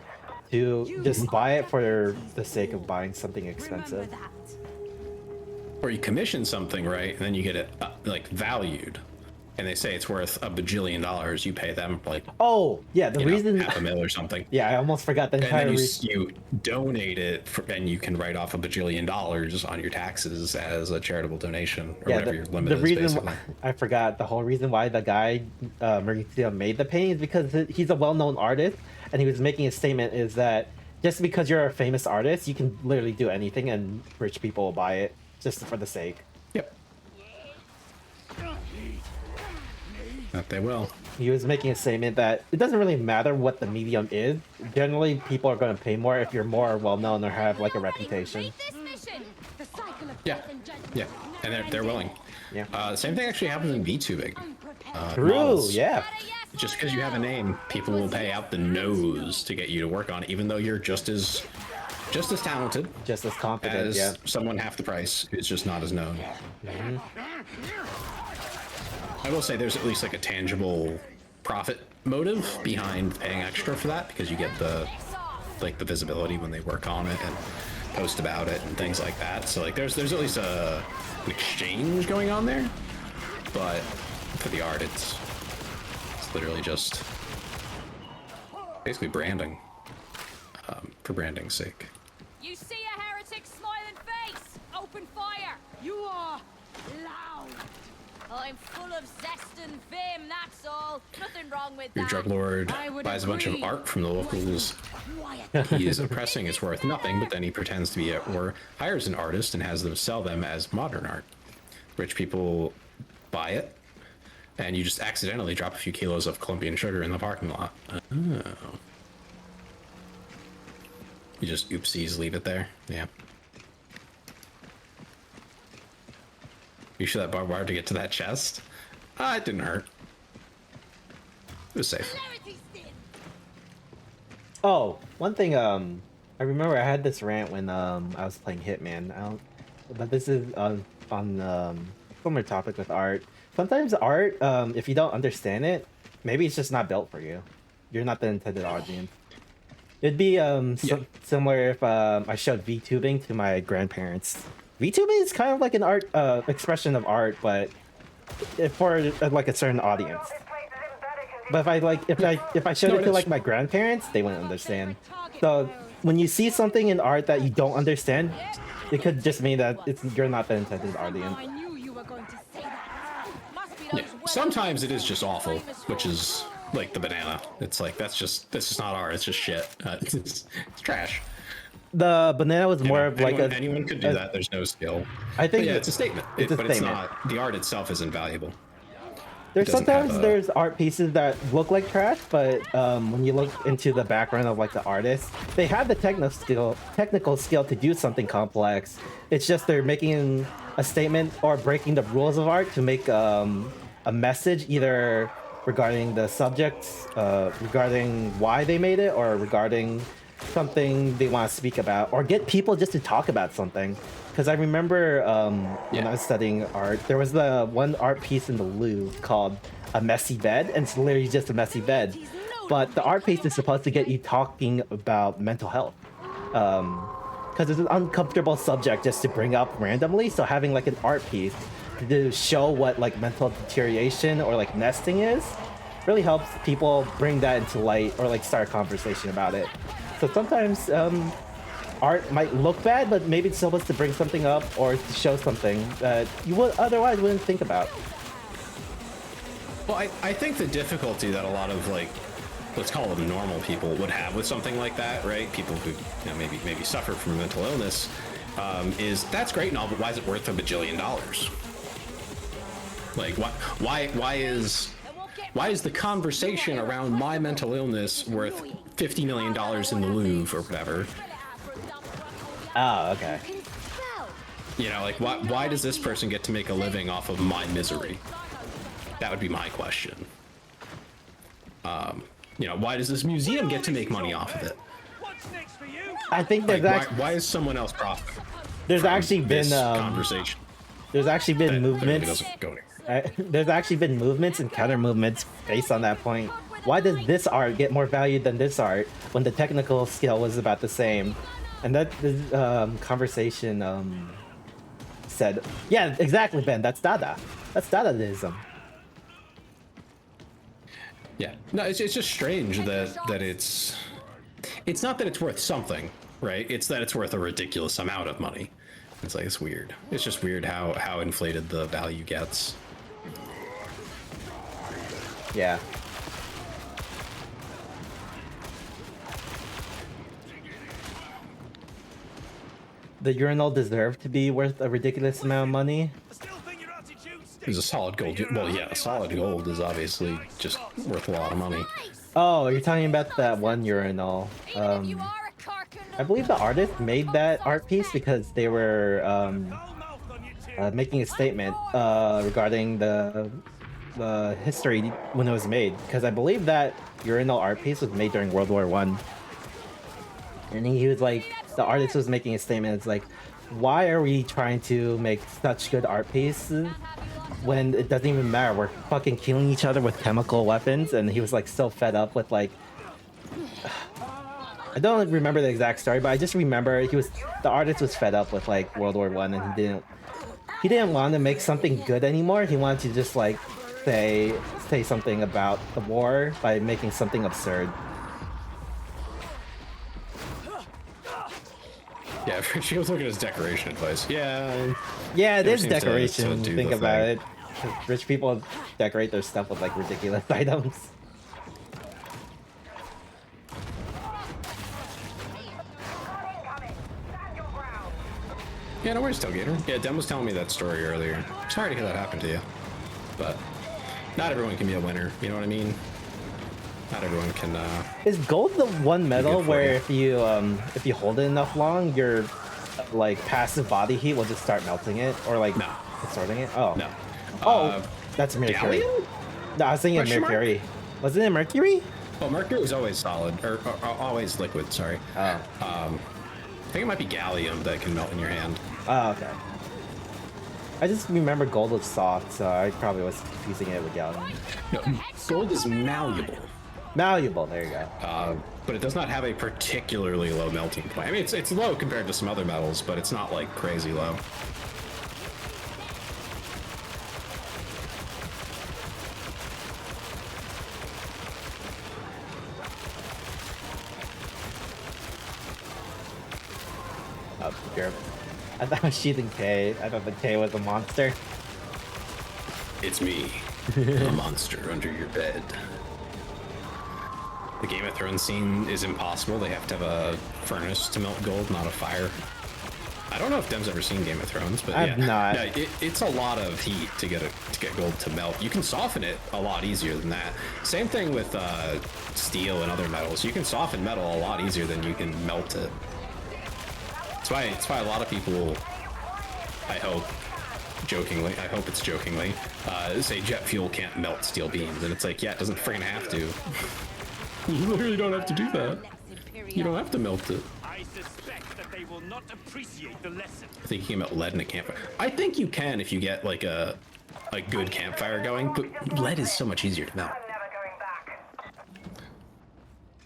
to just buy it for the sake of buying something expensive. Or you commission something, right, and then you get it like valued, and they say it's worth $1 bajillion. You pay them like the reason $500,000 or something. Yeah, I almost forgot the entire reason. You donate it, and you can write off $1 bajillion on your taxes as a charitable donation or whatever your limit is. The reason basically. I forgot the whole reason why the guy Maurizio made the painting is because he's a well-known artist, and he was making a statement is that just because you're a famous artist, you can literally do anything, and rich people will buy it just for the sake. Yep. That they will. He was making a statement that it doesn't really matter what the medium is. Generally, people are going to pay more if you're more well-known or have like a reputation. Yeah, yeah, and they're willing. Yeah. Same thing actually happens in VTubing. True. Models. Yeah. Just because you have a name, people will pay out the nose to get you to work on it, even though you're just as just as talented, just as competent, as yeah. someone half the price who's just not as known. I will say there's at least like a tangible profit motive behind paying extra for that, because you get the visibility when they work on it and post about it and things like that. So like there's at least an exchange going on there, but for the art it's literally just basically branding, for branding's sake. You see a heretic's smiling face? Open fire! You are loud! I'm full of zest and vim, that's all. Nothing wrong with Your that. drug lord buys a bunch of art from the locals. He is oppressing, it's worth nothing, but then he pretends to be or hires an artist and has them sell them as modern art. Rich people buy it, and you just accidentally drop a few kilos of Colombian sugar in the parking lot. Oh. You just oopsies leave it there. Yeah. You sure that barbed wire to get to that chest? It didn't hurt. It was safe. Oh, one thing, I remember I had this rant when I was playing Hitman. But this is on similar topic with art. Sometimes art, if you don't understand it, maybe it's just not built for you. You're not the intended audience. It'd be similar if I showed VTubing to my grandparents. VTubing is kind of like an art expression of art, but for like a certain audience. But if I showed it to like my grandparents, they wouldn't understand. So when you see something in art that you don't understand, it could just mean that you're not the intended audience. Yeah. Sometimes it is just awful, which is like the banana. It's like that's just not art. It's just shit. It's trash. The banana was more of like anyone could do that. There's no skill. I think it's a statement. It's a but statement. It's not. The art itself isn't valuable. There's sometimes there's art pieces that look like trash, but when you look into the background of like the artist, they have the technical skill to do something complex. It's just they're making a statement or breaking the rules of art to make a message, either regarding the subjects, regarding why they made it, or regarding something they want to speak about, or get people just to talk about something. Because I remember when I was studying art, there was the one art piece in the Louvre called A Messy Bed, and it's literally just a messy bed. But the art piece is supposed to get you talking about mental health. Because it's an uncomfortable subject just to bring up randomly, so having like an art piece to show what like mental deterioration or like nesting is really helps people bring that into light or like start a conversation about it. So sometimes art might look bad, but maybe it's supposed to bring something up or to show something that you would otherwise wouldn't think about. Well, I think the difficulty that a lot of like, let's call them normal people would have with something like that, right? People who maybe suffer from mental illness, is that's great and all, but why is it worth $1 bajillion? Like, why is the conversation around my mental illness worth $50 million in the Louvre or whatever? Oh, okay. You know, like why does this person get to make a living off of my misery? That would be my question. You know, why does this museum get to make money off of it? I think there's why is someone else profiting? There's actually been conversation. There's actually been movements. Doesn't go anywhere. There's actually been movements and counter movements based on that point. Why does this art get more value than this art when the technical skill was about the same? And that conversation said, yeah, exactly, Ben. That's Dada. That's Dadaism. Yeah, no, it's just strange that it's not that it's worth something, right? It's that it's worth a ridiculous amount of money. It's like, it's weird. It's just weird how inflated the value gets. Yeah. The urinal deserved to be worth a ridiculous amount of money. It was a solid gold. Well, yeah, solid gold is obviously just worth a lot of money. Oh, you're talking about that one urinal. I believe the artist made that art piece because they were making a statement regarding the history when it was made. Because I believe that urinal art piece was made during World War I. And he was like, the artist was making a statement. It's like, why are we trying to make such good art pieces when it doesn't even matter? We're fucking killing each other with chemical weapons. And he was like so fed up with like, I don't remember the exact story, but I just remember the artist was fed up with like World War I, and he didn't want to make something good anymore. He wanted to just like say something about the war by making something absurd. Yeah, she was looking at his decoration advice. Yeah. Yeah, it never is seems to decoration. When you do think the about thing. it. 'Cause rich people decorate their stuff with like ridiculous items. Yeah, no worries, Tailgater. Yeah, Dem was telling me that story earlier. Sorry to hear that happened to you. But not everyone can be a winner, you know what I mean? Not everyone can, Is gold the one metal for where you. if you hold it enough long, your like passive body heat will just start melting it or like distorting it? Oh. No. Oh, that's Mercury. Galleon? No, I was thinking Question mark? Mercury. Wasn't it Mercury? Well, Mercury was always solid, or always liquid, sorry. Oh. I think it might be gallium that can melt in your hand. Oh, okay. I just remember gold was soft, so I probably was confusing it with gallium. No, gold is malleable. Malleable, there you go. But it does not have a particularly low melting point. I mean, it's low compared to some other metals, but it's not like crazy low. Oh, sure. I thought it was Sheath and K. I thought the K was a monster. It's me, a monster under your bed. The Game of Thrones scene is impossible. They have to have a furnace to melt gold, not a fire. I don't know if Dem's ever seen Game of Thrones, but I've not. Yeah, it's a lot of heat to get gold to melt. You can soften it a lot easier than that. Same thing with steel and other metals. You can soften metal a lot easier than you can melt it. That's why a lot of people, I hope it's jokingly, say jet fuel can't melt steel beams, and it's like, yeah, it doesn't freaking have to. You literally don't have to do that. You don't have to melt it. I suspect that they will not appreciate the lesson. I think you can melt lead in a campfire. I think you can if you get like a good campfire going, but lead is so much easier to melt.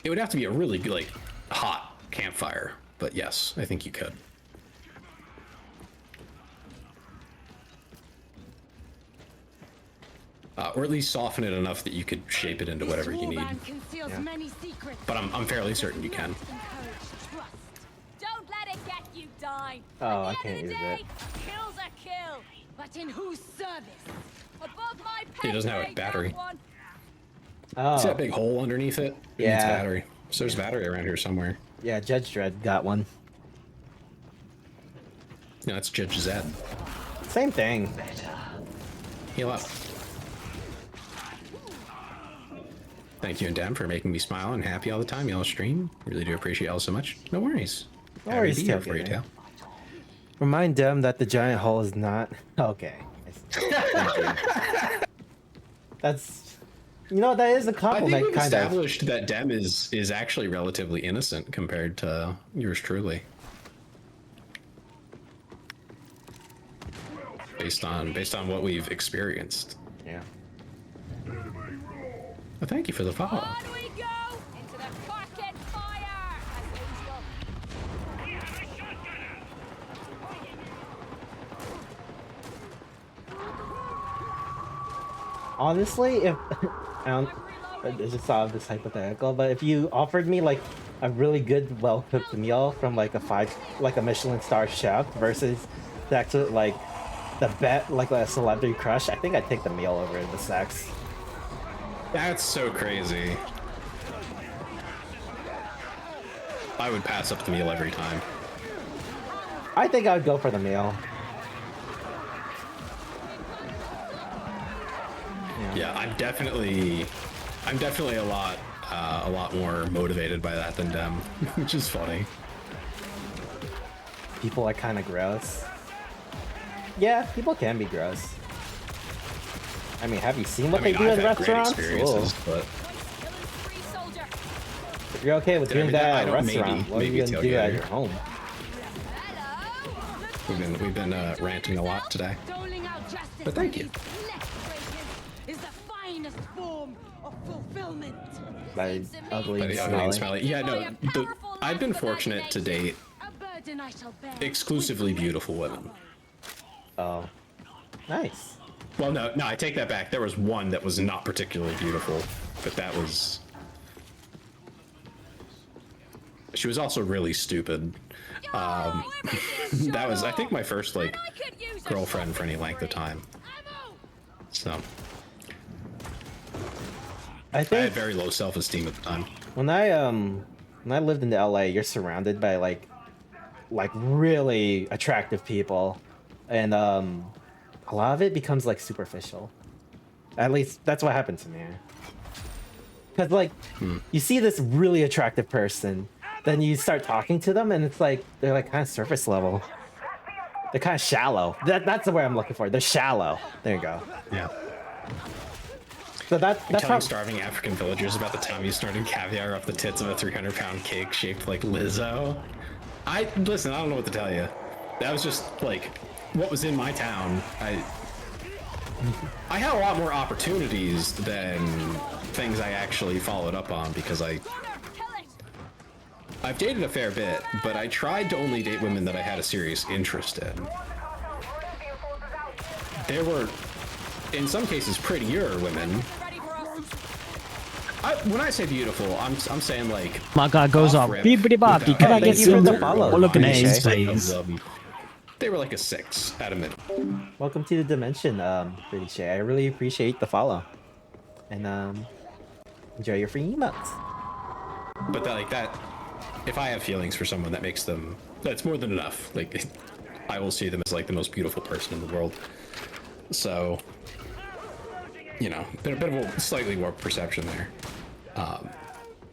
It would have to be a really good, like, hot campfire, but yes, I think you could. Or at least soften it enough that you could shape it into whatever you need. But I'm fairly certain you can. Don't let it get you down. Oh, I can't use it. Kill's a kill. But in whose service? Above my It doesn't have a battery. Oh. See that big hole underneath it? It needs a Yeah. battery. So there's a battery around here somewhere. Yeah, Judge Dredd got one. No, it's Judge Zed. Same thing. Heal up. Thank you and Dem for making me smile and happy all the time, y'all stream. Really do appreciate y'all so much. No worries. No Happy worries, to be here for you, Tailgater. Tail. Remind them that the giant hole is not okay. That's, you know, that is a I think compliment, we've kind of. established that Dem is actually relatively innocent compared to yours truly. Based on what we've experienced. Yeah. Well, thank you for the follow. On we go into the fucking fire. As usual. Honestly, if I just saw this hypothetical, but if you offered me like a really good, well-cooked meal from like a Michelin star chef versus that's like like a celebrity crush, I think I'd take the meal over the sex. That's so crazy. I would pass up the meal every time. I think I would go for the meal. Yeah, I'm definitely a lot more motivated by that than Dem, which is funny. People are kind of gross. Yeah, people can be gross. I mean, have you seen what they do I've in had great restaurants? experiences, but You're okay with doing that at a restaurant. Maybe, What are you gonna do at your home? We've been ranting a lot today. But thank you. Is the finest form of fulfillment. By ugly and Ugly and smelly. Yeah, no. I've been fortunate to date exclusively beautiful women. Oh, nice. Well, no, I take that back. There was one that was not particularly beautiful, but that was. She was also really stupid. That was, I think, my first like girlfriend for any length of time. So. I I think had very low self-esteem at the time. when I lived in LA, you're surrounded by like really attractive people, and a lot of it becomes like superficial. At least that's what happened to me. Because like you see this really attractive person, then you start talking to them, and it's like they're like kind of surface level. They're kind of shallow. That's the word I'm looking for. They're shallow. There you go. Yeah. So that's telling starving African villagers about the time you snorted caviar up the tits of a 300-pound cake shaped like Lizzo. Listen, I don't know what to tell you. That was just like what was in my town. I had a lot more opportunities than things I actually followed up on because I've dated a fair bit, but I tried to only date women that I had a serious interest in. There were, in some cases, prettier women. When I say beautiful, I'm saying like. My God goes up. Bibbidi bobbidi. Can I get some? Look at his face. They were like a 6 at a minimum. Welcome to the dimension, Pretty Shay. I really appreciate the follow, and enjoy your free emotes. But that, if I have feelings for someone, that makes them. That's more than enough. Like, I will see them as like the most beautiful person in the world. So, you know, bit of a slightly warped perception there.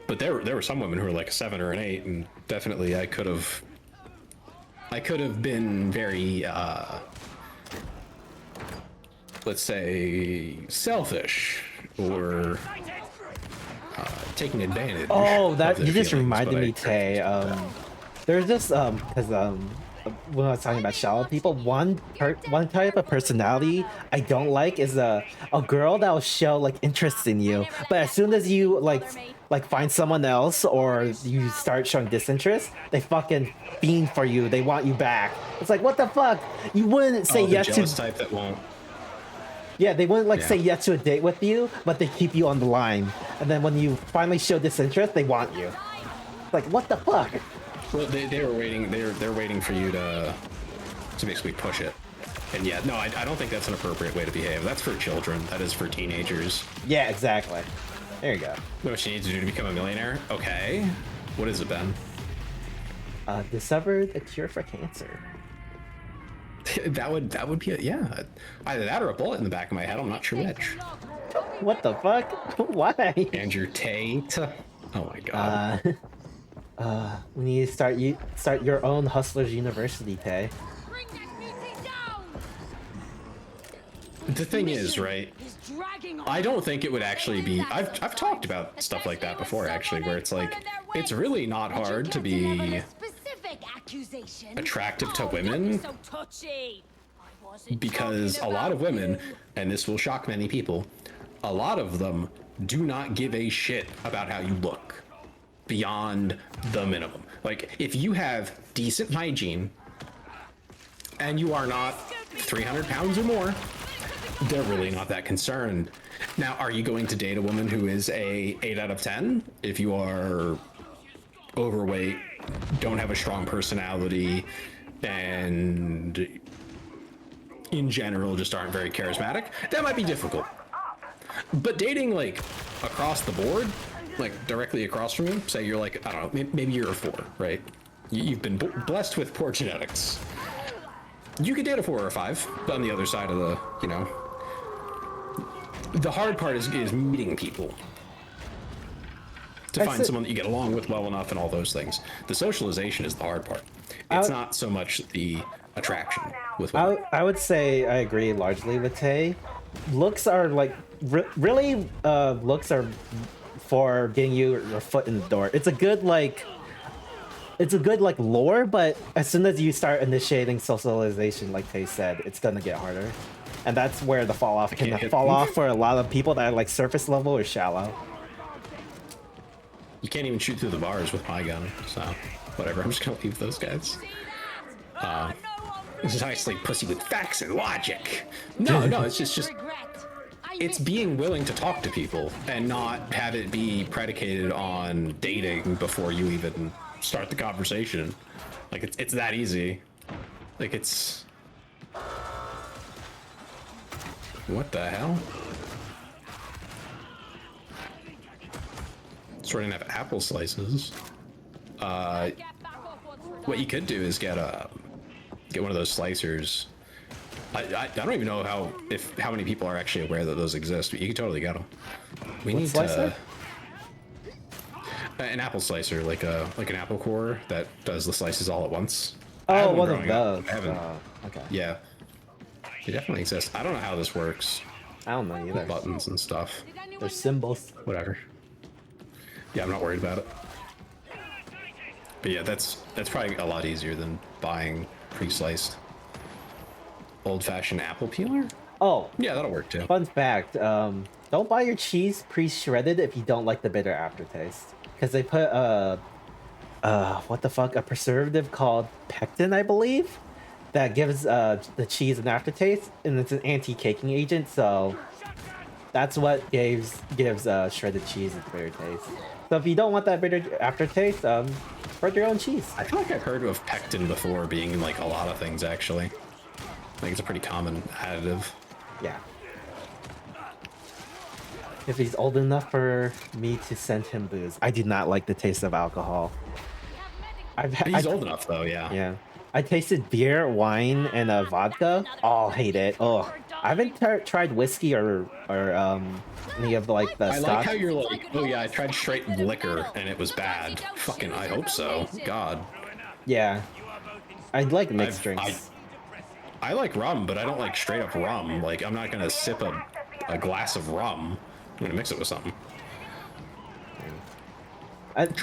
But there were some women who were like a 7 or an 8, and definitely I could have been very, let's say, selfish or taking advantage. Oh, that of you their just feelings, reminded but me, Tay. There's this because when I was talking about shallow people, one type of personality I don't like is a girl that will show like interest in you, but as soon as you like find someone else or you start showing disinterest, they fucking fiend for you. They want you back. It's like, what the fuck? You wouldn't say yes to type that won't. Yeah, they wouldn't say yes to a date with you, but they keep you on the line. And then when you finally show disinterest, they want you. It's like, what the fuck? Well, they were waiting. They're waiting for you to basically push it. And yeah, no, I don't think that's an appropriate way to behave. That's for children. That is for teenagers. Yeah, exactly. There you go. What she needs to do to become a millionaire? Okay. What is it, Ben? Discovered a cure for cancer. that would be yeah. Either that or a bullet in the back of my head. I'm not sure which. What the fuck? Why? Andrew Tate. Oh my god. We need to start your own Hustlers University, Tay. The thing is, right? I don't think it would actually be. I've talked about stuff like that before, actually, where it's like it's really not hard to be attractive to women because a lot of women, and this will shock many people, a lot of them do not give a shit about how you look beyond the minimum. Like, if you have decent hygiene and you are not 300 pounds or more, they're really not that concerned. Now, are you going to date a woman who is a 8 out of 10? If you are overweight, don't have a strong personality, and in general just aren't very charismatic, that might be difficult. But dating like across the board, like directly across from you, say you're like, I don't know, maybe you're a 4, right? You've been blessed with poor genetics. You could date a 4 or a 5 on the other side of the, you know. The hard part is meeting people. To find someone that you get along with well enough and all those things. The socialization is the hard part. It's not so much the attraction with women. I would say I agree largely with Tay. Looks are like, really, looks are for getting your foot in the door. It's a good like lore, but as soon as you start initiating socialization, like Tay said, it's gonna get harder. And that's where the fall off can fall off for a lot of people that are like surface level or shallow. You can't even shoot through the bars with my gun, so whatever. I'm just gonna leave those guys. This is nicely pussy with facts and logic. No, it's just it's being willing to talk to people and not have it be predicated on dating before you even start the conversation. Like it's that easy. Like it's what the hell? Sort of have apple slices. What you could do is get one of those slicers. I don't even know how many people are actually aware that those exist, but you can totally get them. We need to an apple slicer, like an apple core that does the slices all at once. Oh, one of those. Okay. Yeah. They definitely exist. I don't know how this works. I don't know either. Buttons and stuff. There's symbols. Whatever. Yeah, I'm not worried about it. But yeah, that's probably a lot easier than buying pre-sliced old-fashioned apple peeler. Oh. Yeah, that'll work too. Fun fact, don't buy your cheese pre-shredded if you don't like the bitter aftertaste. Because they put what the fuck, a preservative called pectin, I believe, that gives the cheese an aftertaste, and it's an anti-caking agent, so that's what gives shredded cheese its bitter taste. So if you don't want that bitter aftertaste, spread your own cheese. I feel like I've heard of pectin before being in like a lot of things actually. I think it's a pretty common additive. Yeah. If he's old enough for me to send him booze. I do not like the taste of alcohol. He's old enough though, yeah. Yeah. I tasted beer, wine, and vodka. All hate it. Oh, I haven't tried whiskey or any of like the I stuff. like how you're like, oh yeah, I tried straight liquor and it was bad. Fucking, I hope so. God. Yeah. I like mixed drinks. I like rum, but I don't like straight up rum. Like, I'm not gonna sip a glass of rum. I'm gonna mix it with something.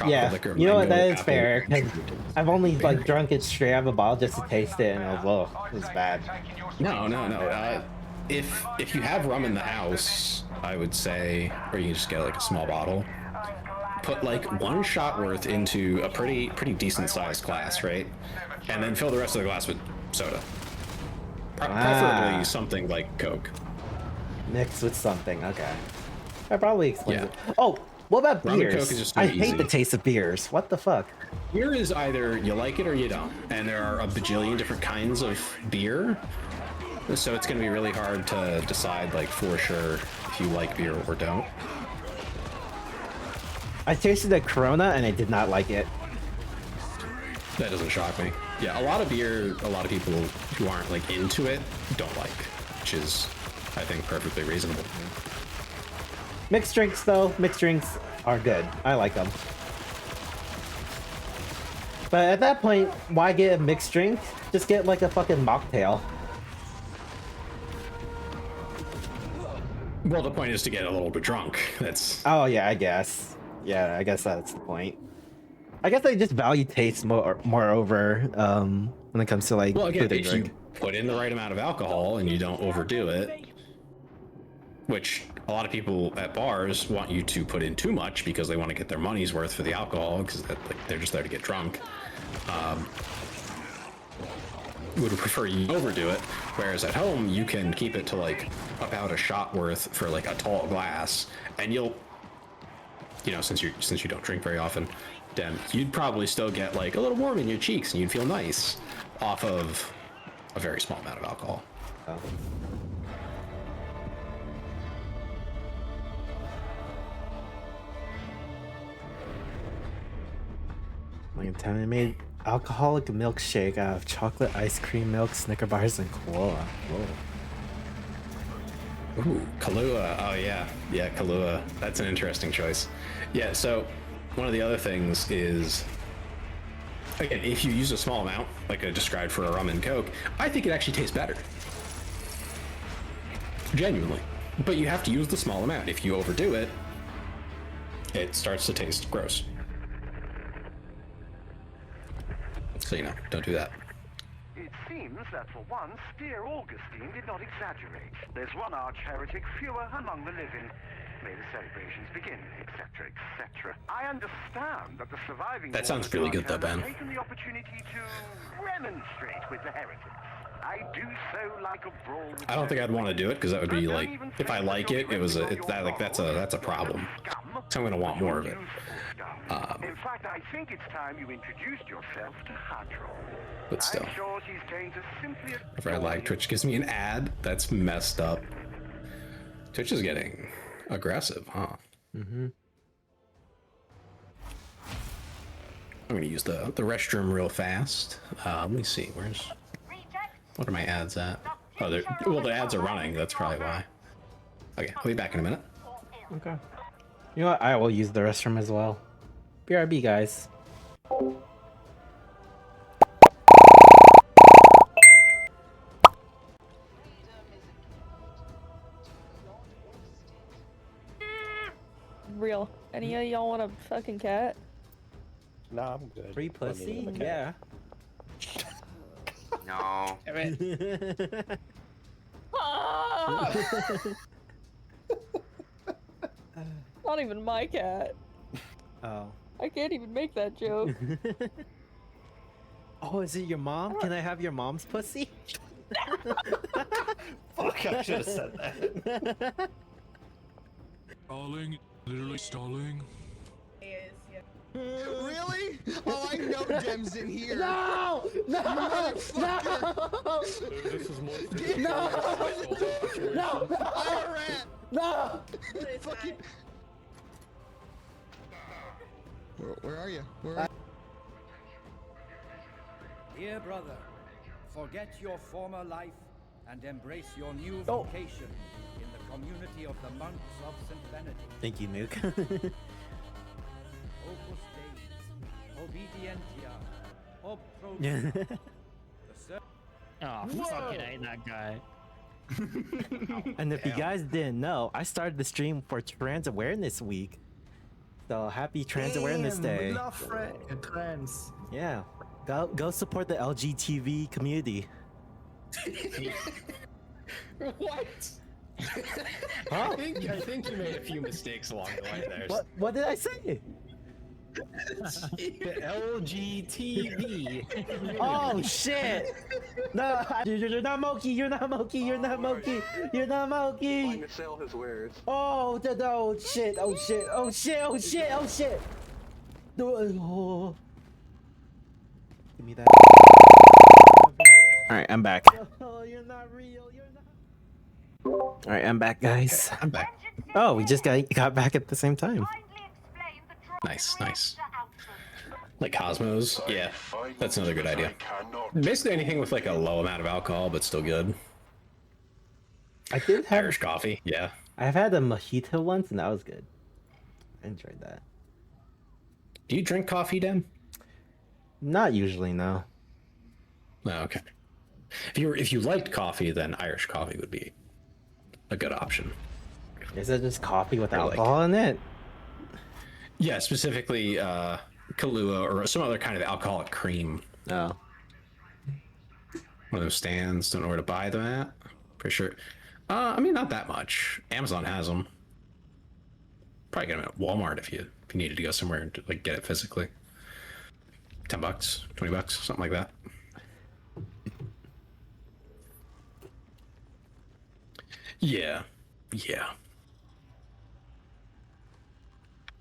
Yeah, liquor, you know what, mango, that is apple. fair. 'Cause I've only like drunk it straight out of a bottle just to taste it, and it was bad. No. If you have rum in the house, I would say, or you can just get like a small bottle. Put like one shot worth into a pretty decent sized glass, right? And then fill the rest of the glass with soda. Preferably something like Coke. Mixed with something, okay. That probably explains Yeah. it. Oh, what about Rum and beers? Coke is just too I easy. hate the taste of beers. What the fuck? Beer is either you like it or you don't. And there are a bajillion different kinds of beer. So it's going to be really hard to decide like for sure if you like beer or don't. I tasted the Corona and I did not like it. That doesn't shock me. Yeah, a lot of beer, a lot of people who aren't like into it don't like, which is, I think, perfectly reasonable. Mixed drinks though, mixed drinks are good. I like them. But at that point, why get a mixed drink? Just get like a fucking mocktail. Well, the point is to get a little bit drunk. That's. Oh yeah, I guess. Yeah, I guess that's the point. I guess I just value taste moreover when it comes to like Well, again, food and if drink. you put in the right amount of alcohol and you don't overdo it, which a lot of people at bars want you to put in too much because they want to get their money's worth for the alcohol because they're just there to get drunk. Would prefer you overdo it, whereas at home you can keep it to like about a shot worth for like a tall glass, and you'll, you know, since you don't drink very often, then you'd probably still get like a little warm in your cheeks and you'd feel nice off of a very small amount of alcohol. Oh. Like time I made alcoholic milkshake out of chocolate ice cream milk, Snicker bars, and cola. Whoa. Ooh, Kahlua. Oh yeah, Kahlua. That's an interesting choice. Yeah. So one of the other things is, again, if you use a small amount, like I described for a rum and Coke, I think it actually tastes better. Genuinely. But you have to use the small amount. If you overdo it, it starts to taste gross. So, you know, don't do that. It seems that for once, dear Augustine did not exaggerate. There's one arch heretic fewer among the living. May the celebrations begin, etc., etc. I understand that the surviving... That sounds really good, though, Ben. ...have taken the opportunity to remonstrate with the heretics. I do so like a brawl with... I don't think I'd want to do it, because that would be like, if I like it, that's a problem. So I'm gonna want more of it. In fact, I think it's time you introduced yourself to Hadron. But still. I'm sure she's going to simply... If I like Twitch gives me an ad, that's messed up. Twitch is getting aggressive, huh? Mm-hmm. I'm gonna use the restroom real fast. Let me see, what are my ads at? Oh, well, the ads are running, that's probably why. Okay, I'll be back in a minute. Okay. You know what? I will use the restroom as well. BRB, guys. Real. Any of y'all want a fucking cat? Nah, I'm good. Free pussy? Yeah. No. Not even my cat. Oh. I can't even make that joke. Oh, is it your mom? Can I have your mom's pussy? Fuck, I should have said that. Stalling, literally stalling. Really? Oh, I know Dem's in here. No! No! No! This is more. No! No! I ran. No! Fucking. Where are you? Where are you? Dear brother, forget your former life and embrace your new vocation in the community of the monks of St. Benedict. Thank you, Nuke. Opus Dei, obedientia, ob pro. Oh, fucking hate that guy. And if you guys didn't know, I started the stream for Trans Awareness Week. So happy Trans Awareness Day. We love trans. Yeah. Go support the LGTV community. What? Huh? I think you made a few mistakes along the way there. What did I say? The LGTV. Oh shit! No, you're not Moki. You're not Moki. You're not Moki. You're not Moki. Trying to sell his wares. Oh, oh shit! Oh shit! Oh shit! Oh shit! Oh shit! Oh. Give me that. All right, I'm back. Oh, you're not real. You're not. All right, I'm back, guys. I'm back. Oh, we just got back at the same time. Nice, nice. Like Cosmos, yeah, that's another good idea. Basically anything with like a low amount of alcohol, but still good. I did have Irish coffee, yeah. I've had a mojito once, and that was good. I enjoyed that. Do you drink coffee, Dem? Not usually, no. Oh, okay. If you liked coffee, then Irish coffee would be a good option. Is it just coffee with Or like- alcohol in it? Yeah, specifically Kahlua or some other kind of alcoholic cream. Oh. One of those stands. Don't know where to buy them at. Pretty sure. I mean, not that much. Amazon has them. Probably get them at Walmart if you needed to go somewhere and like get it physically. $10, $20, something like that. Yeah. Yeah.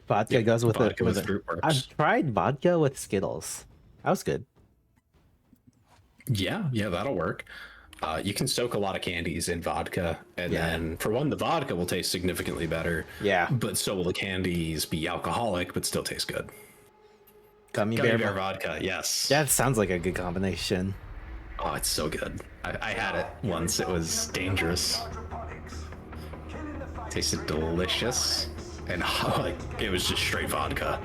Vodka goes with vodka it. with fruit works. I've tried vodka with Skittles. That was good. Yeah, that'll work. You can soak a lot of candies in vodka, and then for one, the vodka will taste significantly better. Yeah. But so will the candies be alcoholic, but still taste good. Gummy Bear bear vodka, yes. That sounds like a good combination. Oh, it's so good. I had it once. It was dangerous. Tasted delicious, and like it was just straight vodka.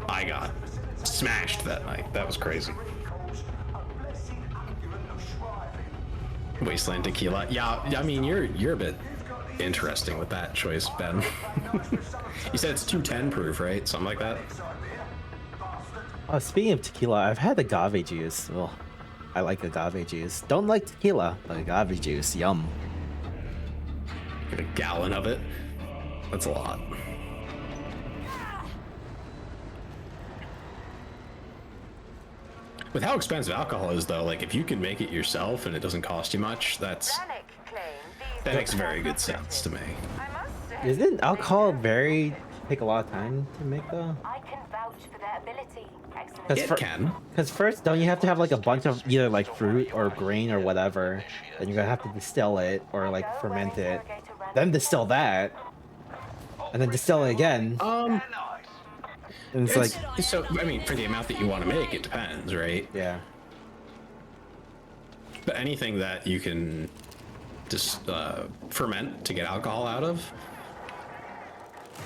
I got smashed that night. That was crazy. Wasteland tequila. Yeah, I mean you're a bit interesting with that choice, Ben. You said it's 210 proof, right? Something like that? Speaking of tequila, I've had agave juice. Well, I like agave juice. Don't like tequila, but agave juice, yum. Get a gallon of it. That's a lot. With how expensive alcohol is, though, like if you can make it yourself and it doesn't cost you much, that makes very good sense to me. Isn't alcohol take a lot of time to make though? I can vouch for their ability. It can. Because first, don't you have to have like a bunch of either like fruit or grain or whatever, then you're gonna have to distill it or like ferment it, then distill that, and then distill it again. And it's like, so I mean, for the amount that you want to make, it depends, right? Yeah. But anything that you can just ferment to get alcohol out of,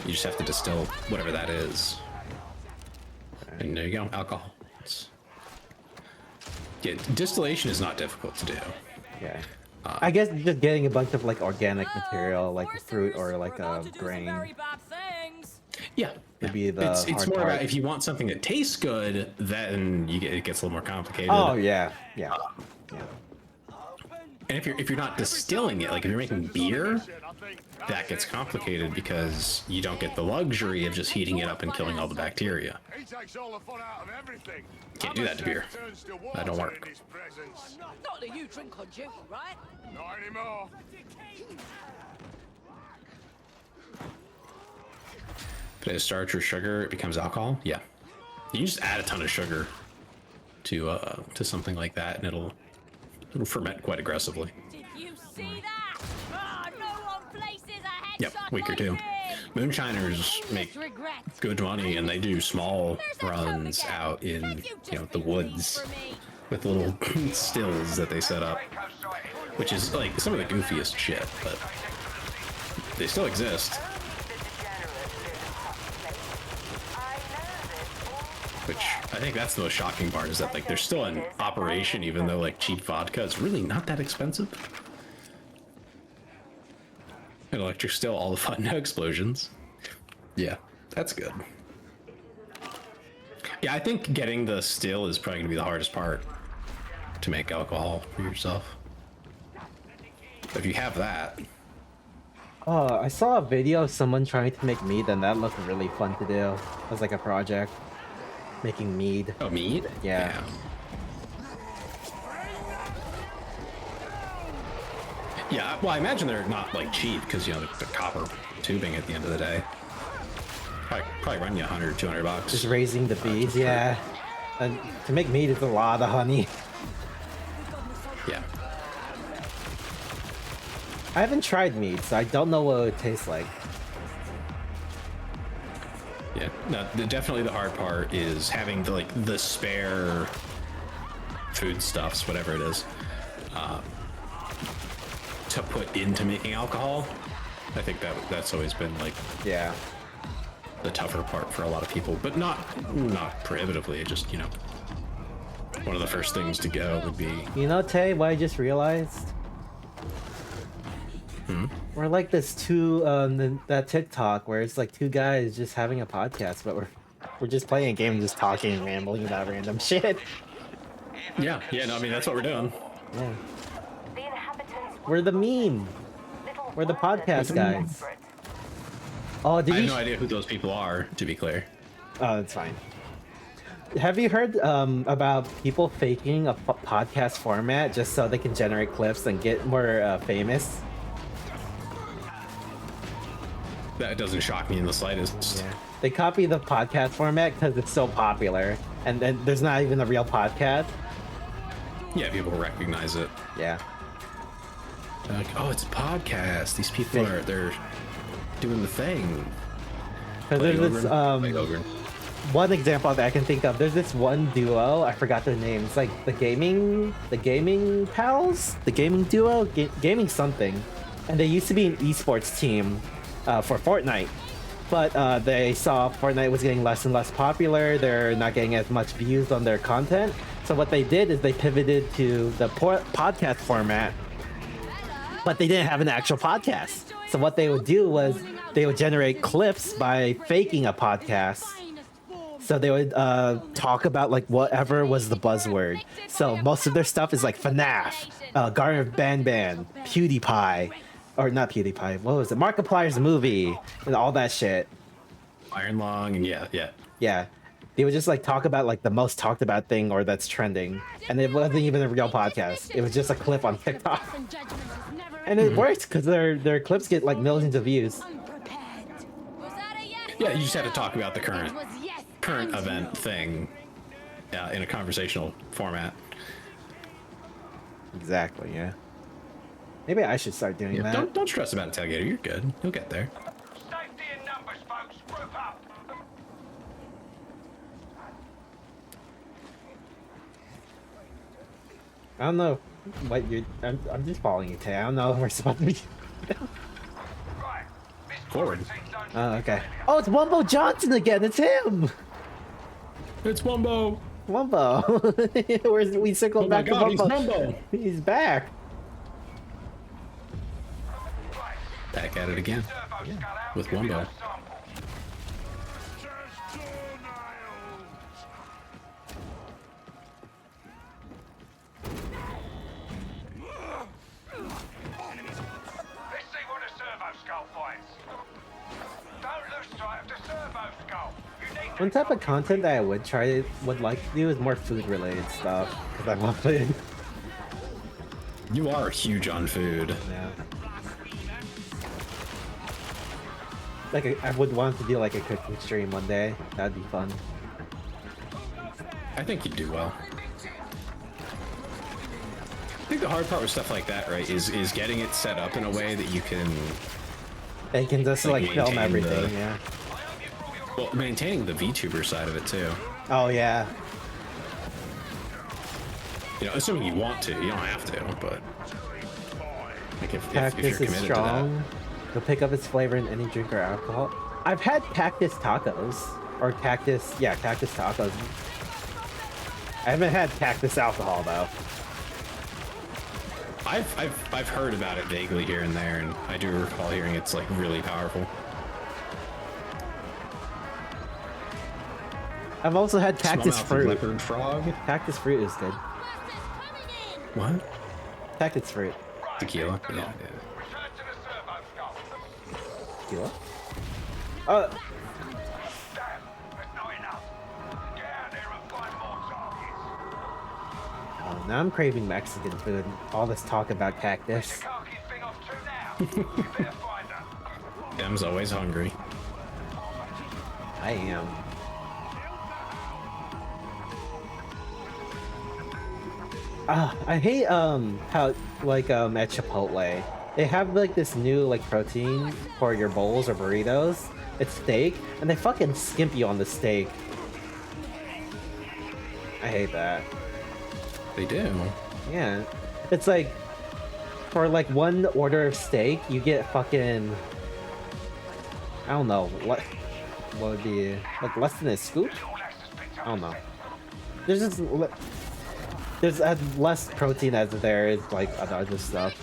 you just have to distill whatever that is. And there you go, alcohol. Yeah, distillation is not difficult to do. Yeah. I guess just getting a bunch of like organic material, like fruit or like a grain. Yeah, would be the it's hard more part. about if you want something that tastes good, then it gets a little more complicated. Oh yeah. And if you're not distilling it, like if you're making beer, that gets complicated because you don't get the luxury of just heating it up and killing all the bacteria. Can't do that to beer. That don't work. Not that you drink on duty, right? Not anymore. Put a starch or sugar, it becomes alcohol. Yeah, you can just add a ton of sugar to something like that, and it'll ferment quite aggressively. Did you see that? Oh, no one places a Yep, week or two. Moonshiners make good money, and they do small runs out in the woods with little stills that they set up, which is like some of the goofiest shit, but they still exist. Which I think that's the most shocking part, is that like they're still in operation even though like cheap vodka is really not that expensive. And electric still all the fun, no explosions. Yeah, that's good. Yeah, I think getting the still is probably gonna be the hardest part to make alcohol for yourself. But if you have that. Oh, I saw a video of someone trying to make mead, and that looked really fun to do. It was like a project. Making mead. Oh, mead? Yeah. Yeah, well, I imagine they're not like cheap because the copper tubing at the end of the day. Probably run you $100, $200. Just raising the bees, yeah. And to make mead, it's a lot of honey. Yeah. I haven't tried mead, so I don't know what it would taste like. Yeah, no, definitely the hard part is having the spare foodstuffs, whatever it is, to put into making alcohol. I think that's always been the tougher part for a lot of people, but not prohibitively. It just one of the first things to go would be. You know, Tay, what I just realized? We're like this that TikTok where it's like two guys just having a podcast, but we're just playing a game, just talking and rambling about random shit. Yeah, no, I mean that's what we're doing. Yeah. We're the meme. We're the podcast guys. Oh, I have no idea who those people are, to be clear. Oh, that's fine. Have you heard about people faking a podcast format just so they can generate clips and get more famous? That doesn't shock me in the slightest. Yeah. They copy the podcast format because it's so popular, and then there's not even a real podcast. Yeah, people recognize it. Yeah. They're like, oh, it's a podcast. These people they're doing the thing. Because there's this one example that I can think of. There's this one duo. I forgot their name. It's like the gaming pals, the gaming duo, gaming something, and they used to be an esports team for Fortnite. But they saw Fortnite was getting less and less popular. They're not getting as much views on their content. So what they did is they pivoted to the podcast format. but they didn't have an actual podcast. So what they would do was they would generate clips by faking a podcast. So they would talk about like whatever was the buzzword. So most of their stuff is like FNAF, Garden of Banban, PewDiePie, or not PewDiePie, what was it? Markiplier's movie and all that shit. Iron Lung and yeah. Yeah. They would just like talk about like the most talked about thing or that's trending. And it wasn't even a real podcast. It was just a clip on TikTok. And it worked because their clips get like millions of views. Yeah, you just had to talk about the current event thing in a conversational format. Exactly, yeah. Maybe I should start doing that. Don't stress about it, Tailgater. You're good. You'll get there. Safety in numbers, folks. Group up. I don't know what you're... I'm just following you, Tay. I don't know if we're supposed to be... Forward. Oh, okay. Oh, it's Wumbo Johnson again. It's him. It's Wumbo. Wumbo. We circled back to Wumbo. He's Wumbo. He's back. Back at it again. With Wumbo. One type of content that I would like to do is more food related stuff because I love food. You are huge on food. Yeah. Like I would want to do like a cooking stream one day. That'd be fun. I think you'd do well. I think the hard part with stuff like that, right, is getting it set up in a way that you can. They can just like film everything, yeah. Well, maintaining the VTuber side of it too. Oh yeah. You know, assuming you want to, you don't have to, but like if Cactus you're is committed strong. to that. You'll pick up its flavor in any drink or alcohol. I've had cactus tacos or cactus tacos. I haven't had cactus alcohol though. I've heard about it vaguely here and there, and I do recall hearing it's like really powerful. I've also had cactus fruit. Leopard frog. Cactus fruit is good. What? Cactus fruit. Tequila. Yeah. Tequila. Oh, now I'm craving Mexican food. All this talk about cactus. Dem's always hungry. I am. I hate how like at Chipotle they have like this new like protein for your bowls or burritos. It's steak, and they fucking skimp you on the steak. I hate that. They do. Yeah, it's like for like one order of steak, you get fucking I don't know what would be like less than a scoop. I don't know. There's just there's as less protein as there is like other stuff.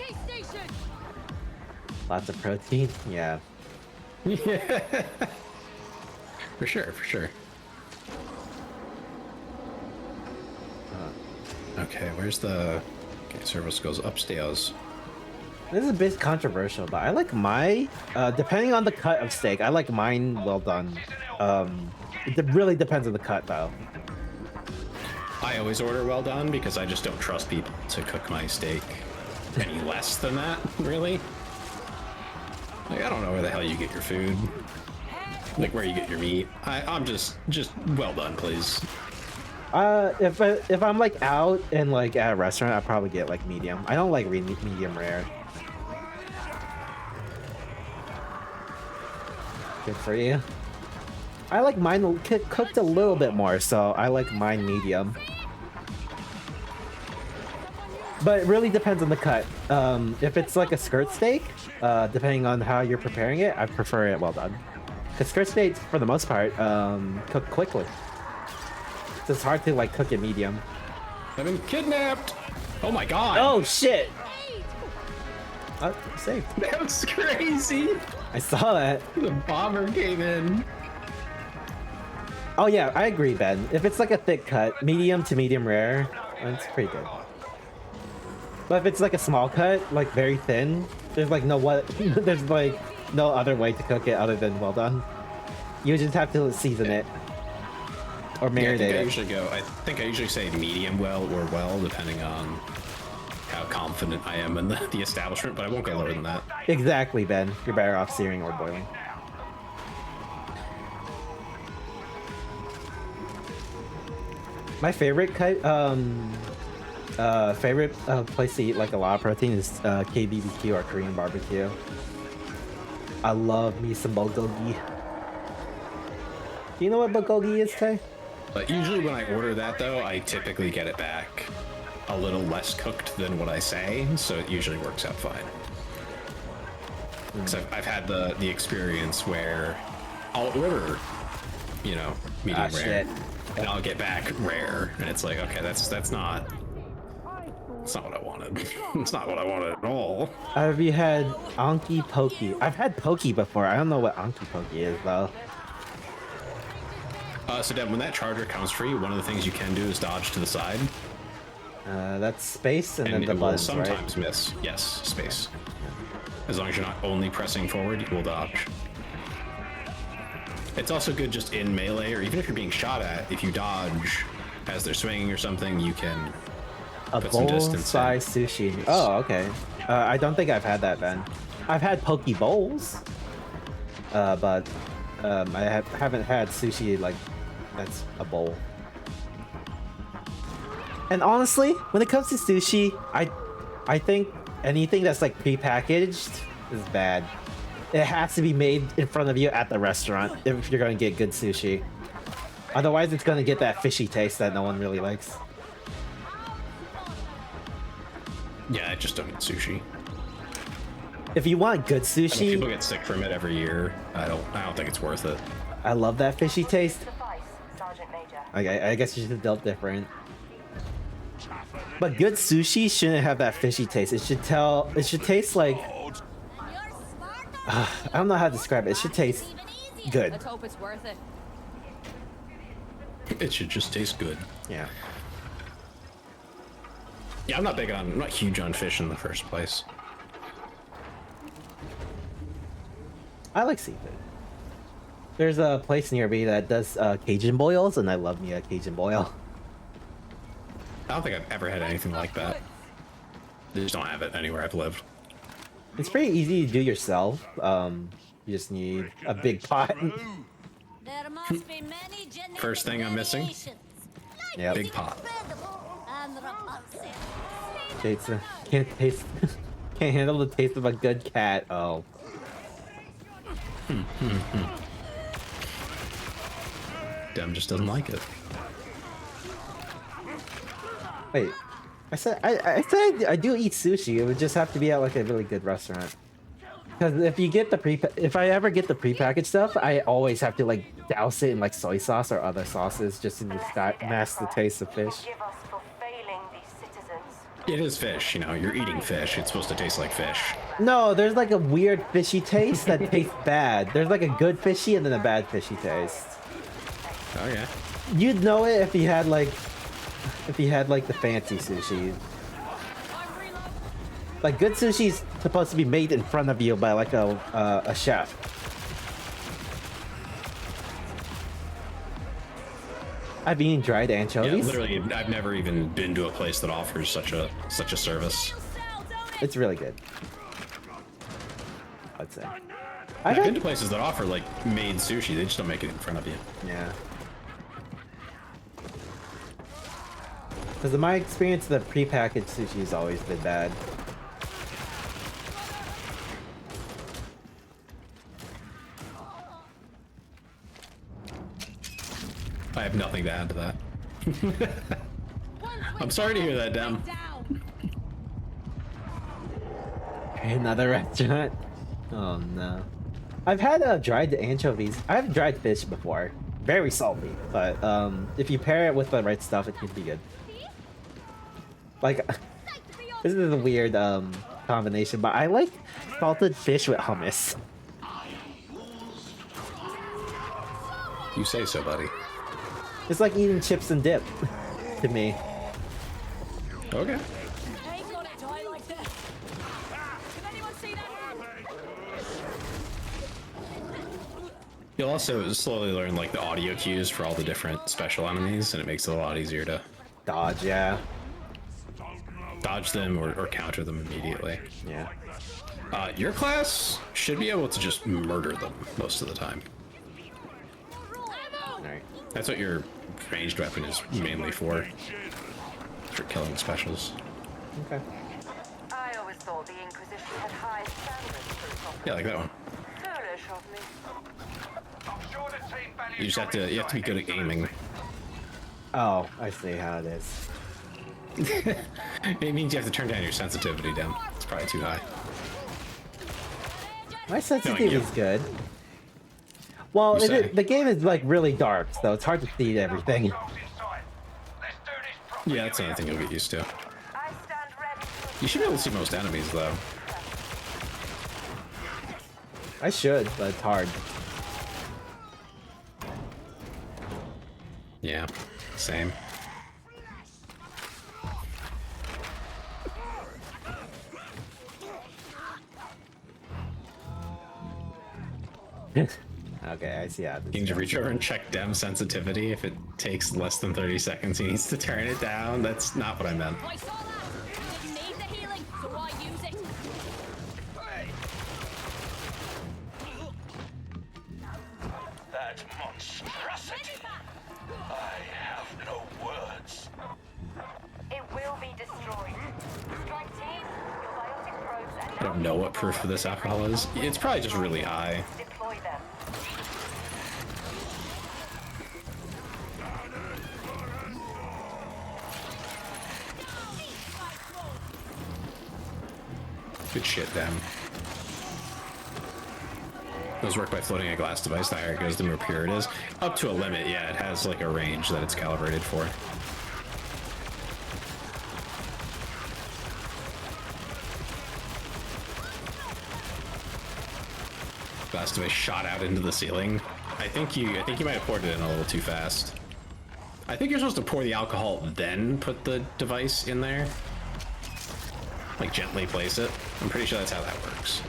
Lots of protein, yeah. Yeah. For sure. Okay, where's the... Okay, service goes upstairs. This is a bit controversial, but I like my... depending on the cut of steak, I like mine well done. It really depends on the cut, though. I always order well done because I just don't trust people to cook my steak any less than that, really. Like, I don't know where the hell you get your food. Like, where you get your meat. I'm just well done, please. If I'm like out and like at a restaurant, I'll probably get like medium. I don't like medium rare. Good for you. I like mine cooked a little bit more, so I like mine medium. But it really depends on the cut. If it's like a skirt steak, depending on how you're preparing it, I prefer it well done. Because skirt steaks, for the most part, cook quickly. So it's hard to like cook it medium. I've been kidnapped! Oh my god! Oh shit! Oh, safe. That was crazy. I saw that. The bomber came in. Oh yeah, I agree, Ben. If it's like a thick cut, medium to medium rare, it's pretty good. But if it's like a small cut, like very thin, there's like no there's like no other way to cook it other than well done. You just have to season it or marinate it. I think I usually say medium well or well, depending on how confident I am in the establishment, but I won't go lower than that. Exactly, Ben. You're better off searing or boiling. My favorite cut, place to eat like a lot of protein is KBBQ or Korean barbecue. I love me some bulgogi. Do you know what bulgogi is, Tay? Usually when I order that though, I typically get it back a little less cooked than what I say, so it usually works out fine. Because I've had the experience where I'll order, you know, medium rare, and I'll get back rare, and it's like, okay, that's not what I wanted. It's not what I wanted at all. Have you had Anki Poki? I've had Poki before. I don't know what Anki Poki is though. So Deb, when that charger comes free, one of the things you can do is dodge to the side. That's space and then the it will buttons, sometimes right? miss. Yes, space. As long as you're not only pressing forward, you will dodge. It's also good just in melee, or even if you're being shot at, if you dodge as they're swinging or something, you can put some distance size sushi. Oh, okay. I don't think I've had that, Ben. I've had poke bowls, but I haven't had sushi like that's a bowl. And honestly, when it comes to sushi, I think anything that's like pre-packaged is bad. It has to be made in front of you at the restaurant if you're gonna get good sushi. Otherwise, it's gonna get that fishy taste that no one really likes. Yeah, I just don't eat sushi. If you want good I know sushi, people get sick from it every year. I don't think it's worth it. I love that fishy taste. Okay, I guess you should have dealt different. But good sushi shouldn't have that fishy taste. It should taste like I don't know how to describe it. It should taste good. Let's hope it's worth it. It should just taste good. Yeah. Yeah, I'm not huge on fish in the first place. I like seafood. There's a place near me that does Cajun boils, and I love me a Cajun boil. I don't think I've ever had anything like that. They just don't have it anywhere I've lived. It's pretty easy to do yourself. You just need a big pot. There must be many First thing I'm missing. Yeah. Big pot. Can't handle the taste of a good cat. Oh. Dem just doesn't like it. Wait, I said I do eat sushi. It would just have to be at like a really good restaurant. Because if I ever get the prepackaged stuff, I always have to like douse it in like soy sauce or other sauces just to mask the taste of fish. It is fish, you know, you're eating fish. It's supposed to taste like fish. No, there's like a weird fishy taste that tastes bad. There's like a good fishy and then a bad fishy taste. Oh yeah. You'd know it if you had like the fancy sushi. Like good sushi's supposed to be made in front of you by like a chef. I've eaten dried anchovies. Yeah, literally, I've never even been to a place that offers such a service. It's really good, I'd say. I've been to places that offer like made sushi. They just don't make it in front of you. Yeah. Because in my experience, the prepackaged sushi has always been bad. I have nothing to add to that. I'm sorry to hear that, Dem. Another restaurant? Oh no. I've had dried anchovies. I've dried fish before. Very salty, but if you pair it with the right stuff, it can be good. Like, this is a weird combination, but I like salted fish with hummus. You say so, buddy. It's like eating chips and dip to me. Okay. Ain't gonna die like this. Can anyone see that? You'll also slowly learn like the audio cues for all the different special enemies, and it makes it a lot easier to dodge. Yeah. Dodge them or counter them immediately. Yeah. Your class should be able to just murder them most of the time. Alright. That's what your ranged weapon is mainly for killing specials. Okay. I always thought the Inquisition had high standards for something. Yeah, like that one. Foolish of me. You just have to be good at aiming. Oh, I see how it is. It means you have to turn down your sensitivity down. It's probably too high. My sensitivity is good. Well, the game is like really dark, so it's hard to see everything. Yeah, that's another thing you'll get used to. You should be able to see most enemies, though. I should, but it's hard. Yeah, same. Okay, I see how this You need to reach over and check Dem sensitivity. If it takes less than 30 seconds, he needs to turn it down. That's not what I meant. I saw that. You didn't need the healing, so I use it. That monstrosity. I have no words. It will be destroyed. Strike team, your biotic probes and I don't know what proof for this alcohol is. It's probably just really high. deploy them. Good shit, Dem. Those work by floating a glass device. The higher it goes, the more pure it is. Up to a limit, yeah, it has like a range that it's calibrated for. Glass device shot out into the ceiling. I think you might have poured it in a little too fast. I think you're supposed to pour the alcohol, then put the device in there. Like gently place it. I'm pretty sure that's how that works.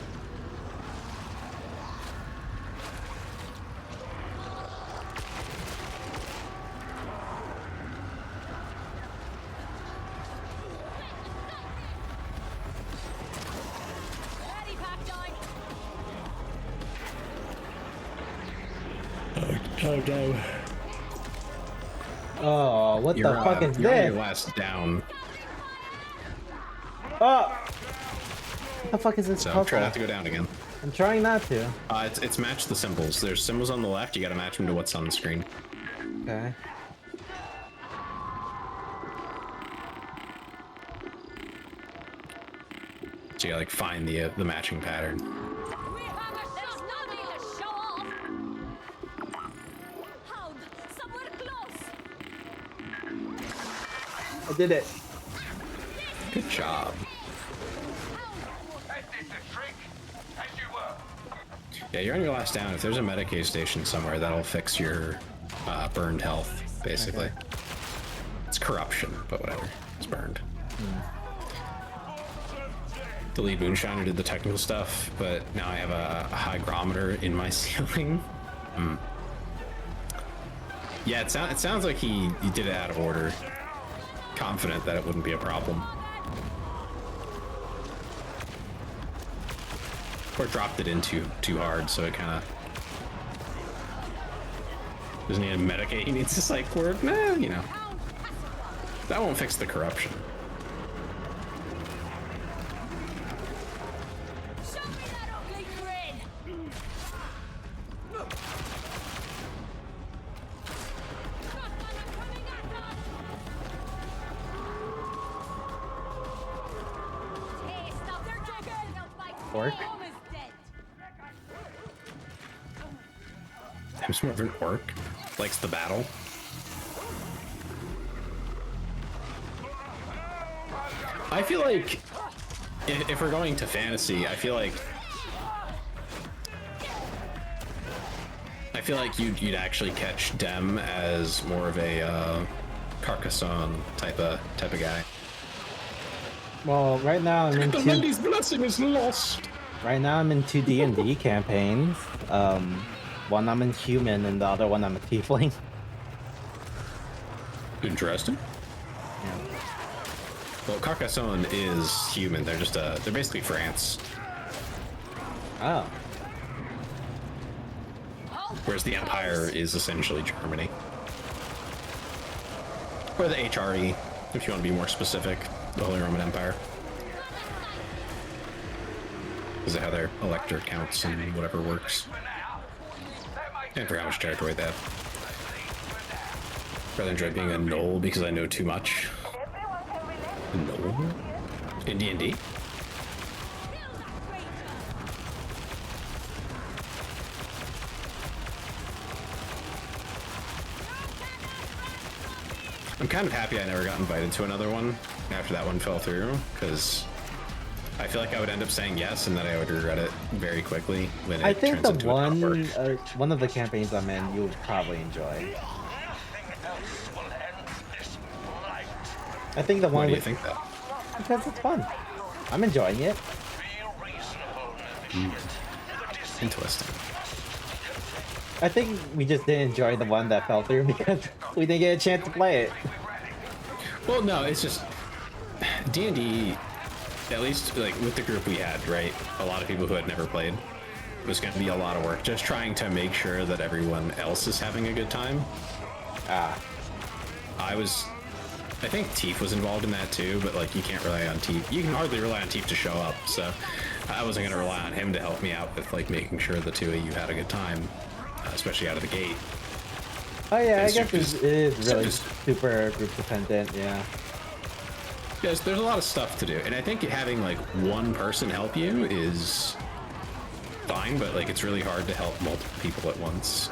Oh no. Oh, what the fuck is you're on your this? last down. Oh! What the fuck is this? So try not to go down again. I'm trying not to. It's match the symbols. There's symbols on the left. You gotta match them to what's on the screen. Okay. So you gotta like find the matching pattern. There's nothing to show off. Hound, somewhere close. I did it. Good job. Yeah, you're on your last down. If there's a Medicaid station somewhere, that'll fix your burned health, basically. Okay. It's corruption, but whatever. It's burned. The lead moonshiner did the technical stuff, but now I have a hygrometer in my ceiling. Yeah, it sounds like he did it out of order. Confident that it wouldn't be a problem. Or dropped it in too hard, so it kind of doesn't need a medicate. He needs a psych ward. Nah, you know, that won't fix the corruption. Show me that ugly grin. Orc. Who's more of an orc? Likes the battle. I feel like if we're going to fantasy, I feel like you'd actually catch Dem as more of a Carcassonne type of guy. Well, right now I'm in lady's blessing is lost. Right now I'm in 2 D&D campaigns. One I'm in human and the other one I'm a tiefling. Interesting. Yeah. Well, Carcassonne is human. They're just they're basically France. Oh. Whereas the Empire is essentially Germany. Or the HRE, if you want to be more specific, the Holy Roman Empire. Because of how their elector counts and whatever works. And for how much territory they have. Rather enjoy being a gnoll because I know too much. A gnoll? In D&D? I'm kind of happy I never got invited to another one after that one fell through, because I feel like I would end up saying yes and then I would regret it very quickly when it I think turns the into one of the campaigns I'm in you would probably enjoy. I think the one. Why do you think that? Because it's fun. I'm enjoying it. Interesting. I think we just didn't enjoy the one that fell through because we didn't get a chance to play it. Well, no, it's just D&D, at least like with the group we had, right? A lot of people who had never played. It was going to be a lot of work just trying to make sure that everyone else is having a good time. I think Teef was involved in that too, but like you can't rely on Teef. You can hardly rely on Teef to show up, so I wasn't going to rely on him to help me out with like making sure the two of you had a good time. Especially out of the gate. Oh yeah, I guess it is really super group dependent, yeah. Yes, there's a lot of stuff to do, and I think having like one person help you is fine, but like it's really hard to help multiple people at once.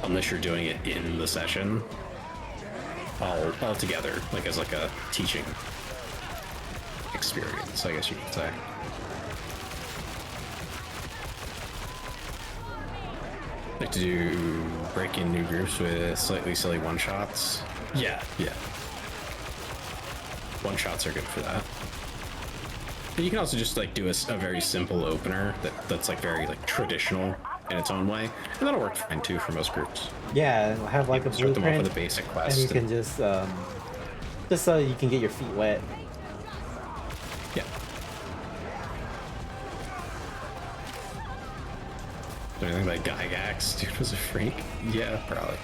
Unless you're doing it in the session all together, like as like a teaching experience, I guess you could say. Like to do break in new groups with slightly silly one-shots. Yeah. One-shots are good for that. And you can also just like do a very simple opener that's like very like traditional in its own way, and that'll work fine too for most groups. Yeah, have like a start them off blueprint, with a basic quest, and you can just so you can get your feet wet. Yeah. Is there anything like Gygax? Dude was a freak? Yeah, probably.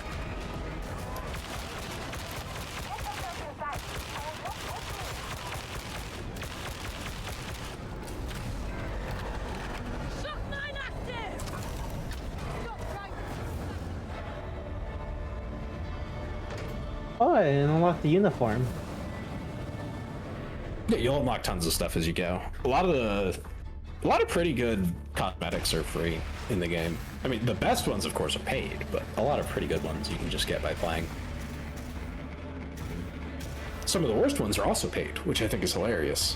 Oh, and unlock the uniform. Yeah, you'll unlock tons of stuff as you go. A lot of pretty good cosmetics are free in the game. I mean, the best ones, of course, are paid, but a lot of pretty good ones you can just get by playing. Some of the worst ones are also paid, which I think is hilarious.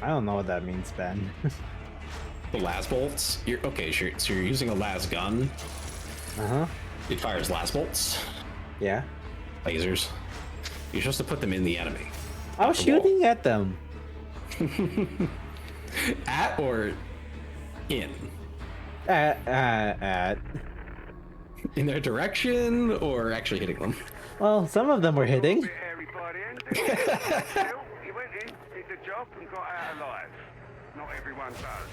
I don't know what that means, Ben. The las bolts? So you're using a las gun. Uh-huh. It fires las bolts. Yeah. Lasers. You're supposed to put them in the enemy. I was shooting at them. At or in? At. In their direction or actually hitting them? Well, some of them were hitting. You went in, did the job, and got out alive. Not everyone does.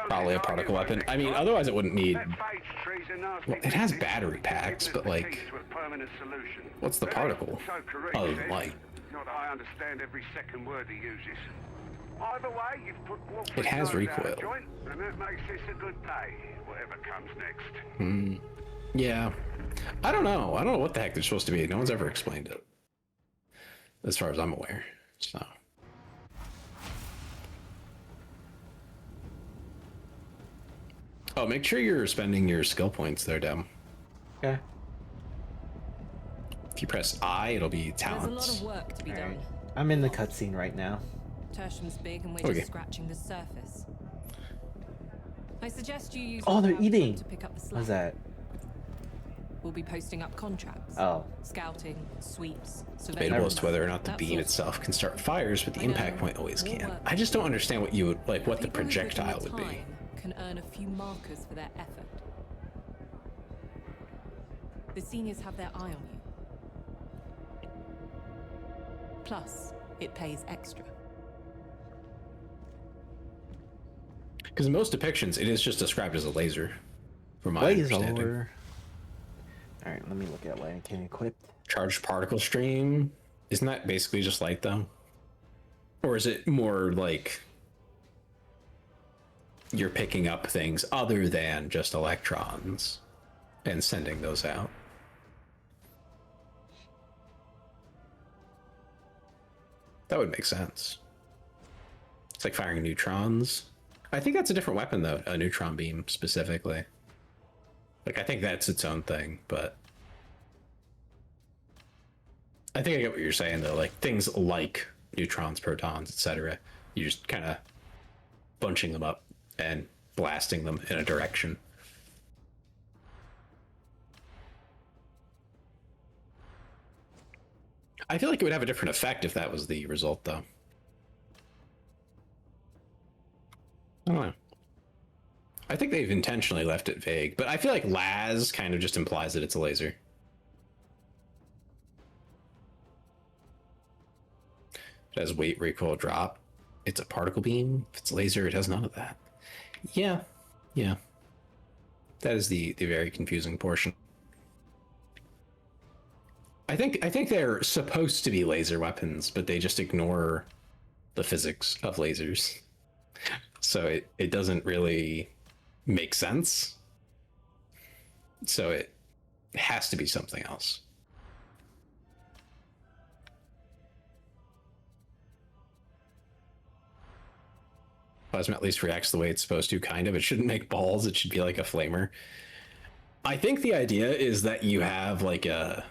Probably a particle weapon. I mean, otherwise it wouldn't need... Well, it has battery packs, but like... What's the particle? Other than light. Not that I understand every second word he uses. Either way, you've put it has recoil. Joint, and that makes this a good day, whatever comes next. Yeah. I don't know. I don't know what the heck they're supposed to be. No one's ever explained it. As far as I'm aware. So... Oh, make sure you're spending your skill points there, Dem. Okay. If you press I, it'll be talents. There's a lot of work to be done. I'm in the cutscene right now. Tertium's big and we're Okay. just scratching the surface. I suggest you use Oh, the they're cloud eating. to pick up the slack. What's that? We'll be posting up contracts. Oh. Scouting, sweeps, Debatable as surveillance. to whether or not the That beam sort of itself can start fires, but the I know. impact point always More can. work. I just don't understand what you would like. What the People who've written projectile the would be. time can earn a few markers for their effort. The seniors have their eye on you. Plus, it pays extra. Because in most depictions, it is just described as a laser, from my understanding. Laser. All right, let me look at what I can equip. Charged particle stream. Isn't that basically just light, though? Or is it more like you're picking up things other than just electrons and sending those out? That would make sense. It's like firing neutrons. I think that's a different weapon, though, a neutron beam specifically. Like, I think that's its own thing, but I think I get what you're saying, though. Like, things like neutrons, protons, etc. You're just kind of bunching them up and blasting them in a direction. I feel like it would have a different effect if that was the result, though. I don't know. I think they've intentionally left it vague, but I feel like las kind of just implies that it's a laser. It has weight, recoil, drop. It's a particle beam. If it's a laser, it has none of that. Yeah, yeah. That is the very confusing portion. I think they're supposed to be laser weapons, but they just ignore the physics of lasers. So it doesn't really make sense. So it has to be something else. Plasma at least reacts the way it's supposed to, kind of. It shouldn't make balls. It should be like a flamer. I think the idea is that you have like a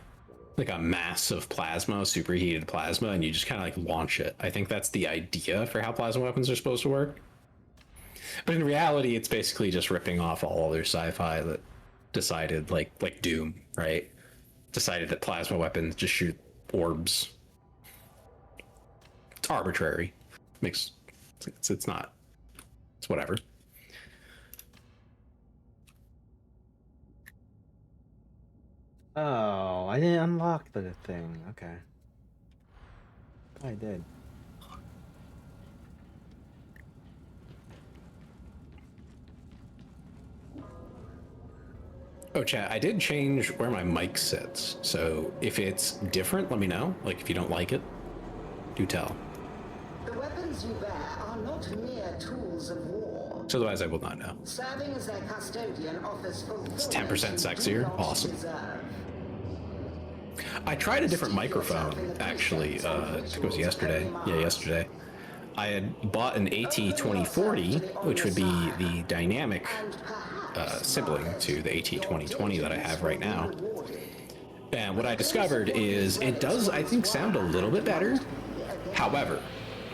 mass of plasma, superheated plasma, and you just kind of like launch it. I think that's the idea for how plasma weapons are supposed to work. But in reality, it's basically just ripping off all other sci-fi that decided, like Doom, right? Decided that plasma weapons just shoot orbs. It's arbitrary. It's not. It's whatever. Oh, I didn't unlock the thing. Okay. I did. Oh, chat, I did change where my mic sits. So if it's different, let me know. Like, if you don't like it, do tell. The weapons you bear are not mere tools of war. So otherwise, I will not know. Serving as their custodian offers It's 10% sexier. Awesome. I tried a different microphone, actually. I think it was yesterday. Yeah, yesterday. I had bought an AT2040, which would be the dynamic sibling to the AT2020 that I have right now. And what I discovered is it does, I think, sound a little bit better. However,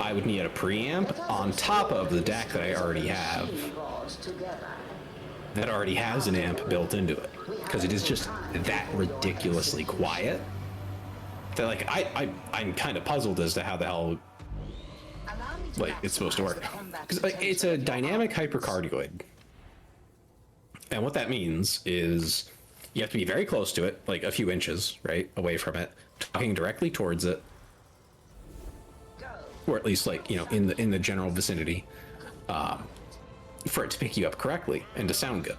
I would need a preamp on top of the DAC that I already have. That already has an amp built into it. Because it is just that ridiculously quiet. That, like, I'm kind of puzzled as to how the hell, like, it's supposed to work. Because, like, it's a dynamic hypercardioid. And what that means is you have to be very close to it, like a few inches, right, away from it, talking directly towards it, or at least, like, you know, in the general vicinity, for it to pick you up correctly and to sound good.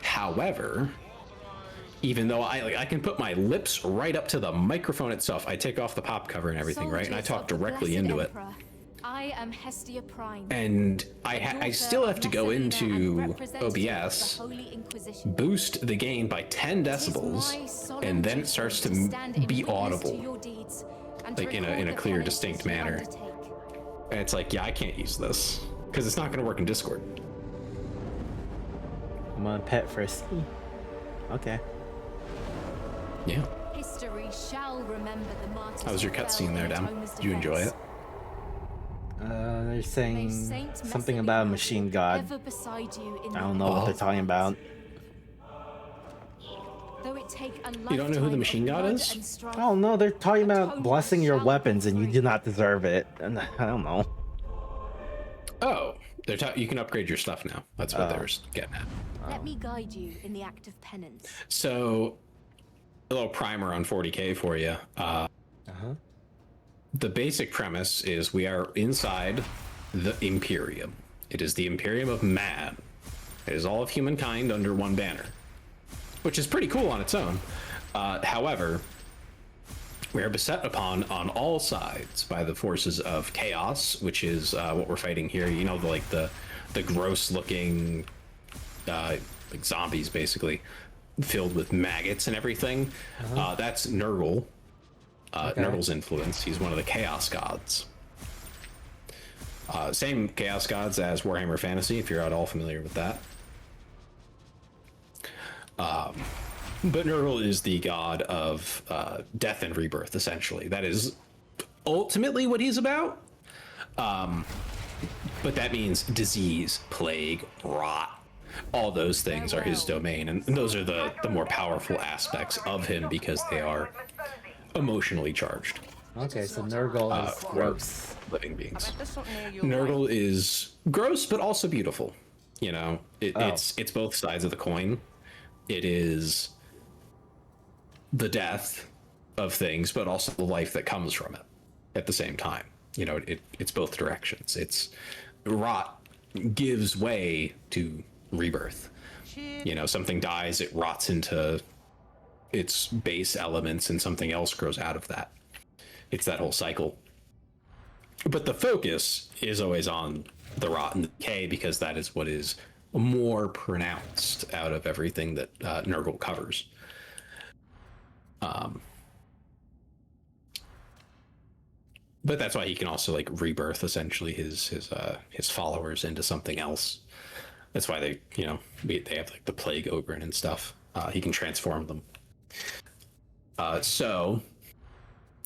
However, even though I can put my lips right up to the microphone itself, I take off the pop cover and everything, right, and I talk directly into it. I am Hestia Prime. And I still have to go into OBS, boost the gain by 10 decibels, and then it starts to be audible, like in a clear, distinct manner. And it's like, yeah, I can't use this because it's not going to work in Discord. I'm on pet first. Okay. Yeah. History memory shall remember the martyrs. How was your cutscene there, Dem? Did you enjoy it? They're saying something about a machine god. I don't know what they're talking about. You don't know who the machine god is? I don't know. They're talking about blessing your weapons and you do not deserve it. And I don't know. Oh, you can upgrade your stuff now. That's what they were getting at. Let me guide you in the act of penance. So, a little primer on 40K for you. The basic premise is we are inside the Imperium. It is the Imperium of Man. It is all of humankind under one banner, which is pretty cool on its own. However, we are beset upon on all sides by the forces of chaos, which is what we're fighting here. You know, the gross-looking like zombies, basically, filled with maggots and everything. That's Nurgle. Nurgle's influence. He's one of the Chaos Gods. Same Chaos Gods as Warhammer Fantasy, if you're at all familiar with that. But Nurgle is the god of death and rebirth, essentially. That is ultimately what he's about. But that means disease, plague, rot. All those things are his domain, and those are the more powerful aspects of him because they are emotionally charged. Okay, so Nurgle is gross. Living beings. Nurgle is gross, but also beautiful. You know, it's both sides of the coin. It is the death of things, but also the life that comes from it at the same time. You know, it's both directions. It's rot gives way to rebirth. You know, something dies, it rots into its base elements and something else grows out of that. It's that whole cycle. But the focus is always on the rot and the decay because that is what is more pronounced out of everything that Nurgle covers. But that's why he can also like rebirth essentially his followers into something else. That's why they have like the plague ogre and stuff. He can transform them. So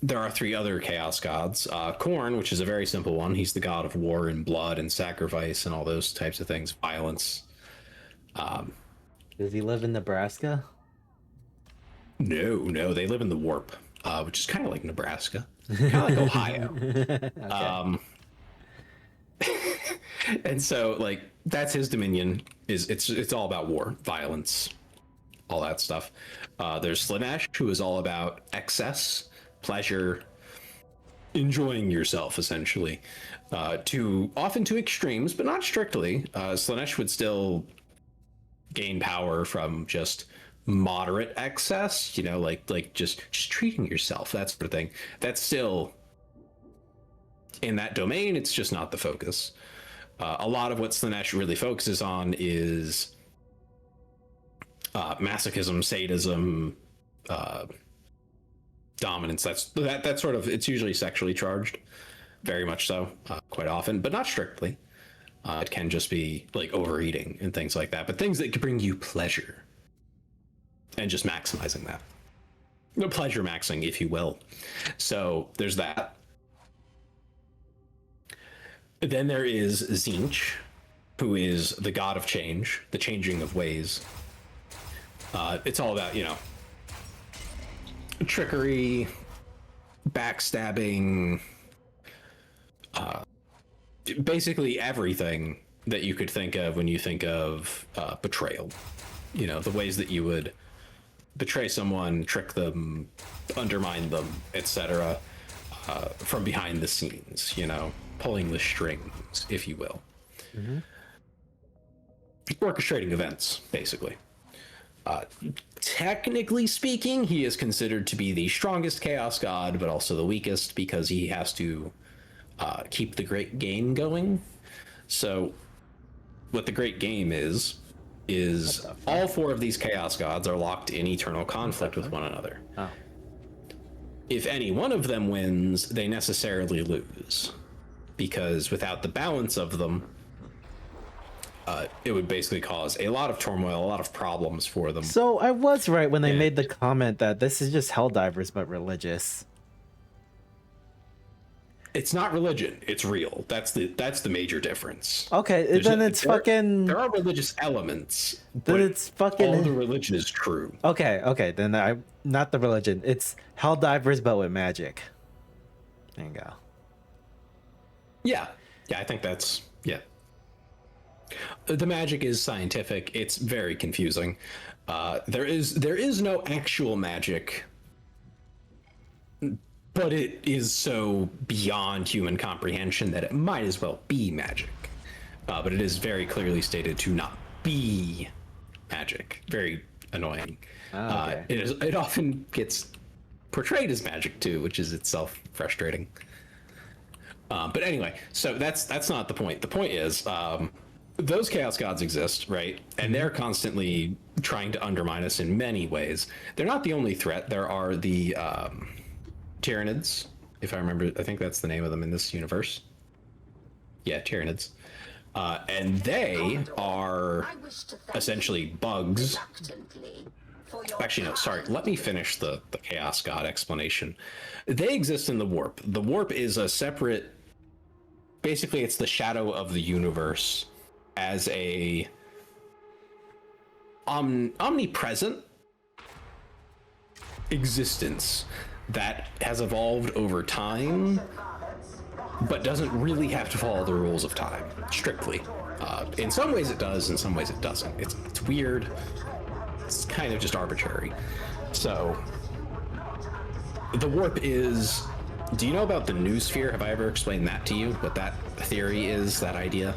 there are three other chaos gods. Khorne, which is a very simple one. He's the god of war and blood and sacrifice and all those types of things, violence. Does he live in Nebraska? No, they live in the Warp, which is kind of like Nebraska, kind of like Ohio. And so like that's his dominion. It's all about war, violence, all that stuff. There's Slaanesh, who is all about excess, pleasure, enjoying yourself, essentially. Often to extremes, but not strictly. Slaanesh would still gain power from just moderate excess, you know, like just treating yourself, that sort of thing. That's still in that domain. It's just not the focus. A lot of what Slaanesh really focuses on is masochism, sadism, dominance. That sort of, it's usually sexually charged, very much so, quite often, but not strictly. It can just be like overeating and things like that, but things that could bring you pleasure and just maximizing that. Pleasure maxing, if you will. So there's that. Then there is Tzeentch, who is the god of change, the changing of ways. It's all about, you know, trickery, backstabbing, basically everything that you could think of when you think of betrayal. You know, the ways that you would betray someone, trick them, undermine them, etc., from behind the scenes, you know, pulling the strings, if you will. Mm-hmm. Orchestrating events, basically. Technically speaking, he is considered to be the strongest chaos god, but also the weakest because he has to keep the great game going. So what the great game is all four of these chaos gods are locked in eternal conflict with one another. Oh. If any one of them wins, they necessarily lose, because without the balance of them, it would basically cause a lot of turmoil, a lot of problems for them. So I was right when I made the comment that this is just Helldivers but religious. It's not religion, it's real. That's the major difference. Okay, then it's fucking... There are religious elements, then it's fucking... all the religion is true. Okay, then not the religion. It's Helldivers but with magic. There you go. Yeah, I think that's... yeah. The magic is scientific. It's very confusing. There is no actual magic, but it is so beyond human comprehension that it might as well be magic. But it is very clearly stated to not be magic. Very annoying. Okay. It often gets portrayed as magic too, which is itself frustrating. But anyway, so that's not the point. The point is, those chaos gods exist, right? And they're constantly trying to undermine us in many ways. They're not the only threat. There are the Tyranids, if I remember. I think that's the name of them in this universe. Yeah, Tyranids. And they are essentially bugs. Actually, no, sorry. Let me finish the chaos god explanation. They exist in the warp. The warp is a separate... Basically, it's the shadow of the universe as a omnipresent existence that has evolved over time, but doesn't really have to follow the rules of time, strictly. In some ways it does, in some ways it doesn't. It's weird. It's kind of just arbitrary. So, the warp is... Do you know about the noosphere? Have I ever explained that to you? What that theory is, that idea?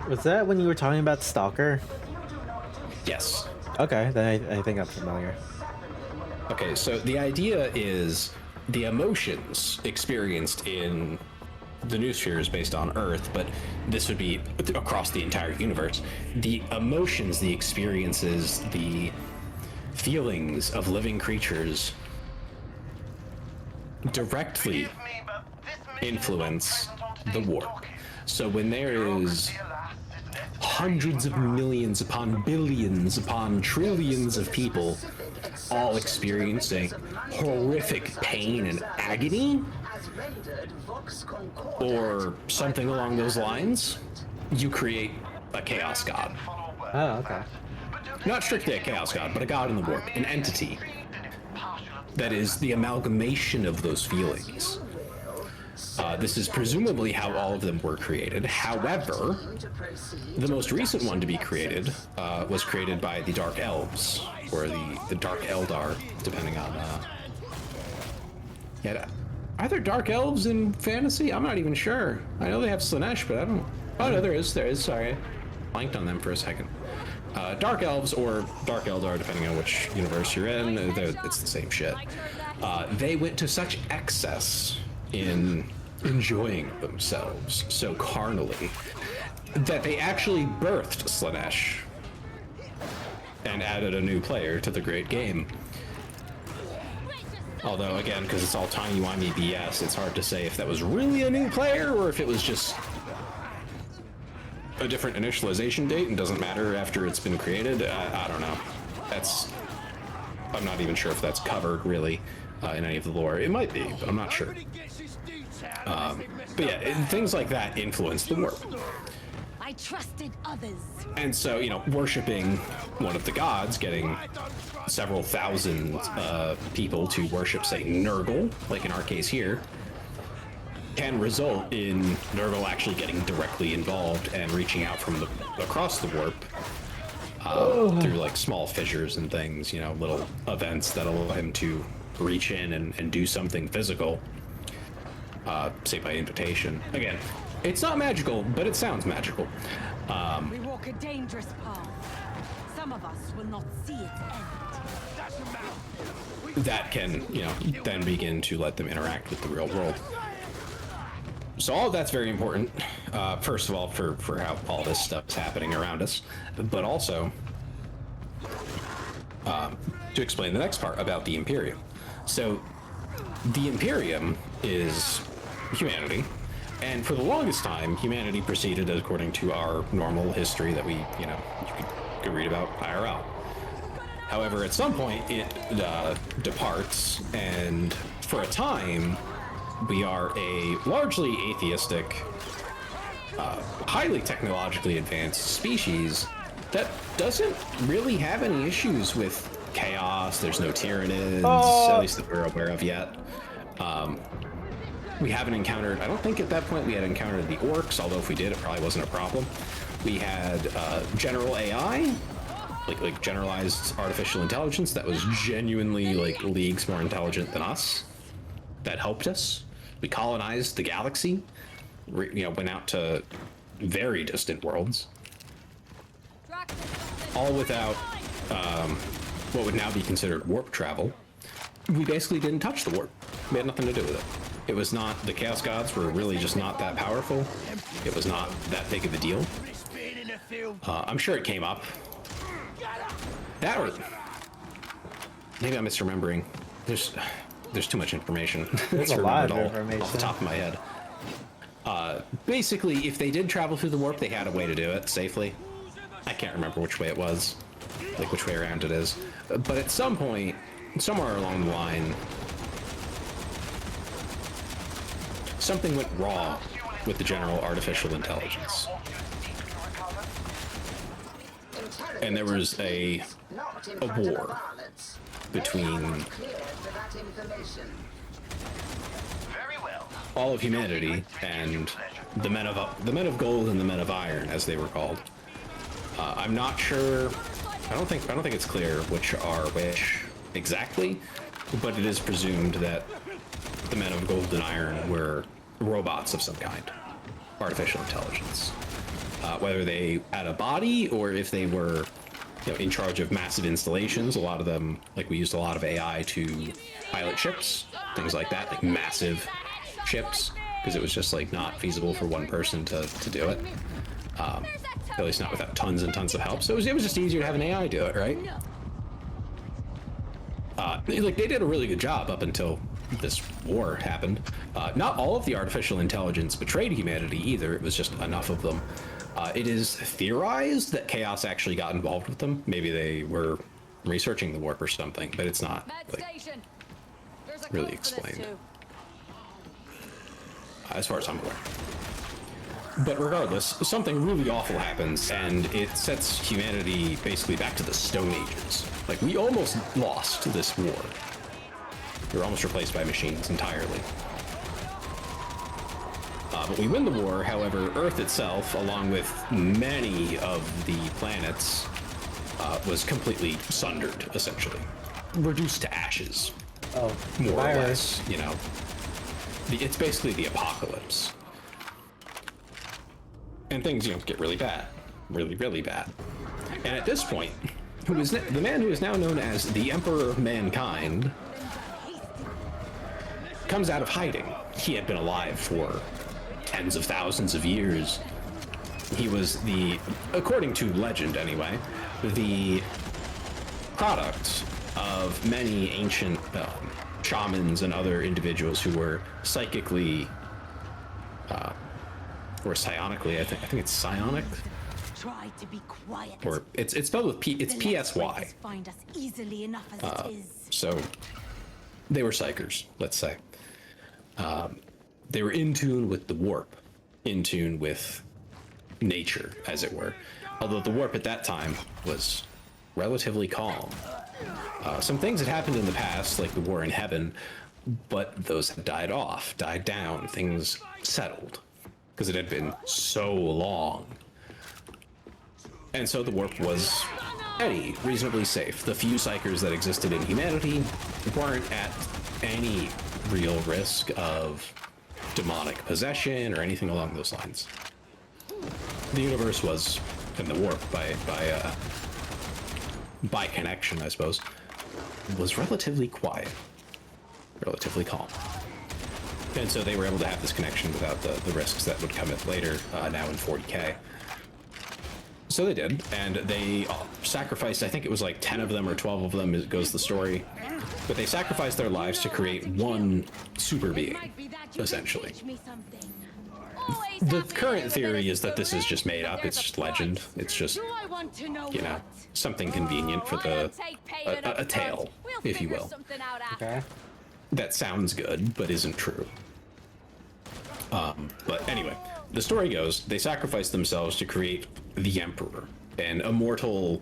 Was that when you were talking about Stalker? Yes. Okay, then I think I'm familiar. Okay, so the idea is the emotions experienced in the noosphere is based on Earth, but this would be across the entire universe. The emotions, the experiences, the feelings of living creatures directly influence the warp. So when there is hundreds of millions upon billions upon trillions of people all experiencing horrific pain and agony, or something along those lines, you create a chaos god. Oh, okay. Not strictly a chaos god, but a god in the warp, an entity that is the amalgamation of those feelings. This is presumably how all of them were created. However, the most recent one to be created was created by the Dark Elves, or the Dark Eldar, depending on... Yeah, are there Dark Elves in fantasy? I'm not even sure. I know they have Slaanesh, but I don't... Oh, no, there is, sorry. Blanked on them for a second. Dark Elves, or Dark Eldar, depending on which universe you're in, it's the same shit. They went to such excess in enjoying themselves so carnally that they actually birthed Slaanesh and added a new player to the great game. Although, again, because it's all timey-wimey BS, it's hard to say if that was really a new player or if it was just a different initialization date and doesn't matter after it's been created. I don't know. I'm not even sure if that's covered, really, in any of the lore. It might be, but I'm not sure. But yeah, things like that influence the warp. I trusted others. And so, worshiping one of the gods, getting several thousand people to worship, say, Nurgle, like in our case here, can result in Nurgle actually getting directly involved and reaching out from across the warp through like small fissures and things, little events that allow him to reach in and do something physical, say by invitation. Again, it's not magical, but it sounds magical. We walk a dangerous path. Some of us will not see its end. That can, then begin to let them interact with the real world. So all of that's very important, first of all, for how all this stuff is happening around us, but also to explain the next part about the Imperium. So the Imperium is humanity, And for the longest time, humanity proceeded according to our normal history that you could read about IRL. However, at some point, it departs, and for a time, we are a largely atheistic, highly technologically advanced species that doesn't really have any issues with chaos. There's no Tyranids, at least that we're aware of yet. We haven't encountered, I don't think at that point we had encountered the orcs, although if we did, it probably wasn't a problem. We had general AI, like generalized artificial intelligence that was genuinely like leagues more intelligent than us. That helped us. We colonized the galaxy, went out to very distant worlds, all without what would now be considered warp travel. We basically didn't touch the warp. We had nothing to do with it. It was not, the Chaos Gods were really just not that powerful. It was not that big of a deal. I'm sure it came up. That or maybe I'm misremembering. There's too much information. There's a lot of information off the top of my head. Basically, if they did travel through the warp, they had a way to do it safely. I can't remember which way it was, like which way around it is. But at some point, somewhere along the line, something went wrong with the general artificial intelligence. And there was a war between all of humanity and the men of gold and the men of iron, as they were called. I'm not sure. I don't think it's clear which are which exactly, but it is presumed that the men of gold and iron were robots of some kind, artificial intelligence. Whether they had a body or if they were, in charge of massive installations. A lot of them, like we used a lot of AI to pilot ships, things like that, like massive ships, because it was just like not feasible for one person to do it. At least not without tons and tons of help. So it was just easier to have an AI do it, right? Like they did a really good job up until this war happened. Not all of the artificial intelligence betrayed humanity either. It was just enough of them. It is theorized that Chaos actually got involved with them. Maybe they were researching the warp or something, but it's not like, really explained. As far as I'm aware. But regardless, something really awful happens, and it sets humanity basically back to the Stone Ages. Like, we almost lost this war. We were almost replaced by machines entirely. But we win the war. However, Earth itself, along with many of the planets, was completely sundered, essentially. Reduced to ashes. Oh, more or less, it's basically the apocalypse. And things, get really bad. Really, really bad. And at this point, the man who is now known as the Emperor of Mankind comes out of hiding. He had been alive for tens of thousands of years. He was according to legend anyway, the product of many ancient shamans and other individuals who were psychically or psionically, I think it's psionic. Try to be quiet. Or it's spelled with P. It's PSY. Find us easily enough as it is. So they were psychers, let's say. They were in tune with the warp, in tune with nature, as it were. Although the warp at that time was relatively calm. Some things had happened in the past, like the war in heaven, but those had died down, things settled, because it had been so long. And so the warp was reasonably safe. The few psychers that existed in humanity weren't at any real risk of demonic possession or anything along those lines. The universe was, in the warp, by connection, I suppose, was relatively quiet, relatively calm. And so they were able to have this connection without the risks that would come in later, now in 40K. So they did, and they sacrificed, I think it was like 10 of them or 12 of them, goes the story. But they sacrificed their lives to create one super being, essentially. the current theory is that this is just made up. It's just legend. It's just, you know, something convenient for the a tale, if you will. Okay. That sounds good, but isn't true. But anyway, the story goes, they sacrificed themselves to create the Emperor, an immortal,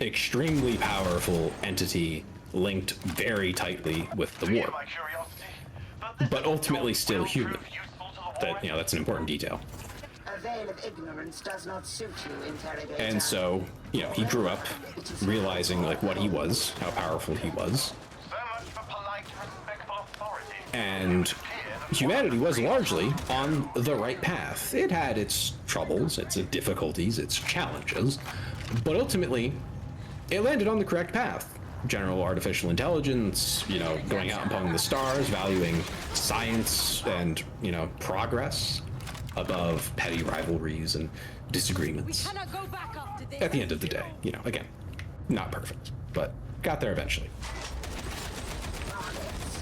extremely powerful entity linked very tightly with the war, but ultimately still human. That, you know, that's an important detail. A veil of ignorance does not suit you, interrogator. And so, you know, he grew up realizing like what he was, how powerful he was. And humanity was largely on the right path. It had its troubles, its difficulties, its challenges, but ultimately it landed on the correct path. General artificial intelligence, you know, going out among the stars, valuing science and, you know, progress above petty rivalries and disagreements. At the end of the day, you know, again, not perfect, but got there eventually.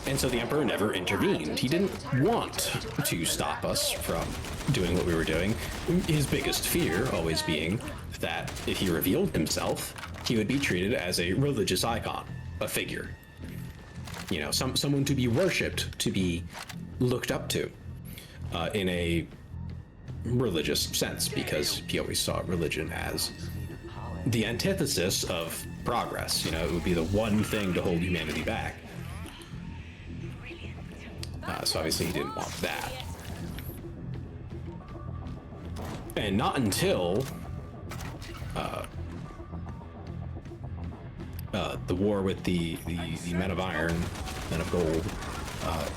And so the Emperor never intervened. He didn't want to stop us from doing what we were doing. His biggest fear always being that if he revealed himself, he would be treated as a religious icon, a figure. You know, someone to be worshipped, to be looked up to in a religious sense, because he always saw religion as the antithesis of progress. You know, it would be the one thing to hold humanity back. So obviously he didn't want that. And not until the war with the Men of Iron, Men of Gold,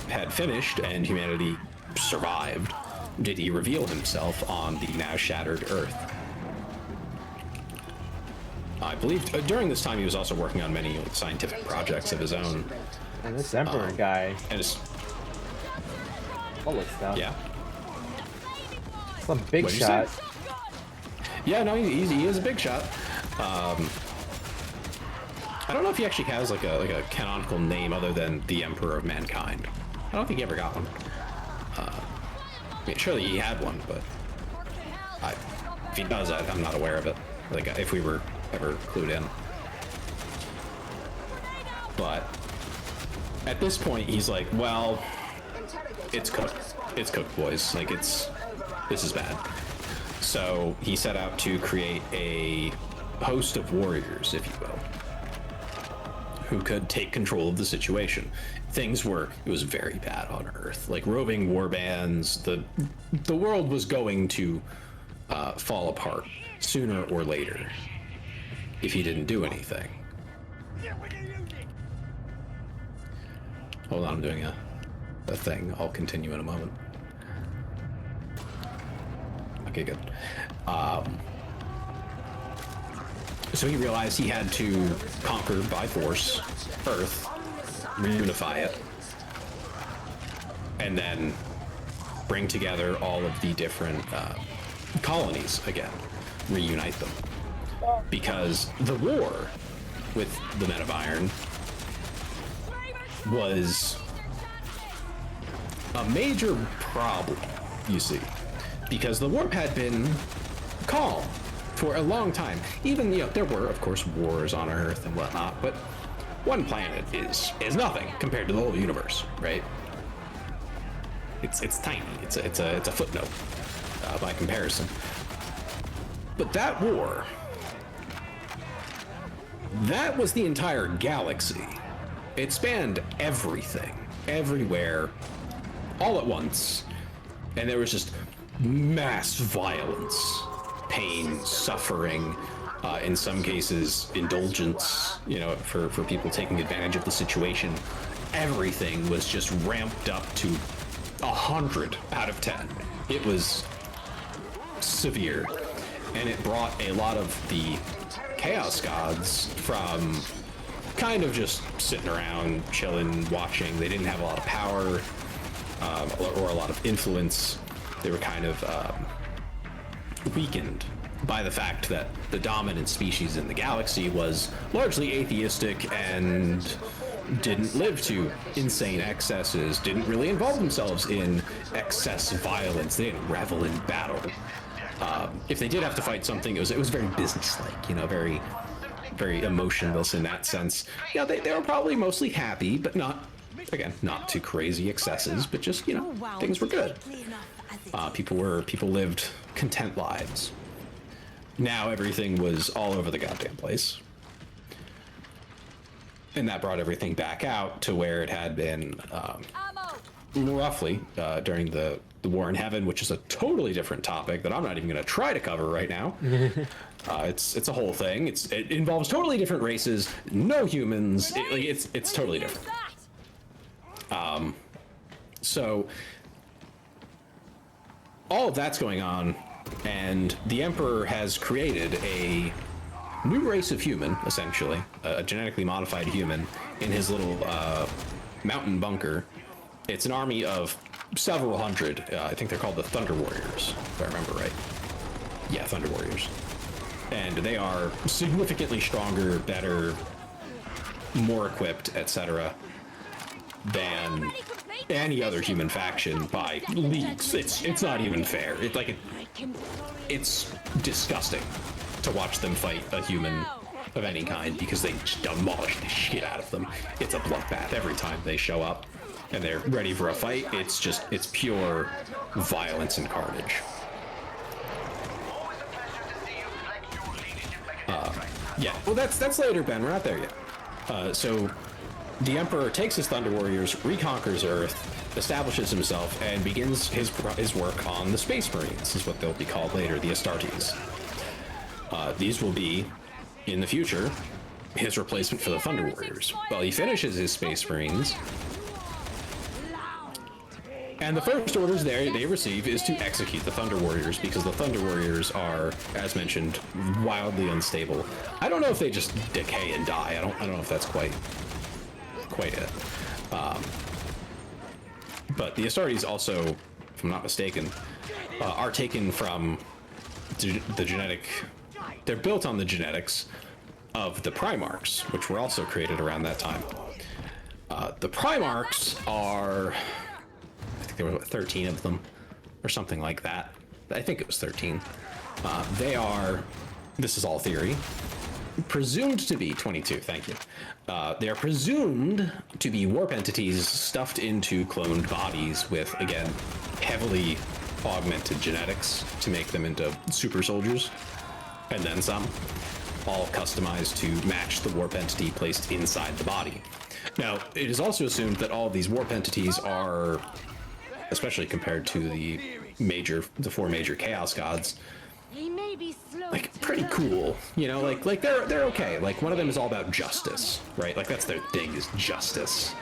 had finished and humanity survived did he reveal himself on the now shattered Earth. I believe during this time he was also working on many scientific projects of his own. And this Emperor guy. And his, full of stuff. yeah. Some big shot. Yeah, no, he is a big shot. I don't know if he actually has like a canonical name other than the Emperor of Mankind. I don't think he ever got one. I mean, surely he had one, but if he does, I'm not aware of it. Like if we were ever clued in. But at this point, he's like, well, it's cooked. It's cooked, boys. Like this is bad. So he set out to create a host of warriors, if you will, who could take control of the situation. It was very bad on Earth. Like roving war bands, the world was going to fall apart sooner or later if he didn't do anything. Hold on, I'm doing a thing. I'll continue in a moment. Okay, good. So he realized he had to conquer by force Earth, reunify it, and then bring together all of the different colonies again, reunite them. Because the war with the Men of Iron was a major problem, you see, because the warp had been calm for a long time. Even, you know, there were, of course, wars on Earth and whatnot, but one planet is nothing compared to the whole universe, right? It's tiny. It's a footnote by comparison. But that war, that was the entire galaxy. It spanned everything, everywhere, all at once, and there was just mass violence, pain, suffering, in some cases indulgence, you know, for people taking advantage of the situation. Everything was just ramped up to 100 out of 10. It was severe, and it brought a lot of the Chaos Gods from kind of just sitting around, chilling, watching. They didn't have a lot of power or a lot of influence. They were kind of weakened by the fact that the dominant species in the galaxy was largely atheistic and didn't live to insane excesses, didn't really involve themselves in excess violence. They didn't revel in battle. If they did have to fight something, it was very businesslike, you know, very emotionless in that sense. Yeah, they were probably mostly happy, but not, again, not too crazy excesses, but just, you know, things were good. People lived content lives. Now everything was all over the goddamn place. And that brought everything back out to where it had been roughly during the War in Heaven, which is a totally different topic that I'm not even going to try to cover right now. It's a whole thing. It involves totally different races, no humans. It's totally different. So all of that's going on, and the Emperor has created a new race of human, essentially, a genetically modified human, in his little mountain bunker. It's an army of several hundred. I think they're called the Thunder Warriors, if I remember right. Yeah, Thunder Warriors. And they are significantly stronger, better, more equipped, etc., than any other human faction by leagues. It's not even fair. It's disgusting to watch them fight a human of any kind, because they just demolish the shit out of them. It's a bloodbath every time they show up and they're ready for a fight. It's pure violence and carnage. Yeah, well, that's later, Ben. We're not there yet. So the Emperor takes his Thunder Warriors, reconquers Earth, establishes himself, and begins his work on the Space Marines, is what they'll be called later, the Astartes. These will be, in the future, his replacement for the Thunder Warriors. Well, he finishes his Space Marines, and the first orders they receive is to execute the Thunder Warriors, because the Thunder Warriors are, as mentioned, wildly unstable. I don't know if they just decay and die. I don't know if that's quite it. But the Astartes also, if I'm not mistaken, are taken from the genetic. They're built on the genetics of the Primarchs, which were also created around that time. The Primarchs are, I think there were 13 of them, or something like that. I think it was 13. They are, this is all theory, presumed to be 22, thank you. They are presumed to be warp entities stuffed into cloned bodies with, again, heavily augmented genetics to make them into super soldiers, and then some, all customized to match the warp entity placed inside the body. Now, it is also assumed that all of these warp entities are, especially compared to the four major chaos gods, like pretty cool, you know, like they're okay. Like one of them is all about justice, right? Like that's their thing, is justice.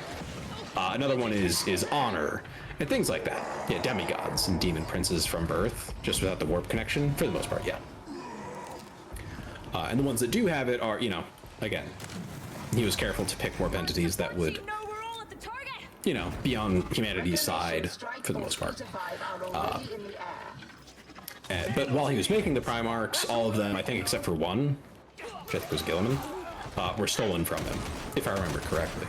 Another one is honor and things like that. Yeah, demigods and demon princes from birth, just without the warp connection for the most part. Yeah. And the ones that do have it are, you know, again, he was careful to pick warp entities that would, you know, be on humanity's side for the most part. But while he was making the Primarchs, all of them, I think except for one, which I think was Gilliman, were stolen from him, if I remember correctly.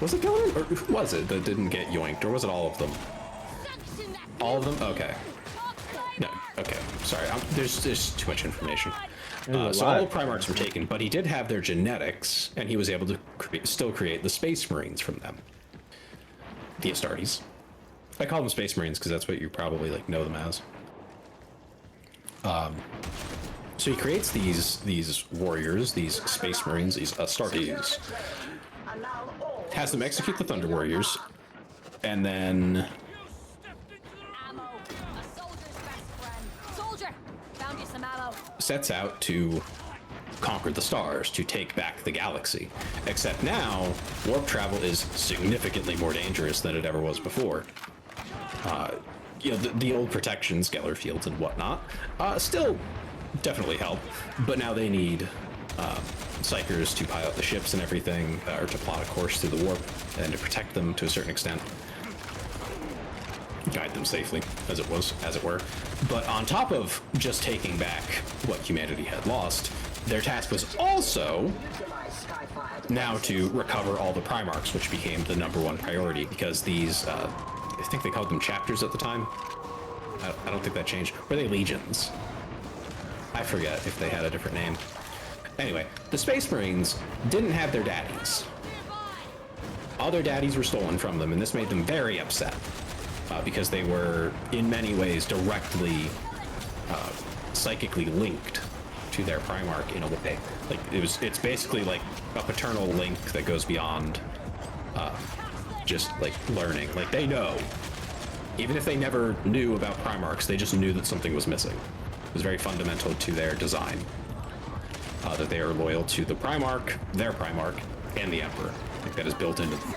Was it Gilliman, or who was it that didn't get yoinked, or was it all of them? All of them? Okay. No, okay, sorry, there's too much information. So all the Primarchs were taken, but he did have their genetics, and he was able to still create the Space Marines from them. The Astartes. I call them Space Marines because that's what you probably like know them as. So he creates these warriors, these Space Marines, these Astartes, has them execute the Thunder Warriors, and then sets out to conquer the stars, to take back the galaxy. Except now, warp travel is significantly more dangerous than it ever was before. You know, the old protections, Geller fields and whatnot, still definitely help, but now they need psychers to pilot the ships and everything, or to plot a course through the warp, and to protect them to a certain extent. Guide them safely, as it were. But on top of just taking back what humanity had lost, their task was also now to recover all the Primarchs, which became the #1 priority, because these, I think they called them chapters at the time. I don't think that changed. Were they legions? I forget if they had a different name. Anyway, the Space Marines didn't have their daddies. All their daddies were stolen from them, and this made them very upset, because they were, in many ways, directly, psychically linked to their Primarch in a way. Like, it's basically like a paternal link that goes beyond, just, like, learning. Like, they know. Even if they never knew about Primarchs, they just knew that something was missing. It was very fundamental to their design. That they are loyal to the Primarch, their Primarch, and the Emperor. Like, that is built into them.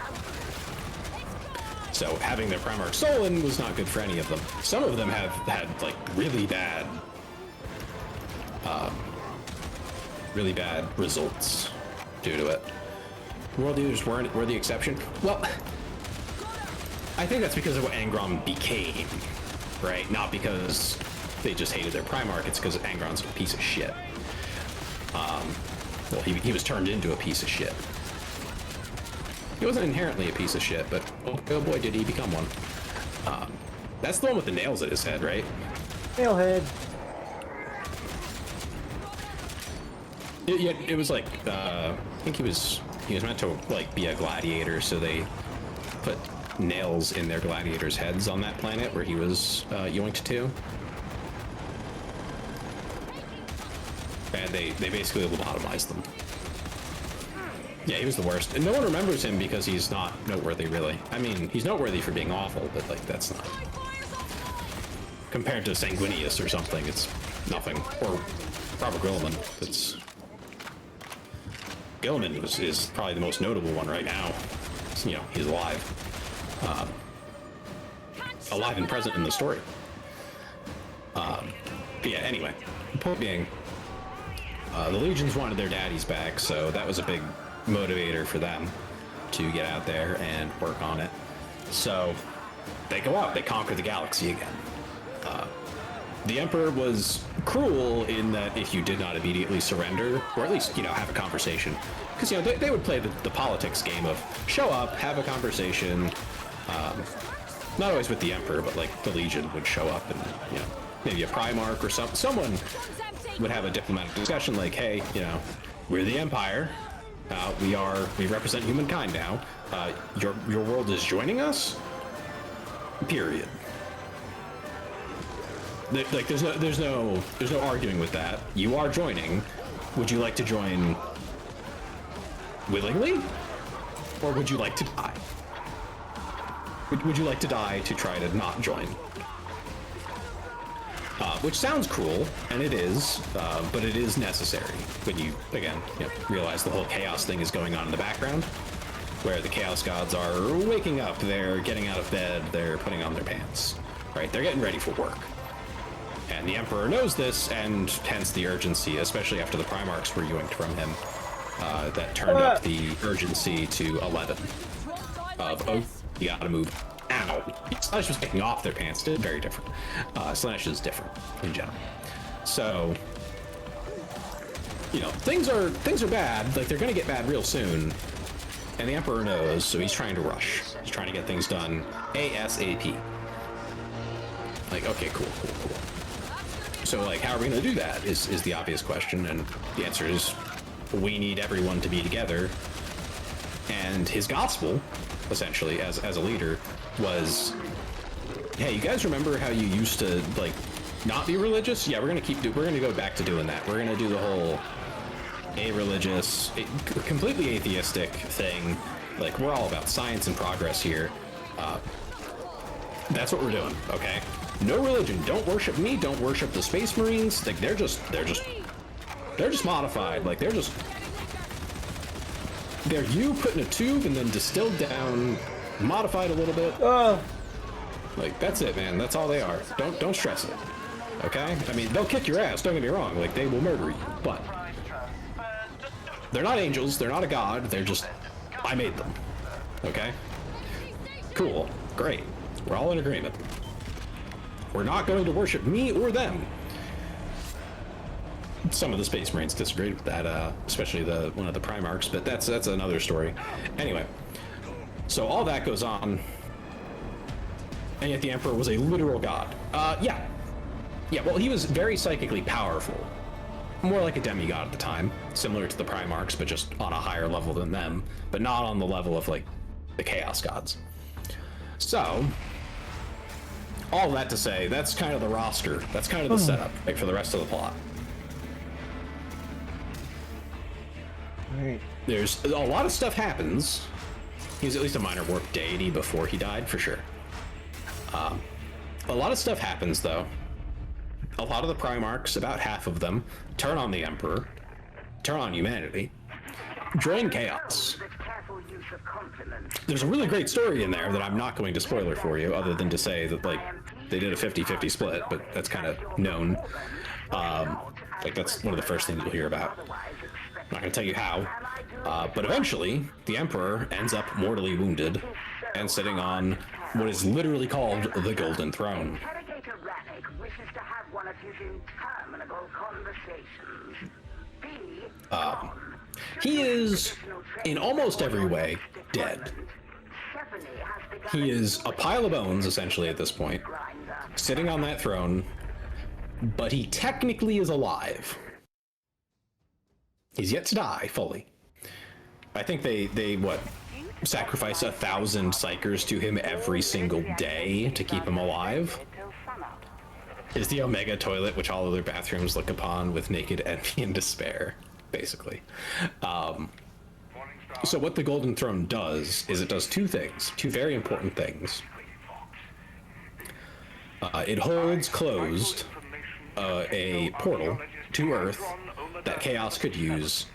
So having their Primarch stolen was not good for any of them. Some of them have had, like, really bad results due to it. World Eaters were the exception. Well, I think that's because of what Angron became, right? Not because they just hated their Primarch, it's because Angron's a piece of shit. Well, he was turned into a piece of shit. He wasn't inherently a piece of shit, but oh boy did he become one. That's the one with the nails at his head, right? Nailhead. Yeah, it was like, I think he was meant to, like, be a gladiator, so they put nails in their gladiators' heads on that planet where he was yoinked to. And they basically lobotomized them. Yeah, he was the worst. And no one remembers him because he's not noteworthy, really. I mean, he's noteworthy for being awful, but, like, that's not... Compared to Sanguinius or something, it's nothing. Or Robert Gilliman, it's... Gilliman is probably the most notable one right now. You know, he's alive. Alive and present in the story. But yeah, anyway. The point being, the Legions wanted their daddies back, so that was a big motivator for them to get out there and work on it. So they go out, they conquer the galaxy again. The Emperor was cruel in that if you did not immediately surrender, or at least, you know, have a conversation, because, you know, they would play the politics game of show up, have a conversation, not always with the Emperor, but, like, the Legion would show up and, you know, maybe a Primarch or someone would have a diplomatic discussion like, hey, you know, we're the Empire, we represent humankind now, your world is joining us, period. Like, there's no arguing with that. You are joining. Would you like to join willingly, or would you like to die? Would you like to die to try to not join? Which sounds cruel, and it is, but it is necessary when you, again, you know, realize the whole chaos thing is going on in the background, where the Chaos Gods are waking up, they're getting out of bed, they're putting on their pants, right? They're getting ready for work. And the Emperor knows this, and hence the urgency, especially after the Primarchs were yoinked from him, that turned up the urgency to 11. Oh, you gotta move. Ow. Slash was taking off their pants, very different. Slash is different in general. So, you know, things are bad, like they're gonna get bad real soon, and the Emperor knows, so he's trying to rush. He's trying to get things done ASAP. Like, okay, cool. So, like, how are we gonna do that is the obvious question, and the answer is we need everyone to be together. And his gospel, essentially, as a leader, was, hey, you guys remember how you used to, like, not be religious? Yeah, we're gonna go back to doing that. We're gonna do the whole a-religious, completely atheistic thing. Like, we're all about science and progress here. That's what we're doing, okay? No religion. Don't worship me. Don't worship the Space Marines. Like, they're just modified. Like, they're you put in a tube and then distilled down, modified a little bit. Like, that's it, man. That's all they are. Don't stress it. Okay? I mean, they'll kick your ass. Don't get me wrong. Like, they will murder you. But they're not angels. They're not a god. They're just, I made them. Okay? Cool. Great. We're all in agreement. We're not going to worship me or them. some of the Space Marines disagreed with that, especially one of the Primarchs, but that's another story. Anyway, so all that goes on, and yet the Emperor was a literal god. Yeah, well, he was very psychically powerful. More like a demigod at the time, similar to the Primarchs, but just on a higher level than them, but not on the level of, like, the Chaos Gods. So, all that to say, that's kind of the roster. That's kind of the setup, like, for the rest of the plot. Alright. There's a lot of stuff happens. He was at least a minor warp deity before he died, for sure. A lot of stuff happens, though. A lot of the Primarchs, about half of them, turn on the Emperor, turn on humanity, join Chaos. There's a really great story in there that I'm not going to spoiler for you, other than to say that, like, they did a 50-50 split, but that's kind of known. Like, that's one of the first things you'll hear about. I'm not going to tell you how, but eventually, the Emperor ends up mortally wounded and sitting on what is literally called the Golden Throne. He is, in almost every way, dead. He is a pile of bones, essentially, at this point, sitting on that throne, but he technically is alive. He's yet to die, fully. I think they what, sacrifice 1,000 psychers to him every single day to keep him alive? Is the Omega toilet, which all other bathrooms look upon with naked envy and despair, basically. So what the Golden Throne does is it does two things, two very important things. It holds closed a portal to Earth that Chaos could use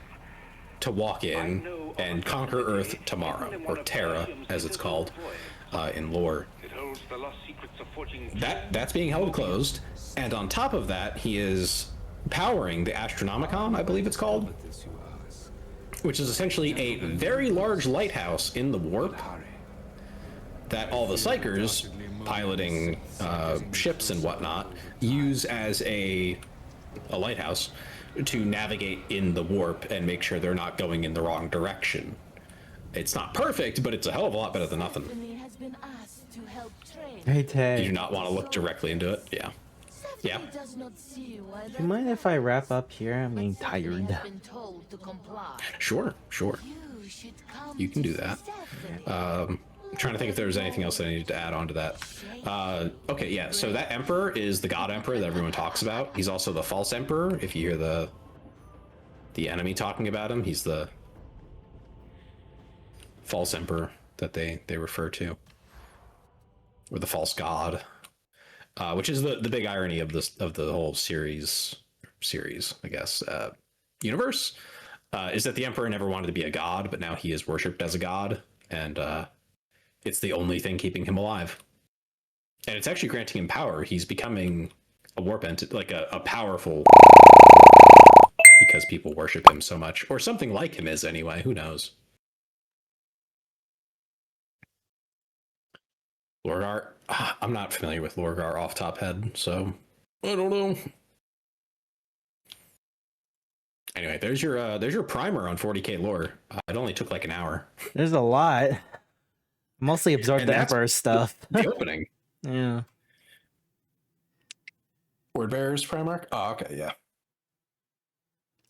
to walk in and conquer Earth tomorrow, or Terra, as it's called in lore. That's being held closed, and on top of that, he is powering the Astronomicon, I believe it's called, which is essentially a very large lighthouse in the warp that all the Psychers, piloting ships and whatnot, use as a lighthouse to navigate in the warp and make sure they're not going in the wrong direction. It's not perfect, but it's a hell of a lot better than nothing. Hey, Tay. You do not want to look directly into it? Yeah. Yeah. Do you mind if I wrap up here? I'm getting tired. Sure. You can do that. I'm trying to think if there was anything else that I needed to add on to that. Okay, yeah, so that Emperor is the God Emperor that everyone talks about. He's also the False Emperor, if you hear the enemy talking about him. He's the False Emperor that they refer to. Or the False God. Which is the big irony of the whole series, I guess, universe, is that the Emperor never wanted to be a god, but now he is worshipped as a god, and it's the only thing keeping him alive. And it's actually granting him power. He's becoming a warp entity, like a powerful, because people worship him so much, or something like him is anyway. Who knows? Lorgar, I'm not familiar with Lorgar off top head, so I don't know. Anyway, there's your primer on 40k lore. It only took like an hour. There's a lot. Mostly absorbed the Emperor stuff. The opening. Yeah. Word Bearers Primarch? Oh, okay, yeah.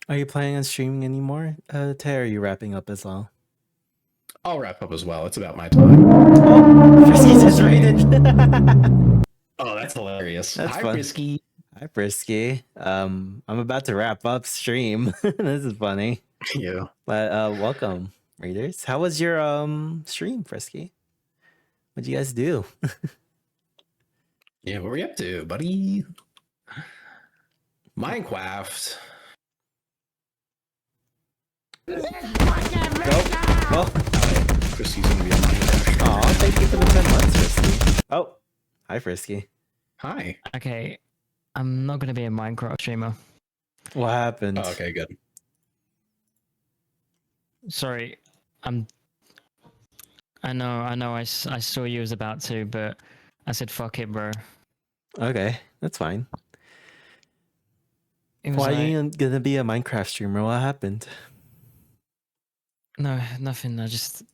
Are you planning on streaming anymore, Tay? Or are you wrapping up as well? I'll wrap up as well. It's about my time. Frisky just rated. Oh, that's hilarious. That's Hi, fun. Frisky. Hi, Frisky. I'm about to wrap up stream. This is funny. Yeah. But welcome, readers. How was your stream, Frisky? What'd you guys do? Yeah, what were you up to, buddy? Minecraft. Oh, Frisky's gonna be on Minecraft. aw, thank you for the 10 months, Frisky. Oh, hi, Frisky. Hi. Okay, I'm not gonna be a Minecraft streamer. What happened? Oh, okay, good. Sorry, I know. I saw you was about to, but I said fuck it, bro. Okay, that's fine. It was Why like, are you gonna be a Minecraft streamer? What happened? no, nothing. I just,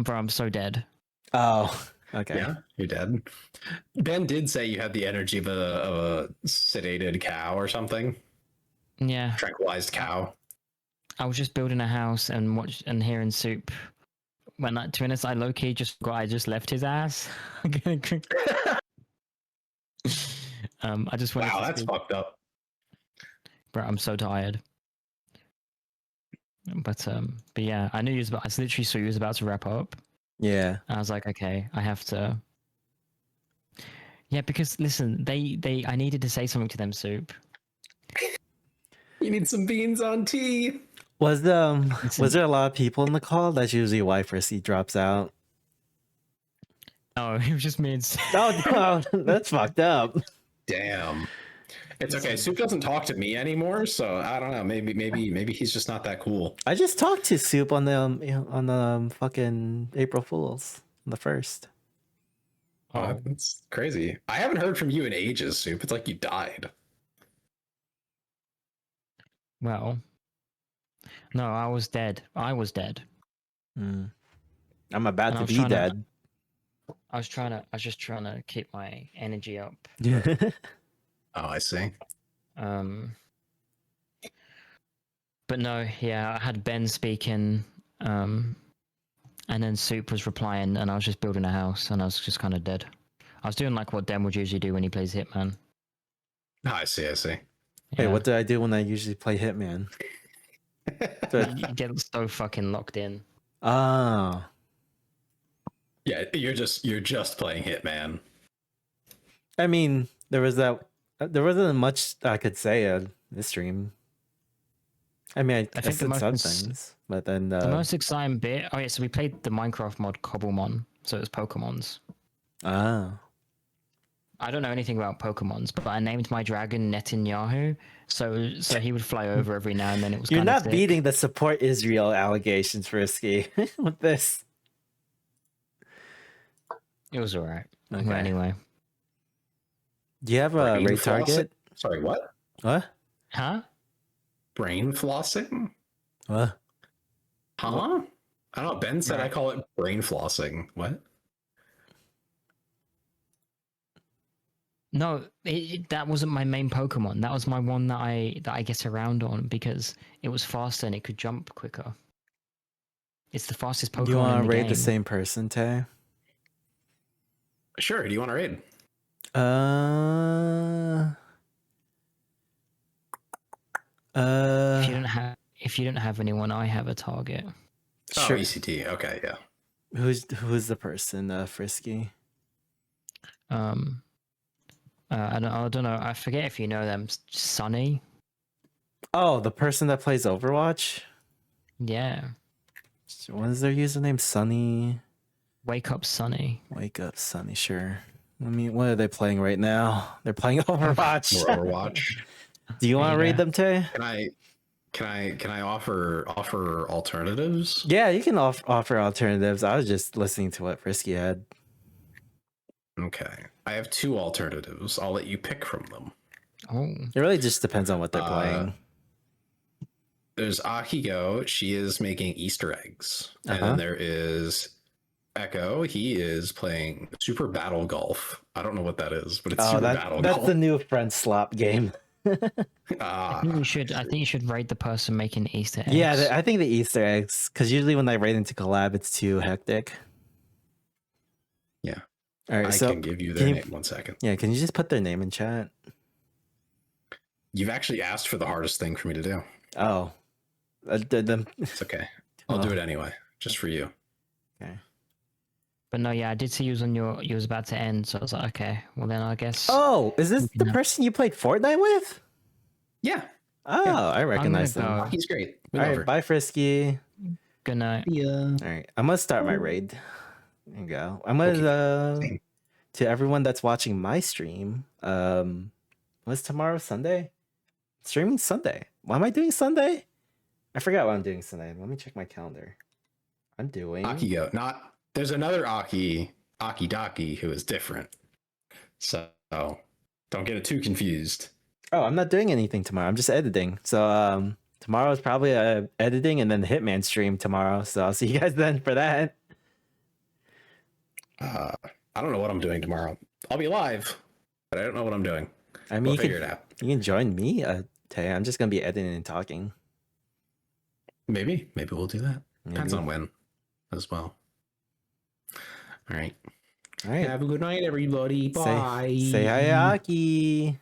bro, I'm so dead. Oh, okay. Yeah, you're dead. Ben did say you had the energy of a sedated cow or something. Yeah. Tranquilized cow. I was just building a house and hearing Soup. When to be honest, I low key I just left his ass. I just wanted Wow, to that's see. fucked up. Bro, I'm so tired. But yeah, I knew I literally saw you was about to wrap up. Yeah. I was like, okay, I have to. Yeah, because listen, I needed to say something to them, Soup. You need some beans on tea. Was there a lot of people in the call? That's usually why Frisky drops out. Oh, it was just me and Oh, that's fucked up. Damn. It's okay. Soup doesn't talk to me anymore, so I don't know. Maybe he's just not that cool. I just talked to Soup on the fucking April Fools, on the 1st. Oh, that's crazy. I haven't heard from you in ages, Soup. It's like you died. Well, no, I was dead. I was dead. I'm about And I to was be trying dead. I was just trying to keep my energy up. Oh, I see. But no, yeah, I had Ben speaking, and then Soup was replying, and I was just building a house, and I was just kind of dead. I was doing like what Dem would usually do when he plays Hitman. Oh, I see. Hey, what do I do when I usually play Hitman? You get so fucking locked in. Oh. Yeah, you're just playing Hitman. I mean, there wasn't much I could say on this stream. I mean, I think said some things, but then the most exciting bit. Oh yeah, so we played the Minecraft mod Cobblemon, so it was Pokemons. Ah. I don't know anything about Pokemons, but I named my dragon Netanyahu, so he would fly over every now and then. It was You're kind of not sick. beating the support Israel allegations, Frisky, with this. It was alright. Okay. Well, anyway. Do you have a Brain raid target? Sorry, what? What? Huh? Brain flossing? What? Huh? I don't know. Ben said I call it brain flossing. What? No, that wasn't my main Pokemon. That was my one that I get around on because it was faster and it could jump quicker. It's the fastest Pokemon Do you want in to the raid game. the same person, Tay? Sure. Do you want to raid? If you don't have anyone, I have a target. Sure. Oh, ECT. Okay, yeah. Who's the person, Frisky? I don't know. I forget if you know them. Sunny. Oh, the person that plays Overwatch? Yeah. What is their username? Sunny. Wake up, Sunny. Wake up, Sunny. Sure. I mean, what are they playing right now? They're playing Overwatch. More Overwatch. Do you want to raid them, Tay? Can I offer alternatives? Yeah, you can offer alternatives. I was just listening to what Frisky had. Okay. I have 2 alternatives. I'll let you pick from them. Oh. It really just depends on what they're playing. There's Akigo. She is making Easter eggs. And then there is Echo. He is playing Super Battle Golf. I don't know what that is, but it's Super Battle Golf. That's the new friend slop game. I think you should raid the person making Easter eggs. Yeah, I think the Easter eggs, because usually when I raid into collab, it's too hectic. Yeah. All right, I so can give you their name. 1 second. Yeah, can you just put their name in chat? You've actually asked for the hardest thing for me to do. Oh. It's okay. I'll do it anyway, just for you. Okay. But no, yeah, I did see you was about to end, so I was like, okay, well then I guess. Oh, is this the person you played Fortnite with? Yeah. Oh, Yeah. I recognize them. He's great. All right, bye, Frisky. Good night. Yeah. All right, I'm gonna start my raid. There you go. I'm gonna to everyone that's watching my stream. What's tomorrow? Sunday? Streaming Sunday. What am I doing Sunday? I forgot what I'm doing Sunday. Let me check my calendar. I'm doing Akigo. There's another Aki Daki, who is different. So Don't get it too confused. Oh, I'm not doing anything tomorrow. I'm just editing. So tomorrow is probably editing and then the Hitman stream tomorrow. So I'll see you guys then for that. I don't know what I'm doing tomorrow. I'll be live, but I don't know what I'm doing. I mean, We'll you figure it out. You can join me. Tay. I'm just gonna be editing and talking. Maybe we'll do that. Depends Maybe. on when, as well. All right. All right. Have a good night, everybody. Bye. Say hi, Aki.